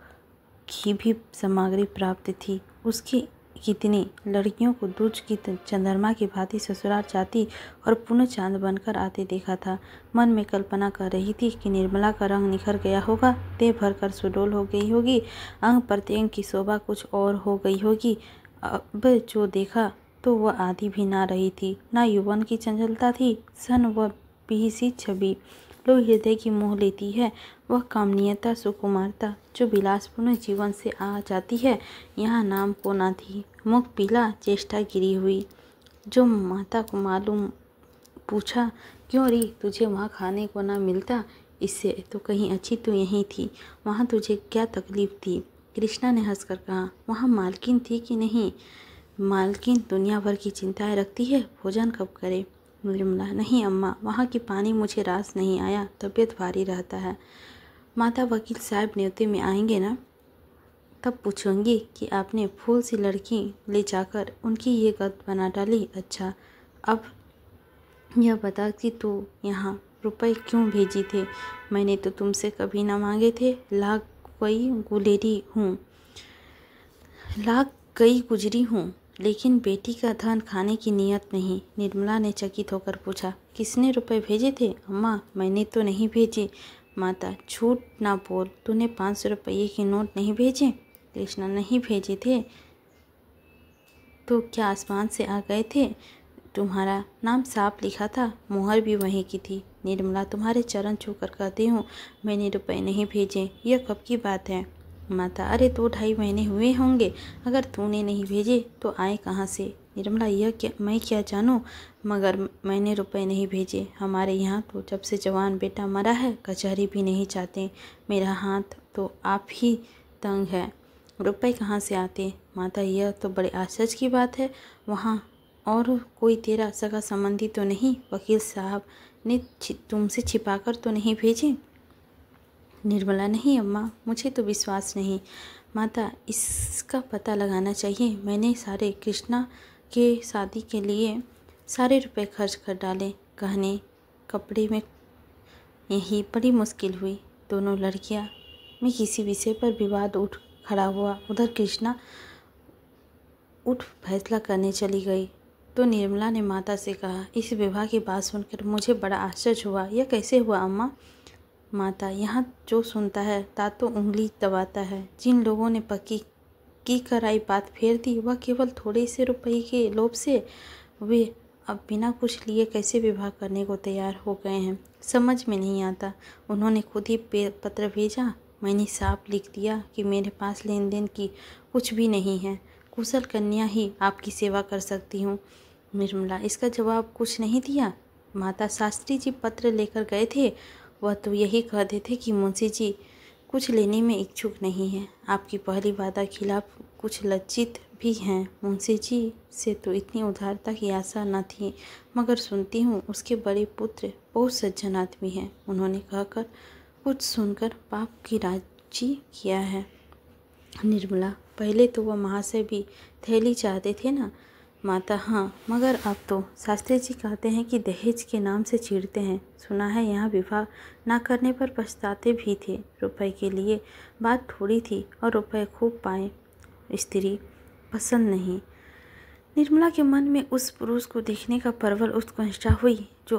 की भी सामग्री प्राप्त थी, उसकी कितनी लड़कियों को दूज की चंद्रमा की भांति ससुराल जाती और पुनः चांद बनकर आते देखा था। मन में कल्पना कर रही थी कि निर्मला का रंग निखर गया होगा, देह भरकर सुडौल हो गई होगी, अंग प्रत्यंग की शोभा कुछ और हो गई होगी। अब जो देखा तो वह आधी भी ना रही थी, ना यौवन की चंचलता थी, सन वह बिहसी छवि लोग हृदय की मोह लेती है, वह कामनीयता सुकुमारता जो विलासपूर्ण जीवन से आ जाती है, यहाँ नाम को ना थी। मुख पीला, चेष्टा गिरी हुई। जो माता को मालूम पूछा क्यों री तुझे वहाँ खाने को ना मिलता, इससे तो कहीं अच्छी तो यहीं थी, वहाँ तुझे क्या तकलीफ थी। कृष्णा ने हंसकर कहा वहाँ मालकिन थी कि नहीं। मालकिन दुनिया भर की चिंताएं रखती है, भोजन कब करे। निर्मला नहीं अम्मा, वहाँ की पानी मुझे रास नहीं आया, तबीयत भारी रहता है। माता वकील साहब न्योते में आएंगे ना, तब पूछूंगी कि आपने फूल सी लड़की ले जाकर उनकी ये गत बना डाली। अच्छा अब यह बता कि तू यहाँ रुपए क्यों भेजी थे। मैंने तो तुमसे कभी ना मांगे थे। लाख गई गुजरी हूँ, लेकिन बेटी का धन खाने की नियत नहीं। निर्मला ने चकित होकर पूछा किसने रुपए भेजे थे। अम्मा मैंने तो नहीं भेजे। माता झूठ ना बोल, तूने 500 रुपये के नोट नहीं भेजे। कृष्णा नहीं भेजे थे तो क्या आसमान से आ गए थे। तुम्हारा नाम साफ लिखा था, मोहर भी वहीं की थी। निर्मला तुम्हारे चरण छूकर कहती हूँ मैंने रुपए नहीं भेजे। यह कब की बात है। माता अरे 2-2.5 महीने हुए होंगे। अगर तूने नहीं भेजे तो आए कहाँ से। निर्मला यह क्या, मैं क्या जानूँ, मगर मैंने रुपए नहीं भेजे। हमारे यहाँ तो जब से जवान बेटा मरा है कचहरी भी नहीं चाहते। मेरा हाथ तो आप ही तंग है, रुपए कहाँ से आते। माता यह तो बड़े आश्चर्य की बात है, वहाँ और कोई तेरा सगा संबंधी तो नहीं। वकील साहब ने तुमसे छिपाकर तो नहीं भेजे। निर्मला नहीं अम्मा, मुझे तो विश्वास नहीं। माता इसका पता लगाना चाहिए। मैंने सारे कृष्णा के शादी के लिए सारे रुपए खर्च कर डाले, गहने कपड़े में। यही बड़ी मुश्किल हुई। दोनों लड़कियां में किसी विषय पर विवाद उठ खड़ा हुआ। उधर कृष्णा उठ फैसला करने चली गई तो निर्मला ने माता से कहा इस विवाह की बात सुनकर मुझे बड़ा आश्चर्य हुआ। यह कैसे हुआ अम्मा। माता यहाँ जो सुनता है ता तो उंगली दबाता है। जिन लोगों ने पक्की की कराई बात फेर दी, वह केवल थोड़े से रुपये के लोभ से वे अब बिना कुछ लिए कैसे विवाह करने को तैयार हो गए हैं, समझ में नहीं आता। उन्होंने खुद ही पत्र भेजा। मैंने साफ लिख दिया कि मेरे पास लेन देन की कुछ भी नहीं है, कुशल कन्या ही आपकी सेवा कर सकती हूँ। निर्मला इसका जवाब कुछ नहीं दिया। माता शास्त्री जी पत्र लेकर गए थे, वह तो यही कहते थे कि मुंशी जी कुछ लेने में इच्छुक नहीं है। आपकी पहली वादा खिलाफ कुछ लज्जित भी हैं। मुंशी जी से तो इतनी उदारता की आशा न थी, मगर सुनती हूँ उसके बड़े पुत्र बहुत सज्जन आदमी हैं। उन्होंने कहकर कुछ सुनकर पाप की राजी किया है। निर्मला पहले तो वह महाशय भी थैली चाहते थे ना, माता, हाँ, मगर अब तो शास्त्री जी कहते हैं कि दहेज के नाम से चीड़ते हैं। सुना है यहाँ विवाह ना करने पर पछताते भी थे। रुपए के लिए बात थोड़ी थी, और रुपए खूब पाए, स्त्री पसंद नहीं। निर्मला के मन में उस पुरुष को देखने का प्रबल उत्कंठा हुई जो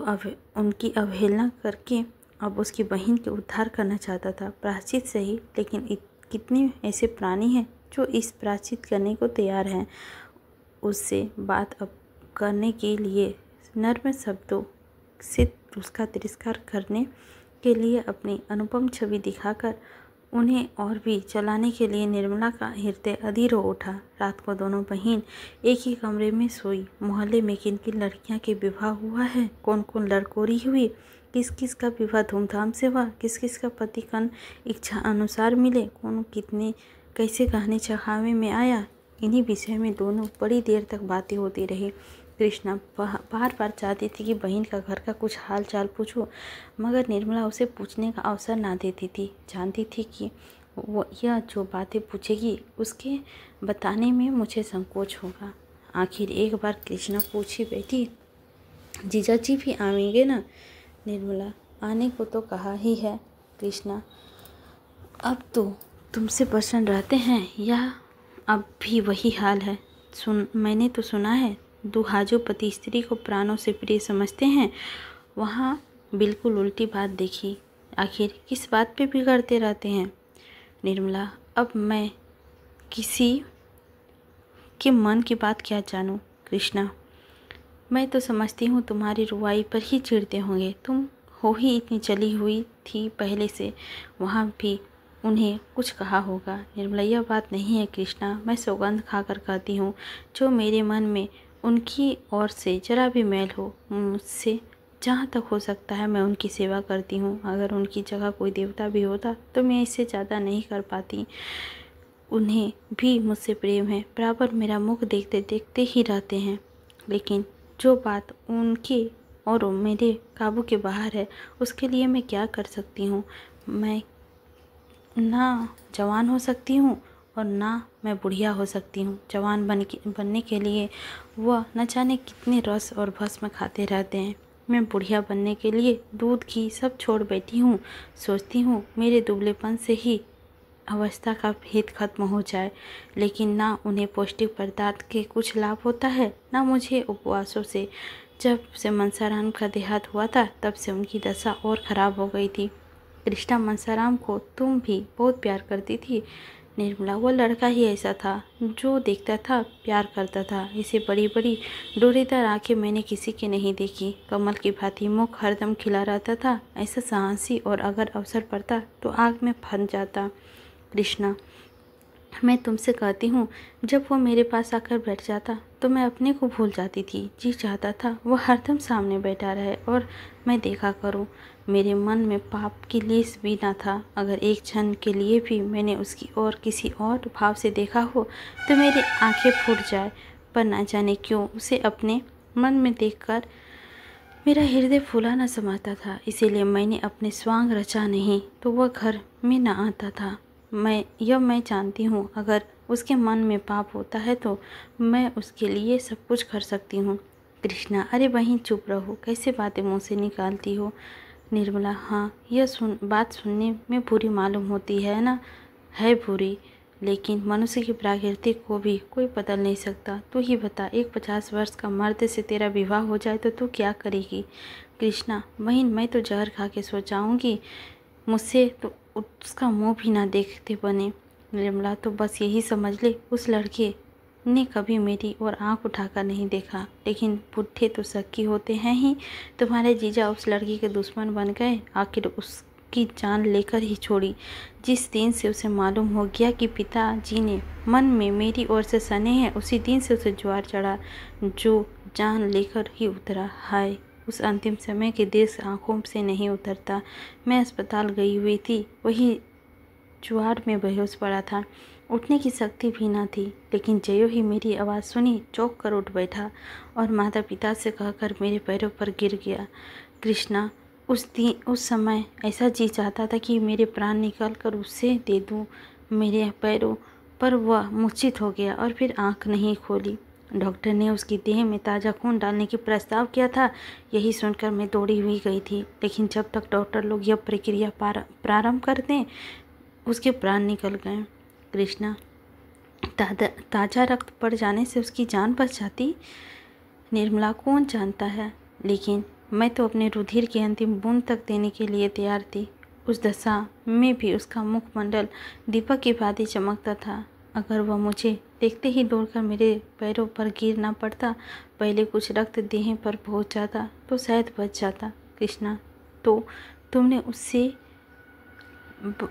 उनकी अवहेलना करके अब उसकी बहन के उद्धार करना चाहता था। प्रायश्चित सही, लेकिन कितने ऐसे प्राणी हैं जो इस प्रायश्चित करने को तैयार हैं। उससे बात अब करने के लिए, नर्म शब्दों से उसका तिरस्कार करने के लिए, अपनी अनुपम छवि दिखाकर उन्हें और भी चलाने के लिए निर्मला का हृदय अधीर हो उठा। रात को दोनों बहन एक ही कमरे में सोई। मोहल्ले में किन किन लड़कियां के विवाह हुआ है, कौन कौन लड़कोरी हुई, किस किस का विवाह धूमधाम से हुआ, किस किस का पति कन इच्छा अनुसार मिले, कौन कितने कैसे गहने चढ़ावे में आया, इन्हीं विषय में दोनों बड़ी देर तक बातें होती रही। कृष्णा बार बार चाहती थी कि बहन का घर का कुछ हाल चाल पूछो, मगर निर्मला उसे पूछने का अवसर ना देती थी। जानती थी कि वो यह जो बातें पूछेगी उसके बताने में मुझे संकोच होगा। आखिर एक बार कृष्णा पूछी बैठी, जीजा जी भी आएंगे ना? निर्मला, आने को तो कहा ही है। कृष्णा, अब तो तुमसे प्रसन्न रहते हैं या अब भी वही हाल है? मैंने तो सुना है दुहाजो पति स्त्री को प्राणों से प्रिय समझते हैं। वहाँ बिल्कुल उल्टी बात देखी। आखिर किस बात पे बिगड़ते रहते हैं? निर्मला, अब मैं किसी के मन की बात क्या जानूं? कृष्णा, मैं तो समझती हूँ तुम्हारी रुआई पर ही चिढ़ते होंगे। तुम हो ही इतनी चली हुई थी पहले से, वहाँ भी उन्हें कुछ कहा होगा। निर्मला, यह बात नहीं है कृष्णा, मैं सौगंध खाकर कहती हूँ, जो मेरे मन में उनकी ओर से जरा भी मैल हो, मुझसे जहाँ तक हो सकता है मैं उनकी सेवा करती हूँ। अगर उनकी जगह कोई देवता भी होता तो मैं इससे ज़्यादा नहीं कर पाती। उन्हें भी मुझसे प्रेम है, बराबर मेरा मुख देखते देखते ही रहते हैं। लेकिन जो बात उनके और मेरे काबू के बाहर है, उसके लिए मैं क्या कर सकती हूँ? मैं ना जवान हो सकती हूँ और ना मैं बुढ़िया हो सकती हूँ। जवान बनने के लिए वह न जाने कितने रस और भस्म खाते रहते हैं। मैं बुढ़िया बनने के लिए दूध घी सब छोड़ बैठी हूँ। सोचती हूँ मेरे दुबलेपन से ही अवस्था का भेद खत्म हो जाए। लेकिन ना उन्हें पौष्टिक पदार्थ के कुछ लाभ होता है, ना मुझे उपवासों से। जब से मनसाराम का देहांत हुआ था तब से उनकी दशा और ख़राब हो गई थी। कृष्णा, मनसाराम को तुम भी बहुत प्यार करती थी। निर्मला, वो लड़का ही ऐसा था, जो देखता था प्यार करता था। इसे बड़ी बड़ी डोरीदार आंखें मैंने किसी की नहीं देखी। कमल की भांति मुख हरदम खिला रहता था, ऐसा साहसी, और अगर अवसर पड़ता तो आग में फंस जाता। कृष्णा, मैं तुमसे कहती हूँ, जब वो मेरे पास आकर बैठ जाता तो मैं अपने को भूल जाती थी। जी चाहता था वो हरदम सामने बैठा रहे और मैं देखा करूँ। मेरे मन में पाप की लेस भी ना था। अगर एक क्षण के लिए भी मैंने उसकी ओर किसी और भाव से देखा हो तो मेरी आंखें फूट जाए। पर ना जाने क्यों उसे अपने मन में देखकर मेरा हृदय फूला न समाता था। इसीलिए मैंने अपने स्वांग रचा नहीं तो वह घर में न आता था। मैं जानती हूँ, अगर उसके मन में पाप होता है तो मैं उसके लिए सब कुछ कर सकती हूँ। कृष्णा, अरे बहन चुप रहो, कैसे बातें मुँह से निकालती हो? निर्मला, हाँ, यह बात सुनने में बुरी मालूम होती है ना? है बुरी, लेकिन मनुष्य की प्रकृति को भी कोई बदल नहीं सकता। तू ही बता, एक 50 वर्ष का मर्द से तेरा विवाह हो जाए तो तू क्या करेगी? कृष्णा, बहन, मैं तो जहर खा के सो जाऊँगी। मुझसे तो उसका मुंह भी ना देखते बने। निर्मला, तो बस यही समझ ले, उस लड़के ने कभी मेरी ओर आंख उठाकर नहीं देखा। लेकिन बुढ़े तो शक्की होते हैं ही। तुम्हारे जीजा उस लड़की के दुश्मन बन गए, आखिर उसकी जान लेकर ही छोड़ी। जिस दिन से उसे मालूम हो गया कि पिताजी ने मन में मेरी ओर से सने हैं, उसी दिन से उसे ज्वार चढ़ा, जो जान लेकर ही उतरा। हाय, उस अंतिम समय के दृश्य आंखों से नहीं उतरता। मैं अस्पताल गई हुई थी, वही ज्वार में बेहोश पड़ा था, उठने की शक्ति भी न थी। लेकिन जयो ही मेरी आवाज़ सुनी, चौंक कर उठ बैठा और माता पिता से कहकर मेरे पैरों पर गिर गया। कृष्णा, उस समय ऐसा जी चाहता था कि मेरे प्राण निकाल कर उसे दे दूं। मेरे पैरों पर वह मूर्छित हो गया और फिर आंख नहीं खोली। डॉक्टर ने उसकी देह में ताज़ा खून डालने की प्रस्ताव किया था। यही सुनकर मैं दौड़ी हुई गई थी, लेकिन जब तक डॉक्टर लोग यह प्रक्रिया प्रारंभ कर दें उसके प्राण निकल गए। कृष्णा, ताज़ा रक्त पड़ जाने से उसकी जान बच जाती? निर्मला, कौन जानता है, लेकिन मैं तो अपने रुधिर की अंतिम बूंद तक देने के लिए तैयार थी। उस दशा में भी उसका मुखमंडल दीपक की भांति चमकता था। अगर वह मुझे देखते ही दौड़कर मेरे पैरों पर गिर ना पड़ता, पहले कुछ रक्त देह पर पहुंच जाता तो शायद बच जाता। कृष्णा, तो तुमने उससे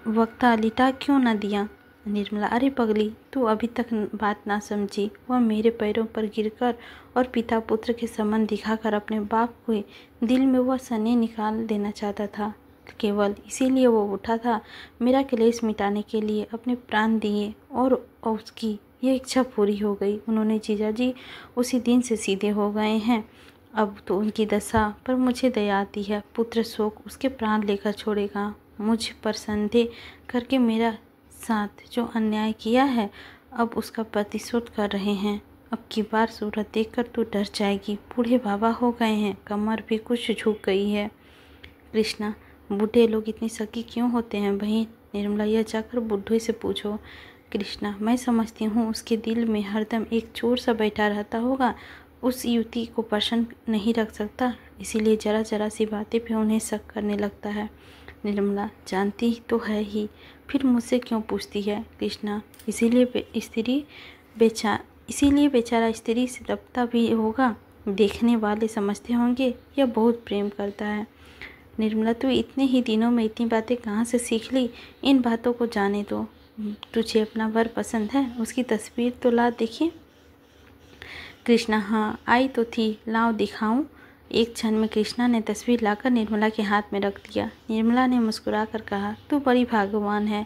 वक्ता लिटा क्यों न दिया? निर्मला, अरे पगली, तू अभी तक बात ना समझी। वह मेरे पैरों पर गिरकर और पिता पुत्र के संबंध दिखाकर अपने बाप के दिल में वह स्नेह निकाल देना चाहता था। केवल इसीलिए वो उठा था, मेरा क्लेश मिटाने के लिए अपने प्राण दिए और उसकी ये इच्छा पूरी हो गई। उन्होंने जीजाजी उसी दिन से सीधे हो गए हैं। अब तो उनकी दशा पर मुझे दया आती है। पुत्र शोक उसके प्राण लेकर छोड़ेगा। मुझ पर संदेह करके मेरा साथ जो अन्याय किया है, अब उसका प्रतिशोध कर रहे हैं। अब की बार सूरत देखकर तू डर जाएगी। बूढ़े बाबा हो गए हैं, कमर भी कुछ झुक गई है। कृष्णा, बूढ़े लोग इतने शकी क्यों होते हैं बहन? निर्मला, यह जाकर बुढ़े से पूछो। कृष्णा, मैं समझती हूँ उसके दिल में हरदम एक चोर सा बैठा रहता होगा। उस युवती को प्रसन्न नहीं रख सकता, इसीलिए जरा जरा सी बातें पे उन्हें शक करने लगता है। निर्मला, जानती तो है ही, फिर मुझसे क्यों पूछती है? कृष्णा, इसीलिए बेचारा स्त्री से दबता भी होगा। देखने वाले समझते होंगे यह बहुत प्रेम करता है। निर्मला, तू इतने ही दिनों में इतनी बातें कहाँ से सीख ली? इन बातों को जाने दो। तुझे अपना वर पसंद है? उसकी तस्वीर तो ला देखिए। कृष्णा, हाँ आई तो थी, लाओ दिखाऊं। एक क्षण में कृष्णा ने तस्वीर लाकर निर्मला के हाथ में रख दिया। निर्मला ने मुस्कुराकर कहा, तू बड़ी भाग्यवान है।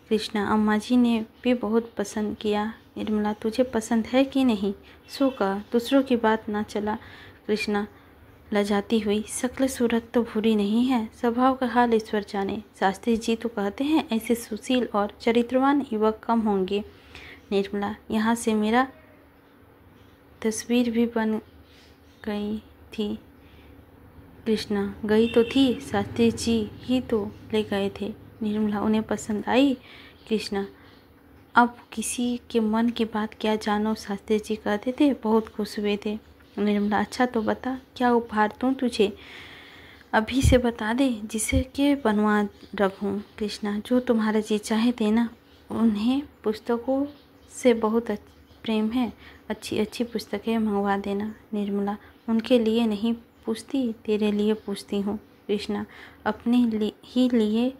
कृष्णा, अम्मा जी ने भी बहुत पसंद किया। निर्मला, तुझे पसंद है कि नहीं? सो कहा, दूसरों की बात ना चला। कृष्णा लजाती हुई, शक्ल सूरत तो बुरी नहीं है, स्वभाव का हाल ईश्वर जाने। शास्त्री जी तो कहते हैं ऐसे सुशील और चरित्रवान युवक कम होंगे। निर्मला, यहाँ से मेरा तस्वीर भी बन गई थी। कृष्णा, गई तो थी, शास्त्री जी ही तो ले गए थे। निर्मला, उन्हें पसंद आई? कृष्णा, अब किसी के मन की बात क्या जानो, शास्त्री जी कहते थे बहुत खुश हुए थे। निर्मला, अच्छा तो बता, क्या उपहार दूँ तुझे? अभी से बता दे, जिसे के बनवा रखूँ। कृष्णा, जो तुम्हारा जी चाहे देना। उन्हें पुस्तकों से बहुत प्रेम है, अच्छी अच्छी पुस्तकें मंगवा देना। निर्मला, उनके लिए नहीं पूछती, तेरे लिए पूछती हूँ। कृष्णा, अपने ही लिए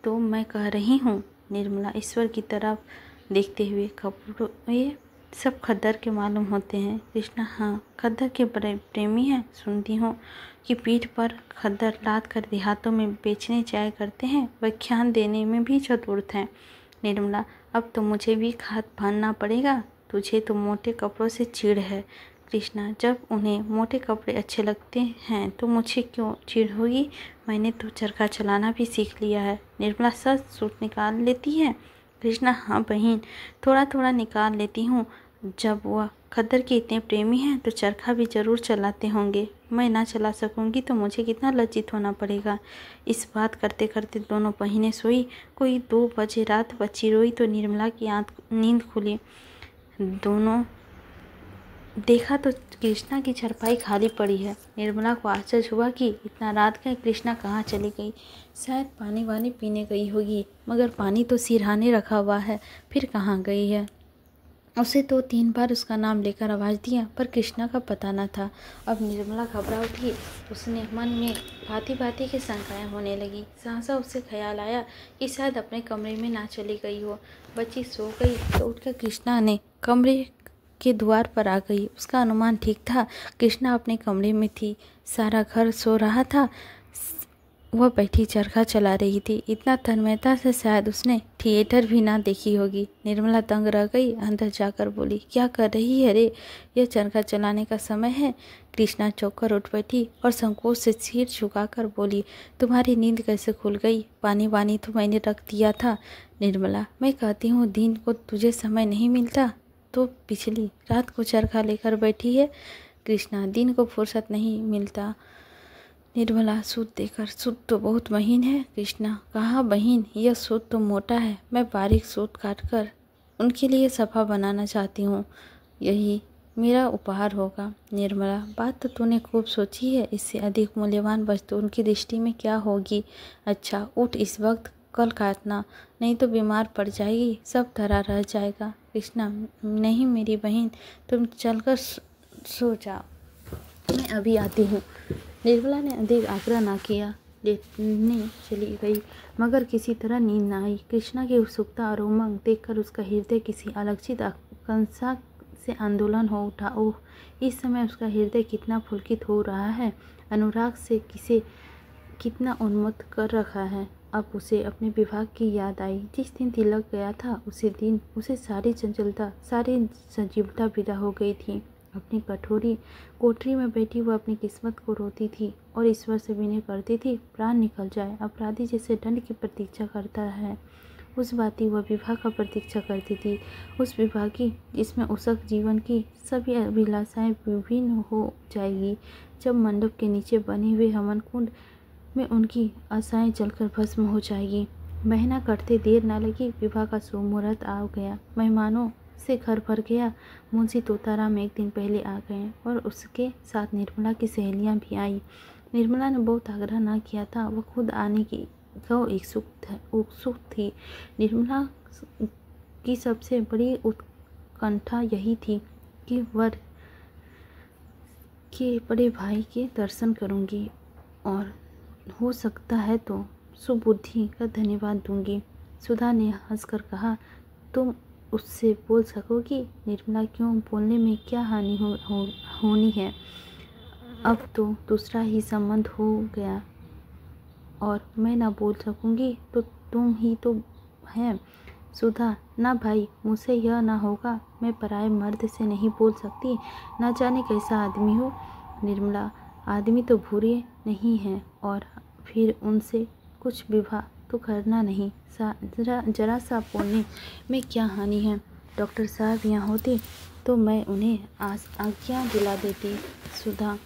तो मैं कह रही हूँ। निर्मला ईश्वर की तरफ देखते हुए, कपड़ों ये सब खद्दर के मालूम होते हैं। कृष्णा, हाँ खद्दर के बड़े प्रेमी हैं। सुनती हूँ कि पीठ पर खद्दर लाद कर देहातों में बेचने जाया करते हैं, व्याख्यान देने में भी चतुर्थ हैं। निर्मला, अब तो मुझे भी खाद बांधना पड़ेगा। तुझे तो मोटे कपड़ों से चिढ़ है। कृष्णा, जब उन्हें मोटे कपड़े अच्छे लगते हैं तो मुझे क्यों चिढ़ होगी? मैंने तो चरखा चलाना भी सीख लिया है। निर्मला, सच सूट निकाल लेती है? कृष्णा, हाँ बहन, थोड़ा थोड़ा निकाल लेती हूँ। जब वह खद्दर के इतने प्रेमी हैं तो चरखा भी जरूर चलाते होंगे। मैं ना चला सकूंगी तो मुझे कितना लज्जित होना पड़ेगा। इस बात करते करते दोनों बहिनें सोई। कोई 2 बजे रात बच्ची रोई तो निर्मला की नींद खुली। दोनों देखा तो कृष्णा की चारपाई खाली पड़ी है। निर्मला को आश्चर्य हुआ कि इतना रात गए, कृष्णा कहाँ चली गई। शायद पानी वानी पीने गई होगी, मगर पानी तो सिरहाने रखा हुआ है, फिर कहाँ गई है? उसे तो 3 बार उसका नाम लेकर आवाज़ दिया, पर कृष्णा का पता न था। अब निर्मला घबरा उठी। उसने मन में भांति भांति की शंकाएं होने लगी। सहसा उसे ख्याल आया कि शायद अपने कमरे में ना चली गई हो। बच्ची सो गई तो उठकर कृष्णा ने कमरे के द्वार पर आ गई। उसका अनुमान ठीक था, कृष्णा अपने कमरे में थी। सारा घर सो रहा था, वह बैठी चरखा चला रही थी। इतना तन्मयता से शायद उसने थिएटर भी ना देखी होगी। निर्मला दंग रह गई। अंदर जाकर बोली, क्या कर रही है रे? यह चरखा चलाने का समय है? कृष्णा चौंक उठ बैठी और संकोच से सिर झुकाकर बोली, तुम्हारी नींद कैसे खुल गई? पानी वानी तो मैंने रख दिया था। निर्मला, मैं कहती हूँ दिन को तुझे समय नहीं मिलता? तो पिछली रात को चरखा लेकर बैठी है। कृष्णा, दिन को फुर्सत नहीं मिलता। निर्मला, सूत देकर। सूत तो बहुत महीन है। कृष्णा, कहाँ बहीन, यह सूत तो मोटा है। मैं बारीक सूत काट कर उनके लिए सफ़ा बनाना चाहती हूँ, यही मेरा उपहार होगा। निर्मला, बात तो तूने खूब सोची है। इससे अधिक मूल्यवान वस्तु उनकी दृष्टि में क्या होगी। अच्छा उठ, इस वक्त कल काटना, नहीं तो बीमार पड़ जाएगी, सब धरा रह जाएगा। कृष्णा, नहीं मेरी बहन, तुम चलकर सो जाओ, मैं अभी आती हूँ। निर्मला ने अधिक आग्रह ना किया, लेटने चली गई, मगर किसी तरह नींद न आई। कृष्णा की उत्सुकता और उमंग देखकर उसका हृदय किसी अलक्षित आकांक्षा से आंदोलन हो उठा। ओह, इस समय उसका हृदय कितना पुलकित हो रहा है, अनुराग से किसे कितना उन्मत्त कर रखा है। अब उसे अपने विभाग की याद आई। जिस दिन तिलक गया था उसी दिन उसे सारी चंचलता, सारी सजीवता विदा हो गई थी। अपनी कोठरी में बैठी वह अपनी किस्मत को रोती थी और ईश्वर से विनय करती थी, प्राण निकल जाए। अपराधी जैसे दंड की प्रतीक्षा करता है, उस बाती वह विवाह का प्रतीक्षा करती थी। उस विवाह की जिसमें उसक जीवन की सभी अभिलाषाएं विभिन्न हो जाएगी। जब मंडप के नीचे बने हुए हवन कुंड में उनकी आशाएं जलकर भस्म हो जाएगी। महीना कटते देर न लगी, विवाह का शुभ मुहूर्त आ गया। मेहमानों से घर भर गया। मुंशी तोताराम एक दिन पहले आ गए और उसके साथ निर्मला की सहेलियां भी आई। निर्मला ने बहुत आग्रह न किया था, वह खुद आने की उत्सुक थी। निर्मला की सबसे बड़ी उत्कंठा यही थी कि वर के बड़े भाई के दर्शन करूंगी और हो सकता है तो सुबुद्धि का धन्यवाद दूंगी। सुधा ने हंसकर कहा, तुम उससे बोल सकोगी? निर्मला, क्यों, बोलने में क्या हानि होनी है। अब तो दूसरा ही संबंध हो गया और मैं ना बोल सकूंगी तो तुम ही तो है। सुधा, ना भाई, मुझसे यह ना होगा, मैं पराये मर्द से नहीं बोल सकती, ना जाने कैसा आदमी हो। निर्मला, आदमी तो बुरे नहीं हैं और फिर उनसे कुछ विवाह तो करना नहीं, जरा सा बोलने में क्या हानि है। डॉक्टर साहब यहाँ होते तो मैं उन्हें आज्ञा दिला देती। सुधा,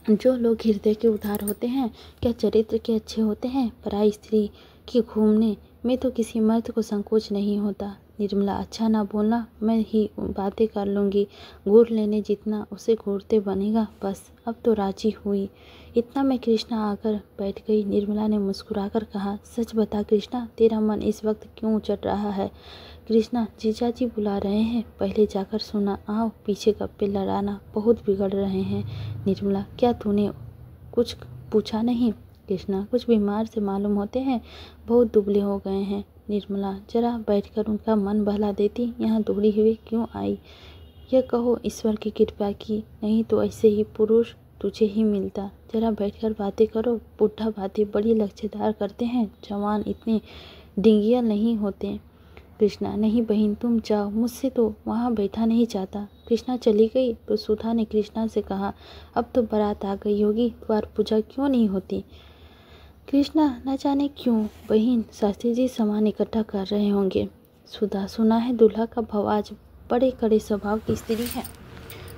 जो लोग हृदय के उदार होते हैं क्या चरित्र के अच्छे होते हैं। पराई स्त्री के घूमने में तो किसी मर्द को संकोच नहीं होता। निर्मला, अच्छा ना बोलना, मैं ही बातें कर लूँगी, घूर लेने जितना उसे घूरते बनेगा, बस। अब तो राजी हुई। इतना में कृष्णा आकर बैठ गई। निर्मला ने मुस्कुराकर कहा, सच बता कृष्णा, तेरा मन इस वक्त क्यों उचट रहा है। कृष्णा, जीजाजी बुला रहे हैं, पहले जाकर सुना आओ, पीछे गप्पे लड़ाना बहुत बिगड़ रहे हैं। निर्मला, क्या तूने कुछ पूछा नहीं। कृष्णा, कुछ बीमार से मालूम होते हैं, बहुत दुबले हो गए हैं। निर्मला, जरा बैठकर उनका मन बहला देती, यहाँ दौड़ी हुई क्यों आई। यह कहो ईश्वर की कृपा की, नहीं तो ऐसे ही पुरुष तुझे ही मिलता। जरा बैठकर बातें करो। बुढ़ा बातें बड़ी लच्छेदार करते हैं, जवान इतने डिंगिया नहीं होते। कृष्णा, नहीं बहन, तुम जाओ, मुझसे तो वहाँ बैठा नहीं जाता। कृष्णा चली गई तो सुधा ने कृष्णा से कहा, अब तो बारात आ गई होगी, द्वार पूजा क्यों नहीं होती। कृष्णा, न जाने क्यों बहन, शास्त्री जी सामान इकट्ठा कर रहे होंगे। सुधा, सुना है दूल्हा का भवाज बड़े कड़े स्वभाव की स्त्री है।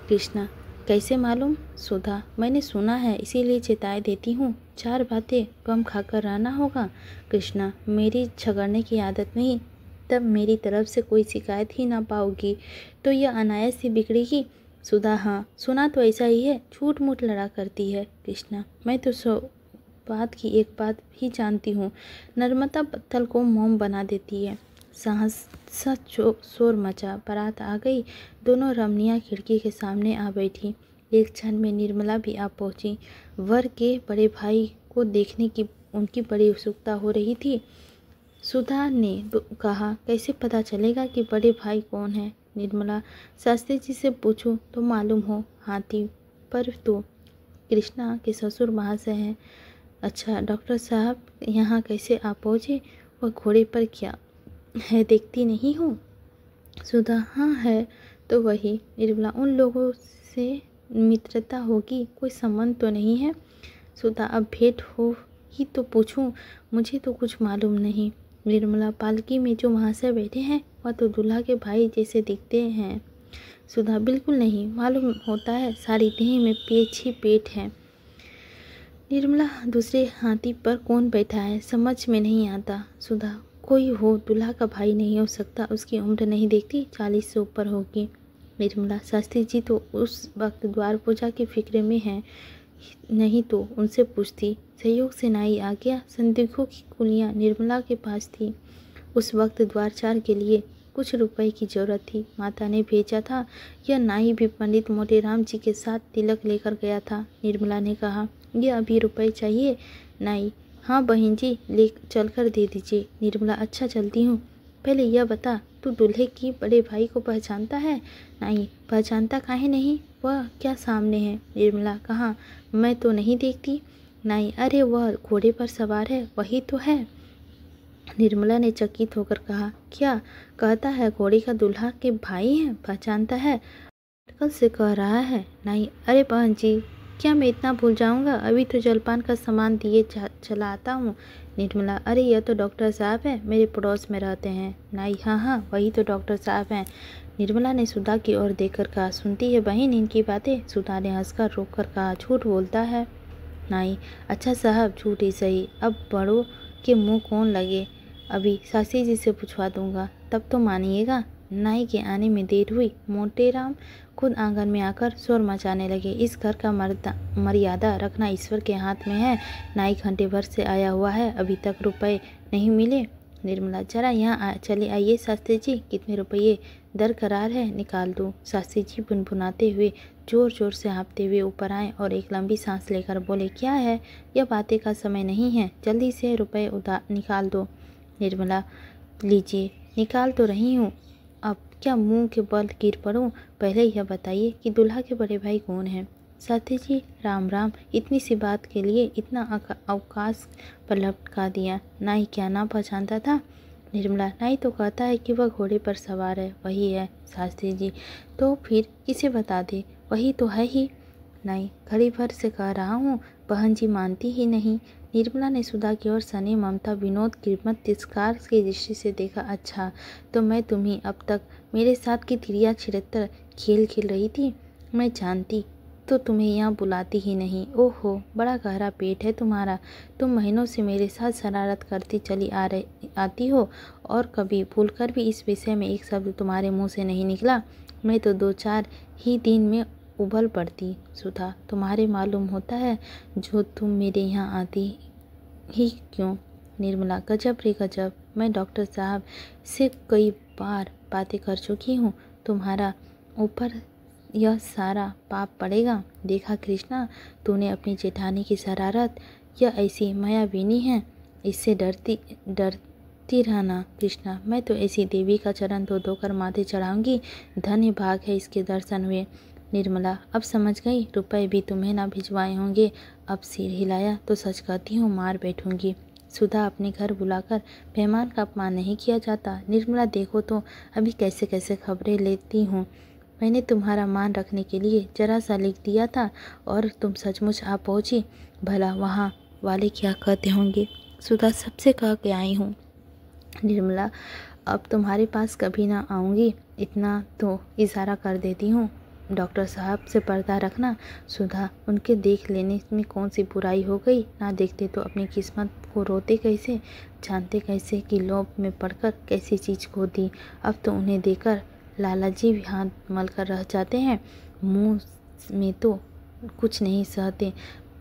कृष्णा, कैसे मालूम। सुधा, मैंने सुना है, इसीलिए चेताए देती हूँ, चार बातें कम खाकर रहना होगा। कृष्णा, मेरी झगड़ने की आदत नहीं, तब मेरी तरफ से कोई शिकायत ही ना पाओगी तो यह अनायास से बिगड़ेगी। सुधा, हाँ सुना तो ऐसा ही है, झूठ मूठ लड़ा करती है। कृष्णा, मैं तो बात की एक बात ही जानती हूँ, नर्मदा पत्थर को मोम बना देती है। सहसा शोर मचा, बारात आ गई। दोनों रमणियाँ खिड़की के सामने आ बैठी। एक क्षण में निर्मला भी आ पहुँची। वर के बड़े भाई को देखने की उनकी बड़ी उत्सुकता हो रही थी। सुधा ने कहा, कैसे पता चलेगा कि बड़े भाई कौन है। निर्मला, शास्त्री जी से पूछूं तो मालूम हो, हाथी पर तो कृष्णा के ससुर महाशय हैं। अच्छा, डॉक्टर साहब यहाँ कैसे आ पहुँचे, वह घोड़े पर क्या है, देखती नहीं हूँ। सुधा, हाँ है तो वही। निर्मला, उन लोगों से मित्रता होगी, कोई संबंध तो नहीं है। सुधा, अब भेंट हो ही तो पूछूं, मुझे तो कुछ मालूम नहीं। निर्मला, पालकी में जो महाशय बैठे हैं वह तो दूल्हा के भाई जैसे दिखते हैं। सुधा, बिल्कुल नहीं, मालूम होता है सारी देह में पेच ही पेट है। निर्मला, दूसरे हाथी पर कौन बैठा है समझ में नहीं आता। सुधा, कोई हो, दूल्हा का भाई नहीं हो सकता, उसकी उम्र नहीं देखती, 40 से ऊपर होगी। निर्मला, शास्त्री जी तो उस वक्त द्वार पूजा की फिक्र में हैं, नहीं तो उनसे पूछती। सहयोग से नाई आ गया। संदिग्धों की कुलियाँ निर्मला के पास थी। उस वक्त द्वारचार के लिए कुछ रुपए की जरूरत थी, माता ने भेजा था। यह नाई भी पंडित मोटेराम जी के साथ तिलक लेकर गया था। निर्मला ने कहा, यह अभी रुपए चाहिए? नाई, हाँ बहन जी, ले चलकर दे दीजिए। निर्मला, अच्छा चलती हूँ। पहले यह बता, तू दूल्हे की बड़े भाई को पहचानता है? नाई, पहचानता काहे नहीं, वह क्या सामने है। निर्मला, कहाँ, मैं तो नहीं देखती। नाई, अरे वह घोड़े पर सवार है, वही तो है। निर्मला ने चकित होकर कहा, क्या कहता है, घोड़े का दूल्हा के भाई है, पहचानता है? कल से कह रहा है। नाई, अरे बहन जी, क्या मैं इतना भूल जाऊंगा, अभी तो जलपान का सामान दिए चला आता हूँ। निर्मला, अरे यह तो डॉक्टर साहब है, मेरे पड़ोस में रहते हैं। नाई, हाँ हाँ, वही तो डॉक्टर साहब हैं। निर्मला ने सुधा की ओर देखकर कहा, सुनती है बहन इनकी बातें? सुधा ने हंसकर रोक कर कहा, झूठ बोलता है। नाई, अच्छा साहब, झूठ ही सही, अब बड़ों के मुंह कौन लगे, अभी सासी जी से पूछवा दूंगा, तब तो मानिएगा। नाई के आने में देर हुई। मोटेराम खुद आंगन में आकर शोर मचाने लगे। इस घर का मर्यादा रखना ईश्वर के हाथ में है। नाई घंटे भर से आया हुआ है, अभी तक रुपए नहीं मिले। निर्मला, जरा यहाँ चले आइए शास्त्री जी, कितने रुपये दरकरार है, निकाल दूँ। शास्त्री जी बुनबुनाते हुए जोर जोर से हाँफते हुए ऊपर आए और एक लंबी सांस लेकर बोले, क्या है, यह बातें का समय नहीं है, जल्दी से रुपए उधार निकाल दो। निर्मला, लीजिए, निकाल तो रही हूँ, अब क्या मुंह के बल गिर पड़ूं? पहले यह बताइए कि दूल्हा के बड़े भाई कौन हैं? साथी जी, राम राम, इतनी सी बात के लिए इतना अवकाश पर लटका दिया। नाई क्या ना पहचानता था? निर्मला, नाई तो कहता है कि वह घोड़े पर सवार है, वही है। शास्त्री जी, तो फिर किसे बता दे, वही तो है ही। नाई, घड़ी भर से कह रहा हूँ, बहन जी मानती ही नहीं। निर्मला ने सुधा की ओर सने ममता विनोद कीमत तिरस्कार की दृष्टि से देखा। अच्छा, तो मैं तुम्हें अब तक मेरे साथ की तिरिया छिहत्तर खेल खेल रही थी, मैं जानती तो तुम्हें यहाँ बुलाती ही नहीं। ओहो, बड़ा गहरा पेट है तुम्हारा, तुम महीनों से मेरे साथ शरारत करती चली आती हो और कभी भूलकर भी इस विषय में एक शब्द तुम्हारे मुँह से नहीं निकला। मैं तो 2-4 ही दिन में उबल पड़ती। सुधा, तुम्हारे मालूम होता है जो तुम मेरे यहाँ आती ही क्यों? निर्मला, गजब रे गजब, मैं डॉक्टर साहब से कई बार बातें कर चुकी हूँ, तुम्हारा ऊपर यह सारा पाप पड़ेगा। देखा कृष्णा, तूने अपनी जेठानी की शरारत, यह ऐसी मायाविनी है, इससे डरती रहना कृष्णा। मैं तो ऐसी देवी का चरण धो धोकर माथे चढ़ाऊंगी, धन्य भाग है इसके दर्शन हुए। निर्मला, अब समझ गई, रुपए भी तुम्हें ना भिजवाए होंगे। अब सिर हिलाया तो सच कहती हूँ, मार बैठूंगी। सुधा, अपने घर बुलाकर मेहमान का अपमान नहीं किया जाता। निर्मला, देखो तो अभी कैसे कैसे खबरें लेती हूँ। मैंने तुम्हारा मान रखने के लिए जरा सा लिख दिया था और तुम सचमुच आ पहुँची। भला वहाँ वाले क्या कहते होंगे? सुधा, सबसे कह के आई हूँ। निर्मला, अब तुम्हारे पास कभी ना आऊँगी, इतना तो इशारा कर देती हूँ। डॉक्टर साहब से पर्दा रखना। सुधा, उनके देख लेने में कौन सी बुराई हो गई, ना देखते तो अपनी किस्मत को रोते कैसे, जानते कैसे कि लोभ में पड़कर कैसी चीज़ खो दी। अब तो उन्हें देखकर लालाजी भी हाथ मल कर रह जाते हैं, मुँह में तो कुछ नहीं सहते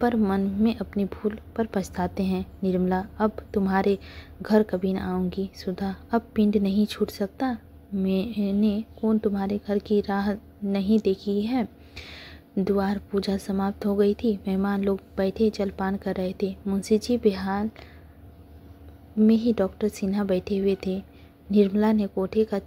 पर मन में अपनी भूल पर पछताते हैं। निर्मला, अब तुम्हारे घर कभी ना आऊँगी। सुधा, अब पिंड नहीं छूट सकता, मैंने कौन तुम्हारे घर की राह नहीं देखी है। द्वार पूजा समाप्त हो गई थी, मेहमान लोग बैठे जलपान कर रहे थे। मुंशी जी बेहाल में ही डॉक्टर सिन्हा बैठे हुए थे। निर्मला ने कोठे का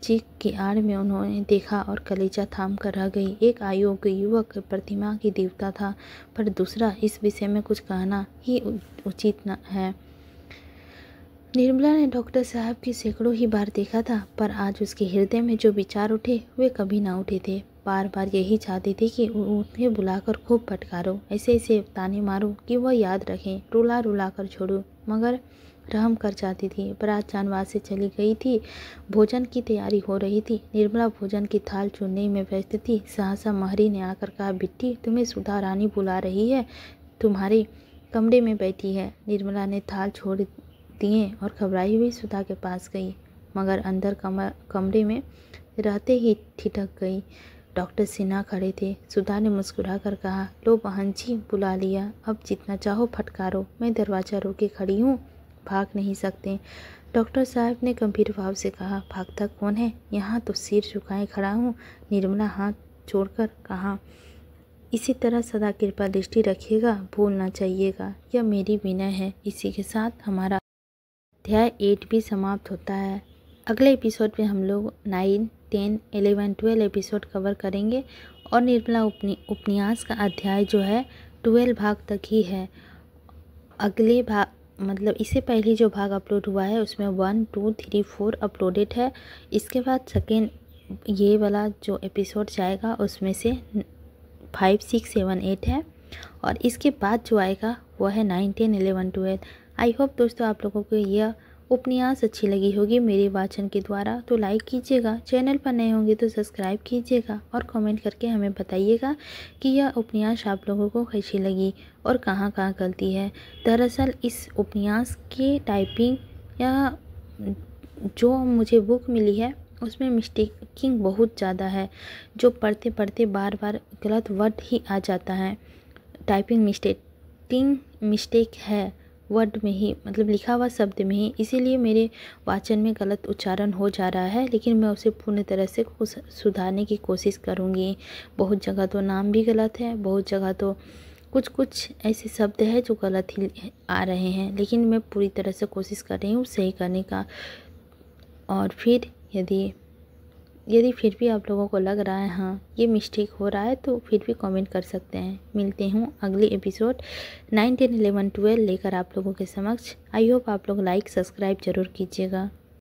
चीख की आड़ में उन्होंने देखा और कलेजा थाम कर रह गई। एक अयोग्य युवक प्रतिमा की देवता था, पर दूसरा, इस विषय में कुछ कहना ही उचित न है। निर्मला ने डॉक्टर साहब की सैकड़ों ही बार देखा था, पर आज उसके हृदय में जो विचार उठे वे कभी ना उठे थे। बार बार यही चाहती थी कि उन्हें बुलाकर खूब फटकारो, ऐसे ऐसे ताने मारो कि वह याद रखें, रुला रुला कर छोड़ो, मगर रहम कर जाती थी। बारात जानवास से चली गई थी। भोजन की तैयारी हो रही थी। निर्मला भोजन की थाल चुनने में व्यस्त थी। सहसा महरी ने आकर कहा, बिट्टी तुम्हें सुधा रानी बुला रही है, तुम्हारे कमरे में बैठी है। निर्मला ने थाल छोड़ दिए और घबराई हुई सुधा के पास गई, मगर अंदर कमरे में रहते ही ठिठक गई। डॉक्टर सिन्हा खड़े थे। सुधा ने मुस्कुरा कर कहा, लो बहन जी बुला लिया, अब जितना चाहो फटकारो, मैं दरवाज़ा रोके खड़ी हूँ, भाग नहीं सकते। डॉक्टर साहब ने गंभीर भाव से कहा, भागता कौन है, यहाँ तो सिर झुकाए खड़ा हूँ। निर्मला हाथ छोड़कर कहा, इसी तरह सदा कृपा दृष्टि रखिएगा, भूलना चाहिएगा, यह मेरी विनय है। इसी के साथ हमारा अध्याय 8 भी समाप्त होता है। अगले एपिसोड में हम लोग 9, 10, 11, 12 एपिसोड कवर करेंगे और निर्मला उपन्यास का अध्याय जो है 12 भाग तक ही है। अगले भाग मतलब इससे पहले जो भाग अपलोड हुआ है उसमें 1, 2, 3, 4 अपलोडेड है। इसके बाद सेकेंड ये वाला जो एपिसोड जाएगा उसमें से 5, 6, 7, 8 है और इसके बाद जो आएगा वो है 9, 10, 11, 12। आई होप दोस्तों आप लोगों को यह उपन्यास अच्छी लगी होगी मेरे वाचन के द्वारा, तो लाइक कीजिएगा, चैनल पर नए होंगे तो सब्सक्राइब कीजिएगा और कमेंट करके हमें बताइएगा कि यह उपन्यास आप लोगों को कैसी लगी और कहाँ कहाँ गलती है। दरअसल इस उपन्यास की टाइपिंग या जो मुझे बुक मिली है उसमें मिस्टेकिंग बहुत ज़्यादा है, जो पढ़ते पढ़ते बार बार गलत वर्ड ही आ जाता है। टाइपिंग मिस्टेक है वर्ड में ही, मतलब लिखा हुआ शब्द में ही, इसीलिए मेरे वाचन में गलत उच्चारण हो जा रहा है, लेकिन मैं उसे पूर्ण तरह से सुधारने की कोशिश करूँगी। बहुत जगह तो नाम भी गलत है, बहुत जगह तो कुछ ऐसे शब्द है जो गलत ही आ रहे हैं, लेकिन मैं पूरी तरह से कोशिश कर रही हूँ सही करने का। और फिर यदि फिर भी आप लोगों को लग रहा है हाँ ये मिस्टेक हो रहा है तो फिर भी कमेंट कर सकते हैं। मिलते हूँ अगले एपिसोड 9, 10, 11, 12 लेकर आप लोगों के समक्ष। आई होप आप लोग लाइक सब्सक्राइब जरूर कीजिएगा।